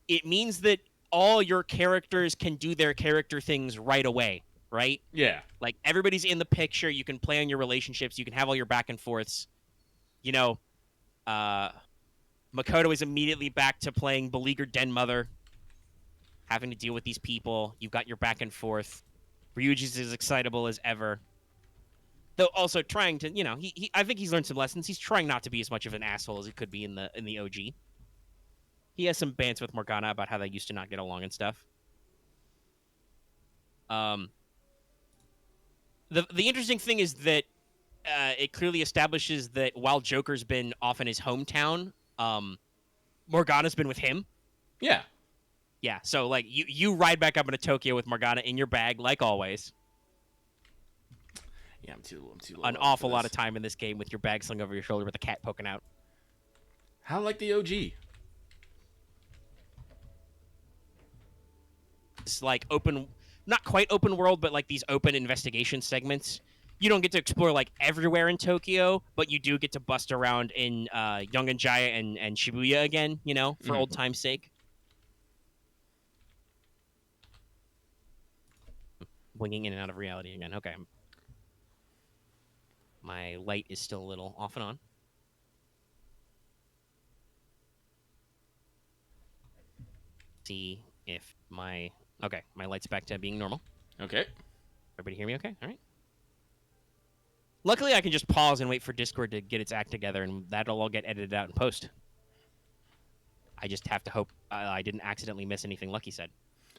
it means that all your characters can do their character things right away, right? Yeah. Like, everybody's in the picture. You can play on your relationships. You can have all your back and forths. You know, Makoto is immediately back to playing beleaguered den mother, having to deal with these people. You've got your back and forth. Ryuji's as excitable as ever. Though also trying to, you know, I think he's learned some lessons. He's trying not to be as much of an asshole as he could be in the OG. He has some bants with Morgana about how they used to not get along and stuff. The interesting thing is that it clearly establishes that while Joker's been off in his hometown, Morgana's been with him. Yeah. Yeah, so like you ride back up into Tokyo with Morgana in your bag, like always. Yeah, I'm too low an level for awful lot this. of time in this game with your bag slung over your shoulder with a cat poking out. How like the OG? It's like open, not quite open world, but like these open investigation segments. You don't get to explore like everywhere in Tokyo, but you do get to bust around in Yongan-Jaya and Shibuya again, you know, for old time's sake. Winging in and out of reality again. Okay. My light is still a little off and on. See if my... Okay, my light's back to being normal. Okay. Everybody hear me okay? All right. Luckily, I can just pause and wait for Discord to get its act together, and that'll all get edited out in post. I just have to hope I didn't accidentally miss anything Lucky said.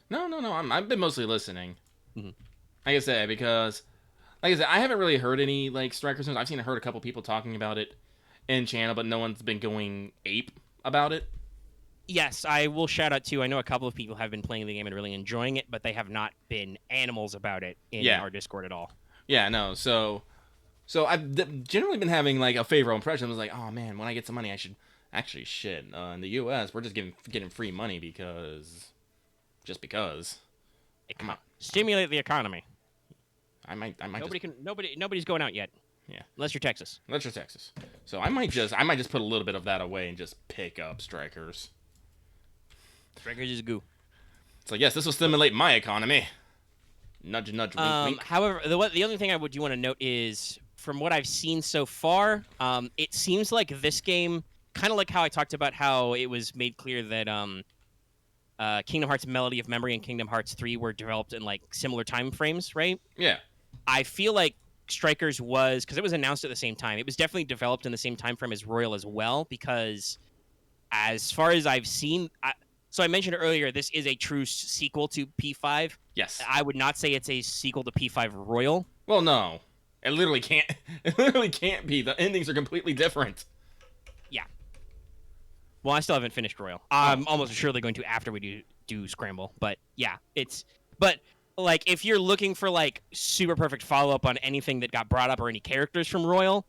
No. I've been mostly listening. Mm-hmm. Like I said, because, like I said, I haven't really heard any like Strikers news. I've heard a couple people talking about it in channel, but no one's been going ape about it. Yes, I will shout out too. I know a couple of people have been playing the game and really enjoying it, but they have not been animals about it in our Discord at all. Yeah, no. So I've generally been having like a favorable impression. I was like, oh man, when I get some money, I should actually shit. In the U.S., we're just getting free money because, just because. Stimulate the economy. I might. Nobody's going out yet. Yeah. Unless you're Texas. Unless you're Texas. So I might just put a little bit of that away and just pick up Strikers. Strikers is goo. It's like, yes, this will stimulate my economy. Nudge, nudge, wink, wink. However, the only thing I do want to note is, from what I've seen so far, it seems like this game, kind of like how I talked about how it was made clear that Kingdom Hearts Melody of Memory and Kingdom Hearts 3 were developed in like similar time frames, right? Yeah. I feel like Strikers was, because it was announced at the same time, it was definitely developed in the same time frame as Royal as well, because as far as I've seen, so I mentioned earlier, this is a true sequel to P5. Yes. I would not say it's a sequel to P5 Royal. Well, no. It literally can't. It literally can't be. The endings are completely different. Yeah. Well, I still haven't finished Royal. I'm almost surely going to after we do Scramble. But yeah, but like if you're looking for like super perfect follow up on anything that got brought up or any characters from Royal,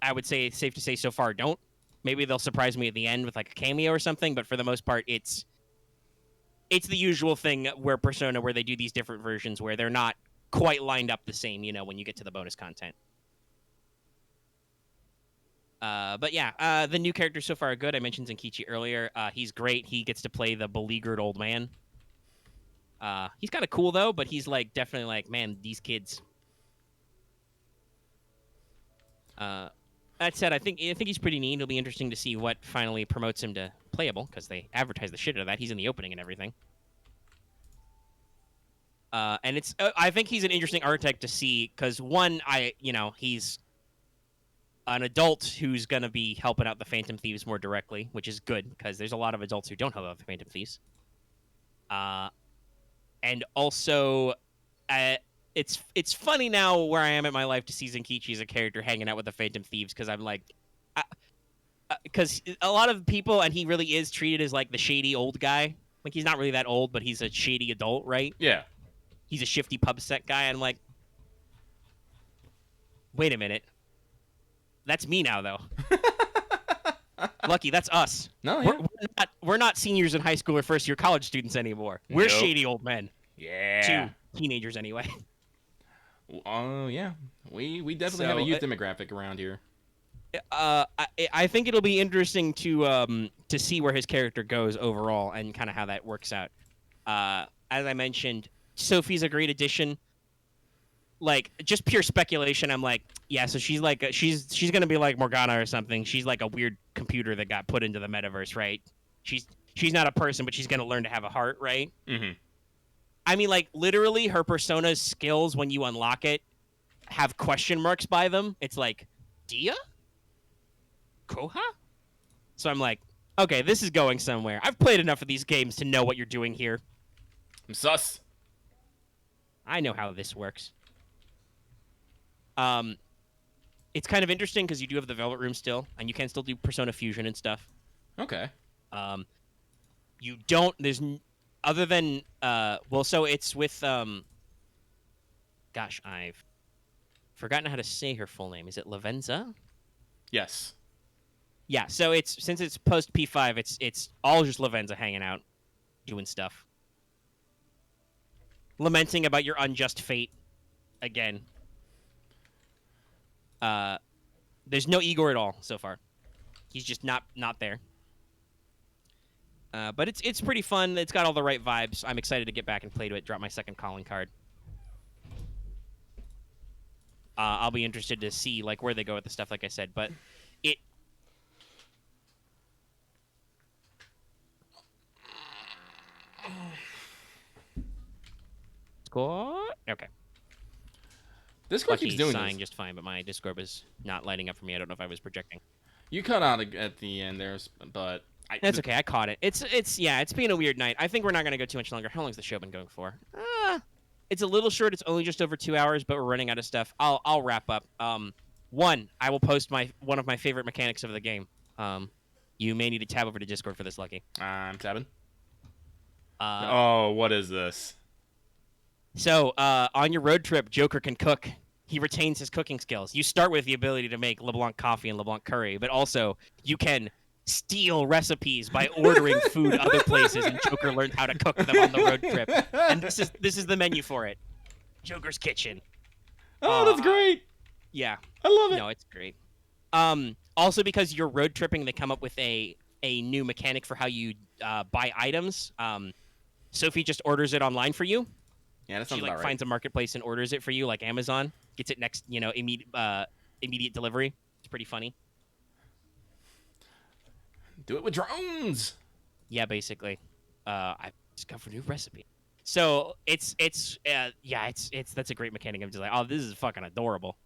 I would say it's safe to say so far don't. Maybe they'll surprise me at the end with like a cameo or something, but for the most part, it's the usual thing where Persona, where they do these different versions where they're not quite lined up the same, you know, when you get to the bonus content. But yeah, the new characters so far are good. I mentioned Zenkichi earlier. He's great. He gets to play the beleaguered old man. He's kind of cool though, but he's like definitely like, man, these kids. That said, I think he's pretty neat. It'll be interesting to see what finally promotes him to playable, because they advertise the shit out of that. He's in the opening and everything. And it's I think he's an interesting archetype to see, because one, he's an adult who's going to be helping out the Phantom Thieves more directly, which is good, because there's a lot of adults who don't help out the Phantom Thieves. And also, it's funny now where I am in my life to see Zenkichi as a character hanging out with the Phantom Thieves, because I'm like, because a lot of people, and he really is treated as like the shady old guy. Like, he's not really that old, but he's a shady adult, right? Yeah. He's a shifty pub set guy, and I'm like, wait a minute. That's me now, though. Lucky, that's us. No, yeah. We're not seniors in high school or first-year college students anymore. We're shady old men. Yeah. 2 teenagers, anyway. Oh, yeah. We definitely have a youth demographic around here. I think it'll be interesting to see where his character goes overall and kind of how that works out. As I mentioned, Sophie's a great addition. Like, just pure speculation, I'm like, yeah, so she's like she's gonna be like Morgana or something. She's like a weird computer that got put into the metaverse, right? She's not a person, but she's gonna learn to have a heart, right? Mm-hmm. I mean, like, literally, her Persona's skills, when you unlock it, have question marks by them. It's like, Dia? Koha? So I'm like, okay, this is going somewhere. I've played enough of these games to know what you're doing here. I'm sus. I know how this works. It's kind of interesting because you do have the Velvet Room still, and you can still do Persona Fusion and stuff. Okay. You don't. Other than so it's with gosh, forgotten how to say her full name. Is it Lavenza? Yes. Yeah. So since it's post P5, it's all just Lavenza hanging out, doing stuff, lamenting about your unjust fate again. There's no Igor at all so far. He's just not there. But it's pretty fun. It's got all the right vibes. I'm excited to get back and play to it. Drop my second calling card. I'll be interested to see like where they go with the stuff, like I said. But it. Score. Okay. Discord Lucky keeps doing sighing this. just fine, but my Discord was not lighting up for me. I don't know if I was projecting. You cut out at the end there, but That's okay. I caught it. It's been a weird night. I think we're not gonna go too much longer. How long's the show been going for? It's a little short. It's only just over 2 hours, but we're running out of stuff. I'll wrap up. One, I will post one of my favorite mechanics of the game. You may need to tab over to Discord for this, Lucky. I'm tabbing. Oh, what is this? So, on your road trip, Joker can cook. He retains his cooking skills. You start with the ability to make LeBlanc coffee and LeBlanc curry, but also you can steal recipes by ordering food other places, and Joker learned how to cook them on the road trip. And this is the menu for it. Joker's Kitchen. Oh, that's great. Yeah. I love it. No, it's great. Also, because you're road tripping, they come up with a new mechanic for how you buy items. Sophie just orders it online for you. Yeah, that sounds she about right. finds a marketplace and orders it for you, like Amazon. Gets it next, immediate delivery. It's pretty funny. Do it with drones. Yeah, basically. I discovered a new recipe. So that's a great mechanic. I'm just like, oh, this is fucking adorable.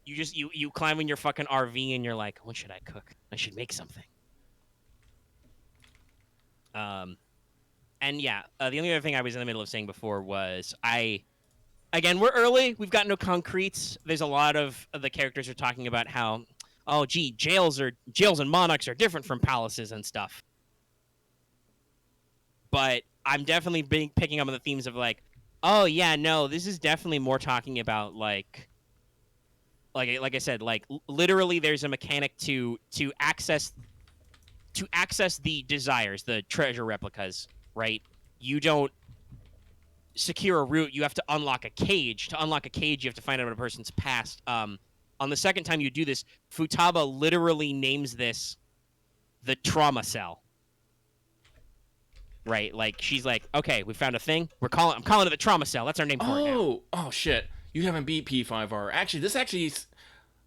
You climb in your fucking RV and you're like, what should I cook? I should make something. And yeah, the only other thing I was in the middle of saying before was again, we're early. We've got no concretes. There's a lot of the characters are talking about how, oh, gee, jails and monarchs are different from palaces and stuff. But I'm definitely picking up on the themes of like, oh yeah, no, this is definitely more talking about like I said, like literally, there's a mechanic to access the desires, the treasure replicas. Right? You don't secure a route. You have to unlock a cage. To unlock a cage, you have to find out about a person's past. On the second time you do this, Futaba literally names this the trauma cell. Right? Like she's like, okay, we found a thing. I'm calling it the trauma cell. That's our name for it now. Oh shit! You haven't beat P5R. Actually,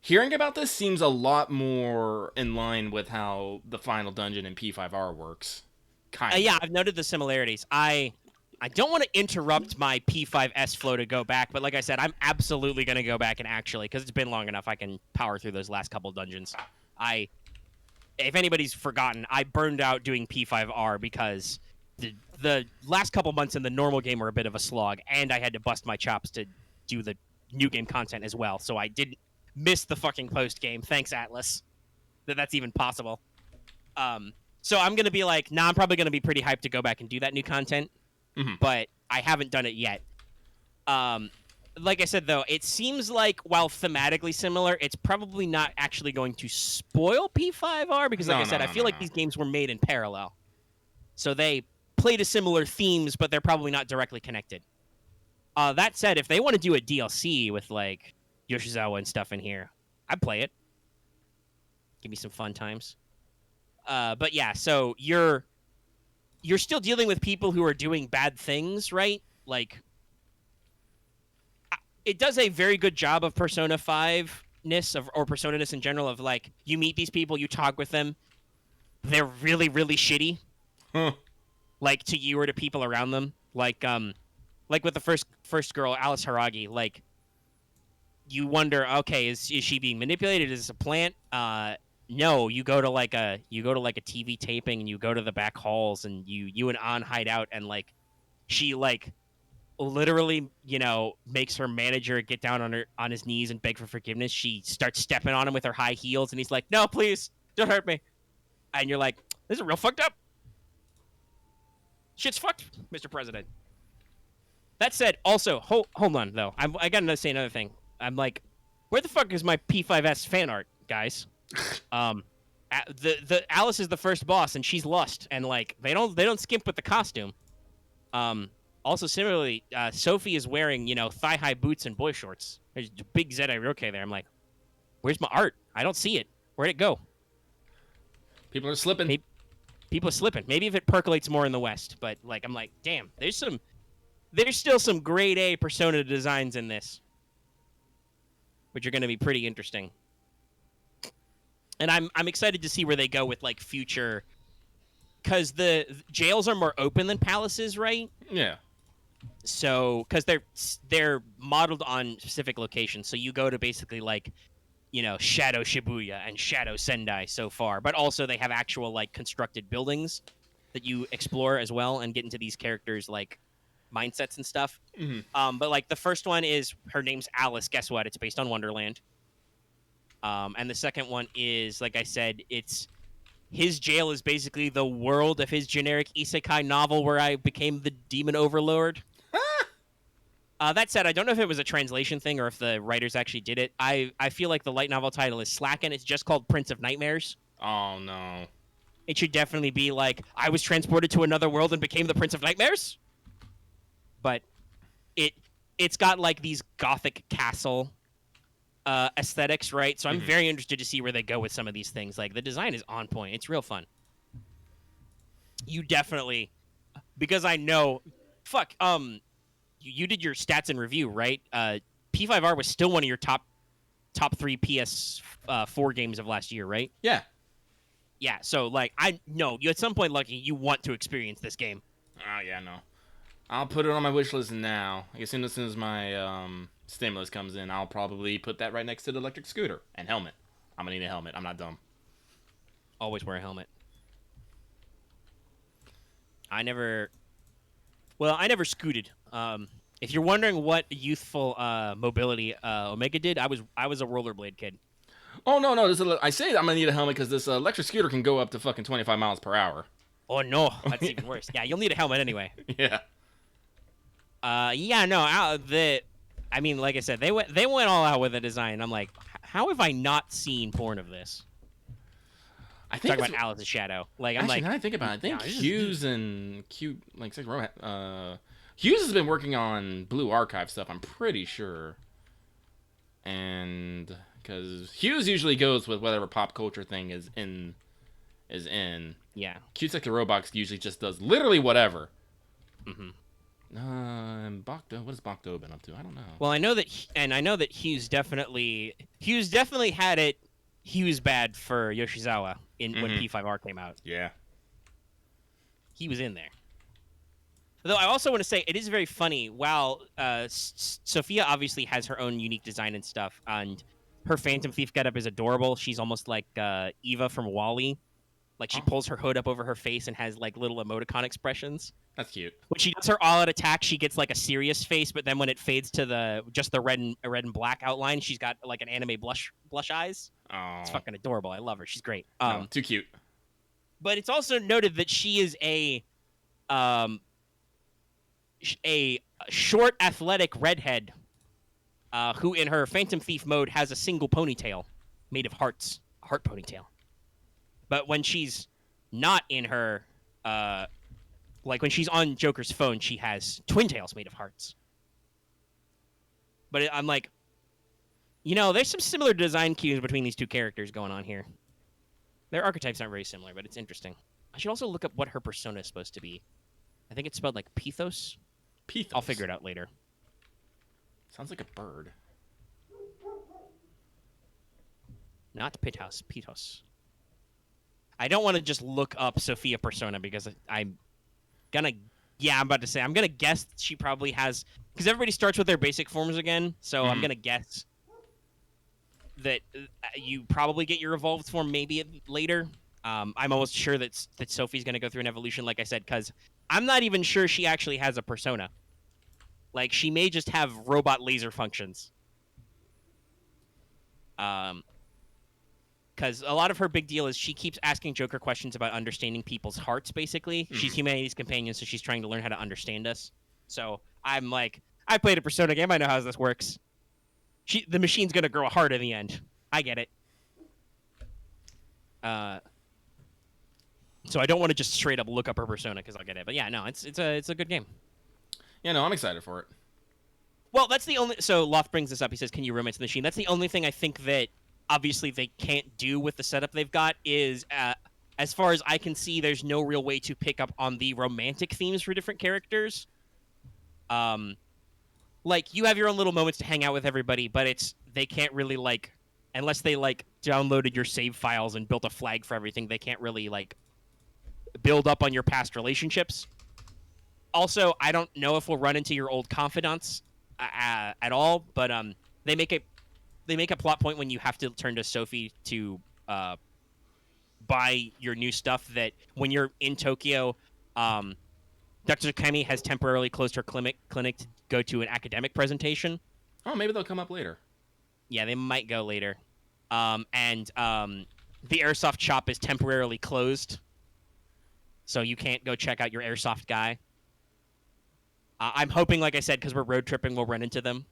hearing about this seems a lot more in line with how the final dungeon in P5R works. Yeah, I've noted the similarities. I don't want to interrupt my P5S flow to go back, but like I said, I'm absolutely going to go back and actually, because it's been long enough, I can power through those last couple dungeons. If anybody's forgotten, I burned out doing P5R because the last couple months in the normal game were a bit of a slog, and I had to bust my chops to do the new game content as well, so I didn't miss the fucking post game. Thanks, Atlas, that's even possible. So I'm going to be like, I'm probably going to be pretty hyped to go back and do that new content, but I haven't done it yet. Like I said, though, it seems like while thematically similar, it's probably not actually going to spoil P5R because, like I said, I feel like these games were made in parallel. So they play to similar themes, but they're probably not directly connected. That said, if they want to do a DLC with, like, Yoshizawa and stuff in here, I'd play it. Give me some fun times. But yeah, so you're still dealing with people who are doing bad things, right? Like, it does a very good job of Persona 5-ness or Persona-ness in general of, like, you meet these people, you talk with them, they're really, really shitty. Like, to you or to people around them. Like with the first girl, Alice Haragi, like, you wonder, okay, is she being manipulated? Is this a plant? No, you go to like a TV taping and you go to the back halls and you and An hide out and like she like literally, makes her manager get down on his knees and beg for forgiveness. She starts stepping on him with her high heels and he's like, "No, please, don't hurt me." And you're like, "This is real fucked up. Shit's fucked, Mr. President." That said, also hold on though. I gotta say another thing. I'm like, Where the fuck is my P5S fan art, guys? The Alice is the first boss, and she's Lust, and like they don't skimp with the costume. Also similarly, Sophie is wearing thigh high boots and boy shorts. There's a big Zedai Roke there. I'm like, where's my art? I don't see it. Where'd it go? People are slipping. Maybe, people are slipping. Maybe if it percolates more in the West, but like I'm like, damn, there's still some grade A Persona designs in this, which are going to be pretty interesting. And I'm excited to see where they go with like future, because the jails are more open than palaces, right? Yeah. So because they're modeled on specific locations, so you go to basically like Shadow Shibuya and Shadow Sendai so far, but also they have actual like constructed buildings that you explore as well and get into these characters like mindsets and stuff. Mm-hmm. But like the first one is her name's Alice. Guess what? It's based on Wonderland. And the second one is, like I said, his jail is basically the world of his generic isekai novel where I became the demon overlord. That said, I don't know if it was a translation thing or if the writers actually did it. I feel like the light novel title is slack, and it's just called Prince of Nightmares. Oh, no. It should definitely be like, I was transported to another world and became the Prince of Nightmares. But it's got like these gothic castle aesthetics, right? So I'm very interested to see where they go with some of these things. Like the design is on point. It's real fun. You definitely, because I know, you did your stats and review, right? P5R was still one of your top 3 PS4 games of last year, right? Yeah. Yeah. So like I know you at some point, Lucky, you want to experience this game. Oh yeah, no. I'll put it on my wish list now. As soon as my stimulus comes in, I'll probably put that right next to the electric scooter and helmet. I'm gonna need a helmet. I'm not dumb. Always wear a helmet. I never scooted. If you're wondering what youthful mobility Omega did, I was a rollerblade kid. Oh no, I say I'm gonna need a helmet because this electric scooter can go up to fucking 25 miles per hour. Oh no, that's even worse. Yeah, you'll need a helmet anyway. Yeah. Yeah, no. I mean, like I said, they went all out with the design. I'm like, how have I not seen porn of this? I think Talk about Alice's Shadow. Like, I'm actually, like, now I think about it, I think Hughes and Hughes has been working on Blue Archive stuff. I'm pretty sure, and because Hughes usually goes with whatever pop culture thing is in. Yeah. Cute Sector Robots usually just does literally whatever. Mm-hmm. Bakdo, what has Bakdo been up to? I don't know. Well, I know that Hughes definitely had it. He was bad for Yoshizawa when P5R came out. Yeah. He was in there. Though I also want to say it is very funny. While Sophia obviously has her own unique design and stuff, and her Phantom Thief getup is adorable. She's almost like Eva from WALL-E. Like she pulls her hood up over her face and has like little emoticon expressions. That's cute. When she does her all-out attack, she gets like a serious face, but then when it fades to just the red and black outline, she's got like an anime blush eyes. Oh. It's fucking adorable. I love her. She's great. Too cute. But it's also noted that she is a short, athletic redhead who, in her Phantom Thief mode, has a single ponytail made of hearts, a heart ponytail. But when she's not in her, like when she's on Joker's phone, she has twin tails made of hearts. But I'm like, there's some similar design cues between these two characters going on here. Their archetypes aren't very similar, but it's interesting. I should also look up what her persona is supposed to be. I think it's spelled like Pithos. Pithos. I'll figure it out later. Sounds like a bird. Not Pithos. Pithos. I don't want to just look up Sophia persona because I'm about to say, I'm going to guess she probably has, because everybody starts with their basic forms again, so I'm going to guess that you probably get your evolved form maybe later. I'm almost sure that Sophie's going to go through an evolution, like I said, because I'm not even sure she actually has a persona. Like, she may just have robot laser functions. Because a lot of her big deal is she keeps asking Joker questions about understanding people's hearts, basically. She's humanity's companion, so she's trying to learn how to understand us. So I'm like, I played a Persona game. I know how this works. the machine's gonna grow a heart in the end. I get it. So I don't want to just straight up look up her persona because I'll get it. But yeah, no, it's a good game. Yeah, no, I'm excited for it. Well, that's the only. So Loth brings this up. He says, "Can you romance the machine?" That's the only thing I think that obviously they can't do with the setup they've got is, as far as I can see, there's no real way to pick up on the romantic themes for different characters. Like you have your own little moments to hang out with everybody, but they can't really like unless they like downloaded your save files and built a flag for everything. They can't really like build up on your past relationships. Also, I don't know if we'll run into your old confidants at all, but they make a plot point when you have to turn to Sophie to buy your new stuff that when you're in Tokyo, Dr. Kemi has temporarily closed her clinic to go to an academic presentation. Oh, maybe they'll come up later. Yeah, they might go later. And the airsoft shop is temporarily closed, so you can't go check out your airsoft guy. I'm hoping, like I said, because we're road tripping, we'll run into them.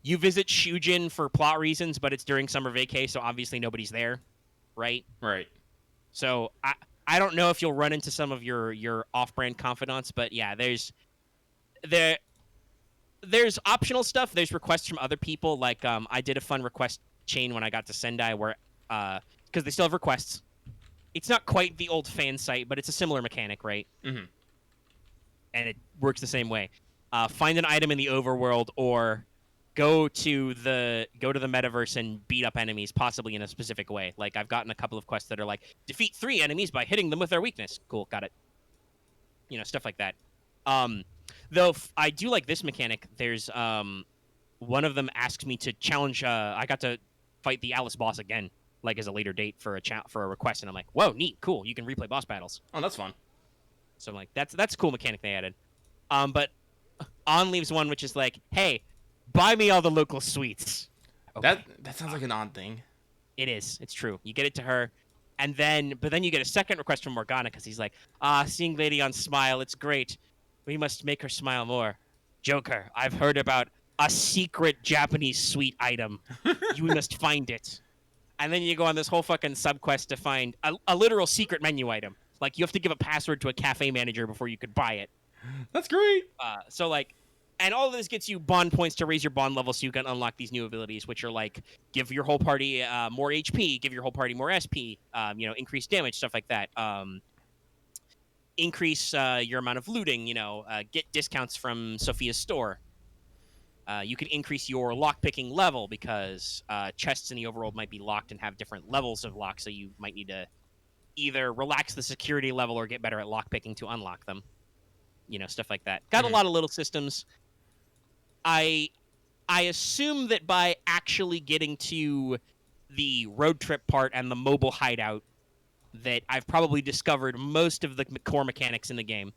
You visit Shujin for plot reasons, but it's during summer vacay, so obviously nobody's there, right? Right. So I don't know if you'll run into some of your off-brand confidants, but yeah, there's optional stuff. There's requests from other people. Like I did a fun request chain when I got to Sendai where because they still have requests. It's not quite the old fan site, but it's a similar mechanic, right? Mm-hmm. And it works the same way. Find an item in the overworld or go to the metaverse and beat up enemies, possibly in a specific way. Like I've gotten a couple of quests that are like defeat 3 enemies by hitting them with their weakness. Cool, got it. Stuff like that. Though I do like this mechanic. There's one of them asks me to challenge. I got to fight the Alice boss again, like as a later date for a request, and I'm like, whoa, neat, cool. You can replay boss battles. Oh, that's fun. So I'm like, that's a cool mechanic they added. But On leaves one which is like, hey, buy me all the local sweets. Okay. That sounds like an odd thing. It is. It's true. You get it to her, and then you get a second request from Morgana because he's like, seeing Lady on smile, it's great. We must make her smile more. Joker, I've heard about a secret Japanese sweet item. We must find it. And then you go on this whole fucking subquest to find a literal secret menu item. Like, you have to give a password to a cafe manager before you could buy it. That's great. And all of this gets you bond points to raise your bond level so you can unlock these new abilities, which are like, give your whole party more HP, give your whole party more SP, increase damage, stuff like that. Increase your amount of looting, get discounts from Sophia's store. You can increase your lockpicking level because chests in the overworld might be locked and have different levels of lock, so you might need to either relax the security level or get better at lockpicking to unlock them. Stuff like that. Got a lot of little systems. I assume that by actually getting to the road trip part and the mobile hideout, that I've probably discovered most of the core mechanics in the game.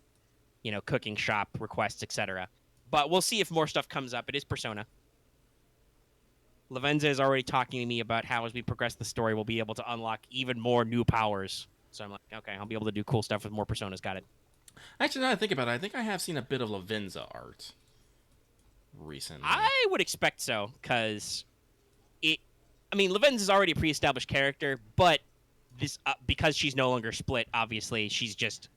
Cooking shop, requests, etc. But we'll see if more stuff comes up. It is Persona. Lavenza is already talking to me about how as we progress the story, we'll be able to unlock even more new powers. So I'm like, okay, I'll be able to do cool stuff with more Personas. Got it. Actually, now that I think about it, I think I have seen a bit of Lavenza art recently. I would expect so, because Lavenza's already a pre-established character, but this because she's no longer split, obviously, she's just,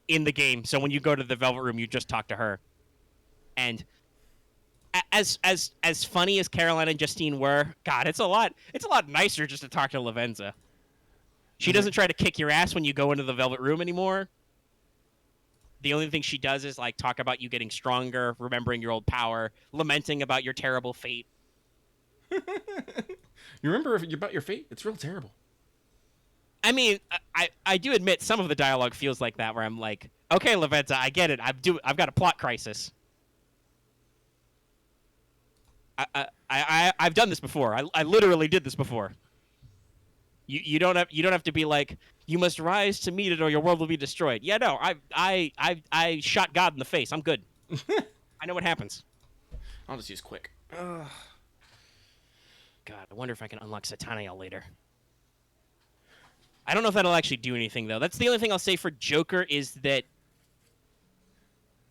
in the game. So when you go to the Velvet Room, you just talk to her. And as funny as Caroline and Justine were, God, it's a lot nicer just to talk to Lavenza. She doesn't try to kick your ass when you go into the Velvet Room anymore. The only thing she does is like talk about you getting stronger, remembering your old power, lamenting about your terrible fate. You remember about your fate? It's real terrible. I mean, I do admit some of the dialogue feels like that, where I'm like, okay, Lavenza, I get it. I've got a plot crisis. I've done this before. I literally did this before. You don't have to be like, you must rise to meet it or your world will be destroyed. Yeah, no, I shot God in the face. I'm good. I know what happens. I'll just use quick. God, I wonder if I can unlock Satanael later. I don't know if that'll actually do anything, though. That's the only thing I'll say for Joker is that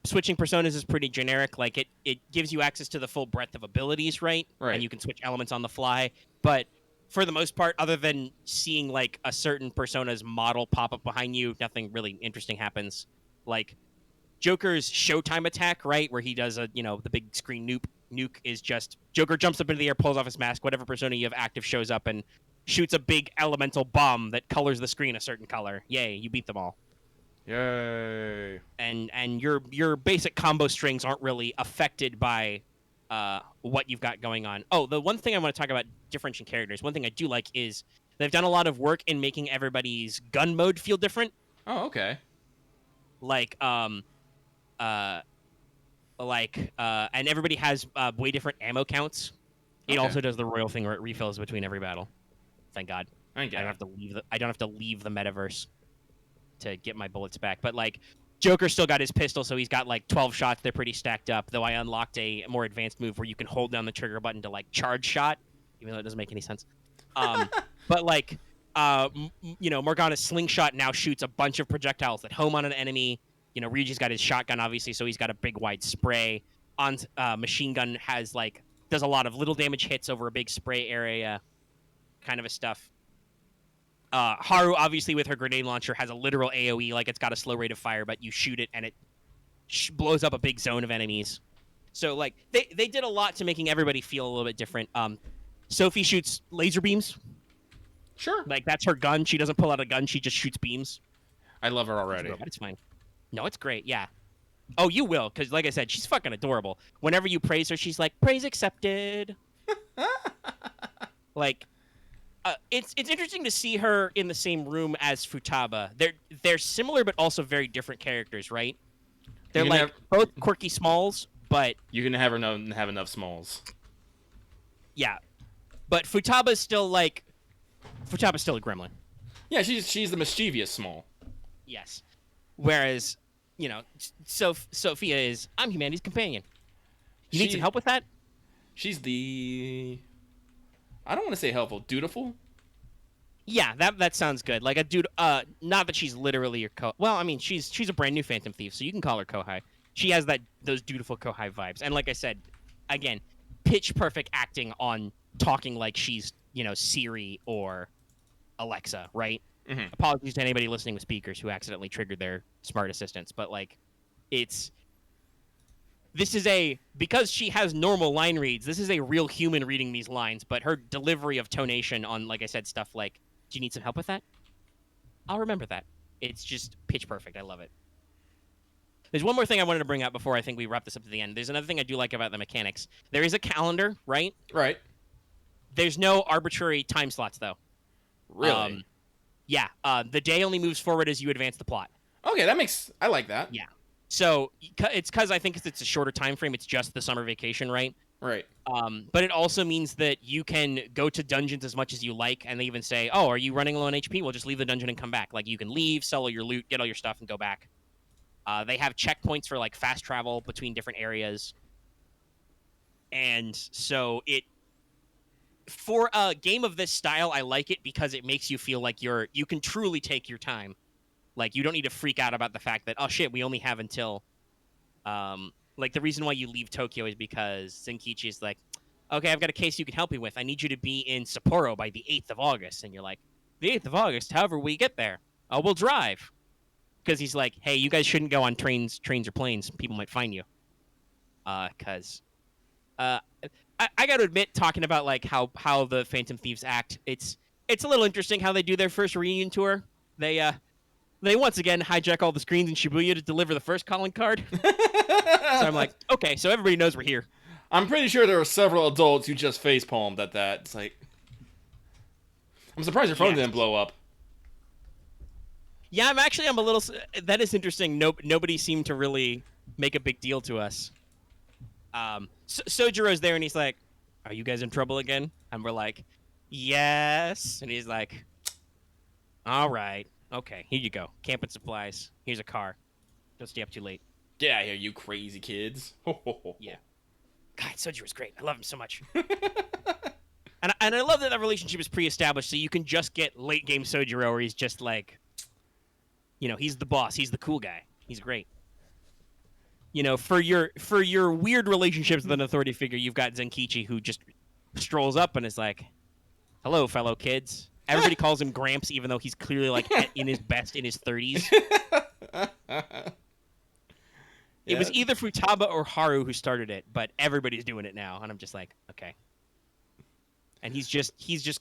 switching personas is pretty generic. Like it gives you access to the full breadth of abilities, right? Right. And you can switch elements on the fly. But for the most part, other than seeing like a certain persona's model pop up behind you, nothing really interesting happens. Like Joker's Showtime attack, right, where he does the big screen nuke is just Joker jumps up into the air, pulls off his mask, whatever persona you have active shows up and shoots a big elemental bomb that colors the screen a certain color. Yay, you beat them all. Yay. And your basic combo strings aren't really affected by what you've got going on. Oh, the one thing I want to talk about differentiating characters. One thing I do like is they've done a lot of work in making everybody's gun mode feel different. Oh, okay. Like and everybody has way different ammo counts. It Okay. also does the royal thing where it refills between every battle. Thank God. I don't I don't have to leave the metaverse to get my bullets back. But like Joker still got his pistol, so he's got like 12 shots. They're pretty stacked up. Though I unlocked a more advanced move where you can hold down the trigger button to like charge shot, even though it doesn't make any sense. But like Morgana's slingshot now shoots a bunch of projectiles that home on an enemy. Ryuji's got his shotgun, obviously, so he's got a big wide spray. On machine gun does a lot of little damage hits over a big spray area, kind of a stuff. Haru, obviously, with her grenade launcher, has a literal AoE, like it's got a slow rate of fire, but you shoot it and it blows up a big zone of enemies. So like they did a lot to making everybody feel a little bit different. Sophie shoots laser beams. Sure. Like that's her gun. She doesn't pull out a gun. She just shoots beams. I love her already. It's fine. No, it's great. Yeah. Oh, you will, because like I said, she's fucking adorable. Whenever you praise her, she's like, "Praise accepted." Like, it's interesting to see her in the same room as Futaba. They're similar, but also very different characters, right? They're like both quirky smalls, but you can have enough smalls. Yeah, but Futaba's still a gremlin. Yeah, she's the mischievous small. Yes, whereas Sophia is I'm humanity's companion. You need some help with that? She's the I don't want to say helpful, dutiful. Yeah, that sounds good. Like a dude. Not that she's literally your Well, I mean, she's a brand new Phantom Thief, so you can call her Kohai. She has those dutiful Kohai vibes, and like I said, again, pitch perfect acting on talking like she's Siri or Alexa, right? Mm-hmm. Apologies to anybody listening with speakers who accidentally triggered their smart assistants, but like, because she has normal line reads, this is a real human reading these lines, but her delivery of tonation on, like I said, stuff like, do you need some help with that? I'll remember that. It's just pitch perfect. I love it. There's one more thing I wanted to bring up before I think we wrap this up to the end. There's another thing I do like about the mechanics. There is a calendar, right? Right. There's no arbitrary time slots, though. Really? Yeah. The day only moves forward as you advance the plot. Okay, I like that. Yeah. So it's because I think it's a shorter time frame. It's just the summer vacation, right? Right. But it also means that you can go to dungeons as much as you like, and they even say, "Oh, are you running low on HP? Well, just leave the dungeon and come back." Like you can leave, sell all your loot, get all your stuff, and go back. They have checkpoints for like fast travel between different areas, and so for a game of this style, I like it because it makes you feel like you can truly take your time. Like you don't need to freak out about the fact that, oh shit, we only have until like the reason why you leave Tokyo is because Zenkichi is like, okay, I've got a case you can help me with. I need you to be in Sapporo by the 8th of August. And you're like, the 8th of August, however we get there. Oh, we'll drive. Because he's like, hey, you guys shouldn't go on trains or planes. People might find you. Because I got to admit, talking about like how the Phantom Thieves act, it's a little interesting how they do their first reunion tour. They once again hijack all the screens in Shibuya to deliver the first calling card. So I'm like, okay, so everybody knows we're here. I'm pretty sure there were several adults who just facepalmed at that. It's like, I'm surprised your phone didn't blow up. Yeah, I'm a little. That is interesting. Nobody seemed to really make a big deal to us. Sojiro's there and he's like, "Are you guys in trouble again?" And we're like, "Yes." And he's like, "All right, okay, here you go. Camping supplies. Here's a car. Don't stay up too late." Get out of here, you crazy kids. Yeah. God, Sojiro's great. I love him so much. and I love that relationship is pre-established, so you can just get late game Sojiro where he's just like, he's the boss. He's the cool guy. He's great. for your weird relationships with an authority figure, you've got Zenkichi who just strolls up and is like, "Hello, fellow kids." Everybody calls him Gramps, even though he's clearly like in his best in his 30s. It was either Futaba or Haru who started it, but everybody's doing it now, and I'm just like, okay. And he's just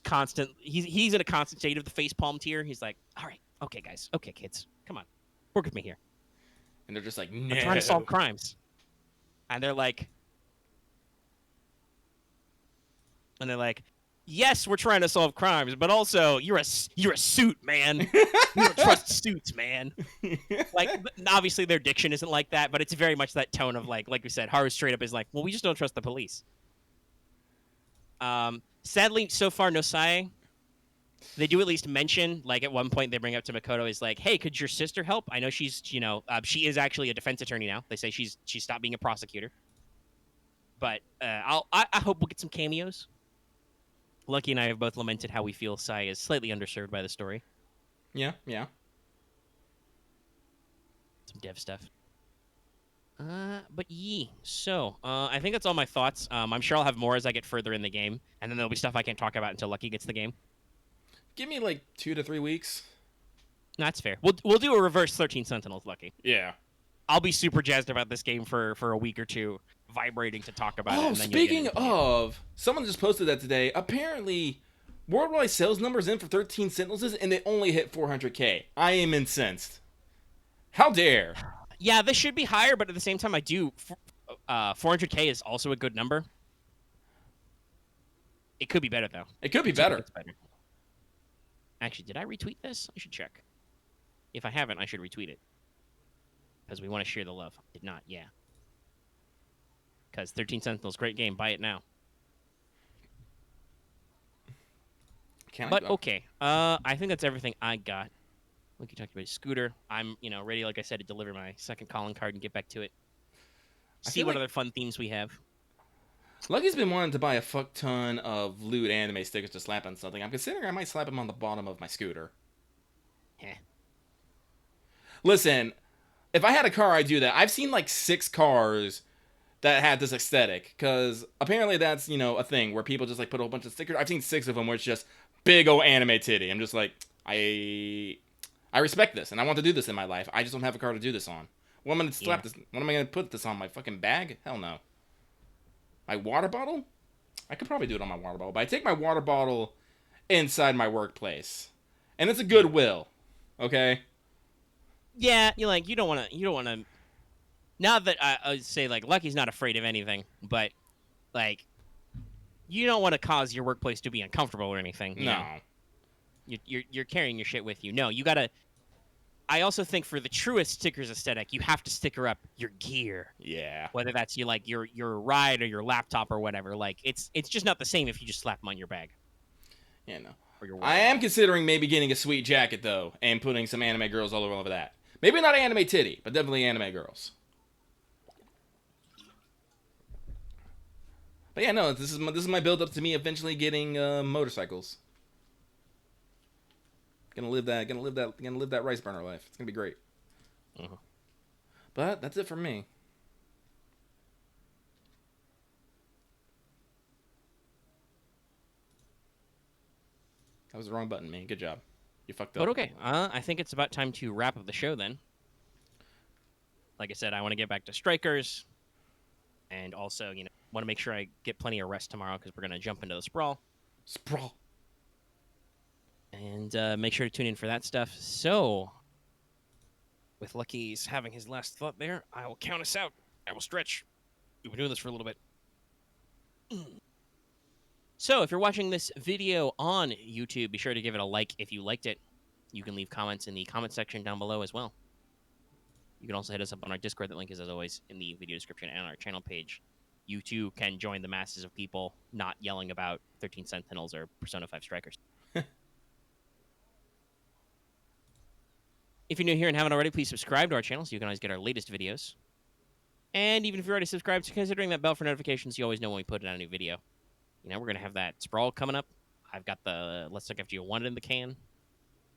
constant. He's in a constant state of the facepalm tier. He's like, all right, okay, guys, okay, kids, come on, work with me here. And they're just like, no. I'm trying to solve crimes, and they're like, yes, we're trying to solve crimes, but also you're a suit, man. You don't trust suits, man. Like, obviously their diction isn't like that, but it's very much that tone of like we said, Haru straight up is like, well, we just don't trust the police. Sadly, so far, no Sae. They do at least mention, like at one point they bring up to Makoto is like, hey, could your sister help? I know she's, she is actually a defense attorney now. They say she's stopped being a prosecutor. But I hope we'll get some cameos. Lucky and I have both lamented how we feel Sae is slightly underserved by the story. Yeah. Some dev stuff. But so I think that's all my thoughts. I'm sure I'll have more as I get further in the game, and then there'll be stuff I can't talk about until Lucky gets the game. Give me like 2 to 3 weeks. No, that's fair. We'll do a reverse 13 Sentinels, Lucky. Yeah. I'll be super jazzed about this game for a week or two, vibrating to talk about it. Oh, And then speaking of, someone just posted that today. Apparently, worldwide sales numbers in for 13 Sentinels, and they only hit 400K. I am incensed. How dare? Yeah, this should be higher, but at the same time, I do. 400K is also a good number. It could be better, though. It could be better. It's better. Actually, did I retweet this? I should check. If I haven't, I should retweet it. Because we want to share the love. Did not, yeah. Because 13 Sentinels, great game. Buy it now. Okay. I think that's everything I got. We can talk about Scooter. I'm, ready, like I said, to deliver my second calling card and get back to it. See what other fun themes we have. Lucky's been wanting to buy a fuck ton of loot anime stickers to slap on something. I'm considering I might slap them on the bottom of my scooter. Yeah. Listen, if I had a car, I'd do that. I've seen like 6 cars that had this aesthetic, because apparently that's, a thing where people just like put a whole bunch of stickers. I've seen 6 of them where it's just big old anime titty. I'm just like, I respect this, and I want to do this in my life. I just don't have a car to do this on. What am I going to slap this? What am I going to put this on? My fucking bag? Hell no. My water bottle? I could probably do it on my water bottle, but I take my water bottle inside my workplace, and it's a Goodwill, okay? Yeah, you don't want to. Not that I would say like Lucky's not afraid of anything, but like you don't want to cause your workplace to be uncomfortable or anything. You know? You're carrying your shit with you. No, you gotta. I also think for the truest stickers aesthetic, you have to sticker up your gear. Yeah. Whether that's your ride or your laptop or whatever. Like it's just not the same if you just slap them on your bag. Yeah, no. I am considering maybe getting a sweet jacket though, and putting some anime girls all over that. Maybe not anime titty, but definitely anime girls. But yeah, no, this is my build up to me eventually getting motorcycles. Gonna live that rice burner life. It's gonna be great. But that's it for me. That was the wrong button, man. Good job. You fucked up. But okay, I think it's about time to wrap up the show then. Like I said, I want to get back to Strikers, and also, want to make sure I get plenty of rest tomorrow because we're gonna jump into the Sprawl. And make sure to tune in for that stuff. So, with Lucky's having his last thought there, I will count us out. I will stretch. We've been doing this for a little bit. So, if you're watching this video on YouTube, be sure to give it a like if you liked it. You can leave comments in the comment section down below as well. You can also hit us up on our Discord. That link is, as always, in the video description and on our channel page. You, too, can join the masses of people not yelling about 13 Sentinels or Persona 5 Strikers. If you're new here and haven't already, please subscribe to our channel so you can always get our latest videos. And even if you're already subscribed, considering that bell for notifications, you always know when we put out a new video. We're going to have that Sprawl coming up. I've got the Let's Look After You Wanted in the can.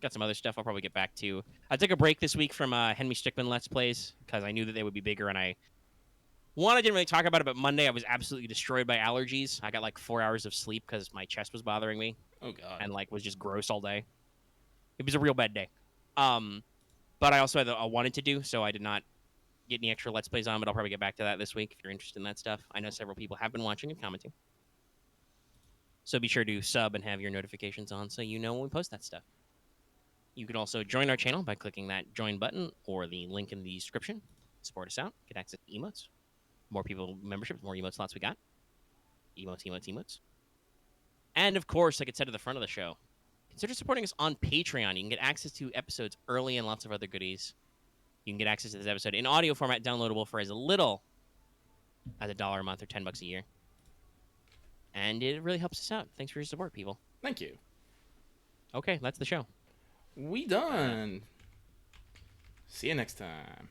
Got some other stuff I'll probably get back to. I took a break this week from Henry Stickmin Let's Plays because I knew that they would be bigger, and I One, I didn't really talk about it, but Monday I was absolutely destroyed by allergies. I got like 4 hours of sleep because my chest was bothering me Oh God. and like was just gross all day. It was a real bad day. Um, but I also had I wanted to do, so I did not get any extra Let's Plays on, but I'll probably get back to that this week if you're interested in that stuff. I know several people have been watching and commenting. So be sure to sub and have your notifications on so you know when we post that stuff. You can also join our channel by clicking that join button or the link in the description. Support us out, get access to emotes. More people memberships, more emote slots we got. Emotes, emotes, emotes. And of course, like I said at the front of the show, consider supporting us on Patreon. You can get access to episodes early and lots of other goodies. You can get access to this episode in audio format, downloadable for as little as $1 a month or $10 a year. And it really helps us out. Thanks for your support, people. Thank you. Okay, that's the show. We done. See you next time.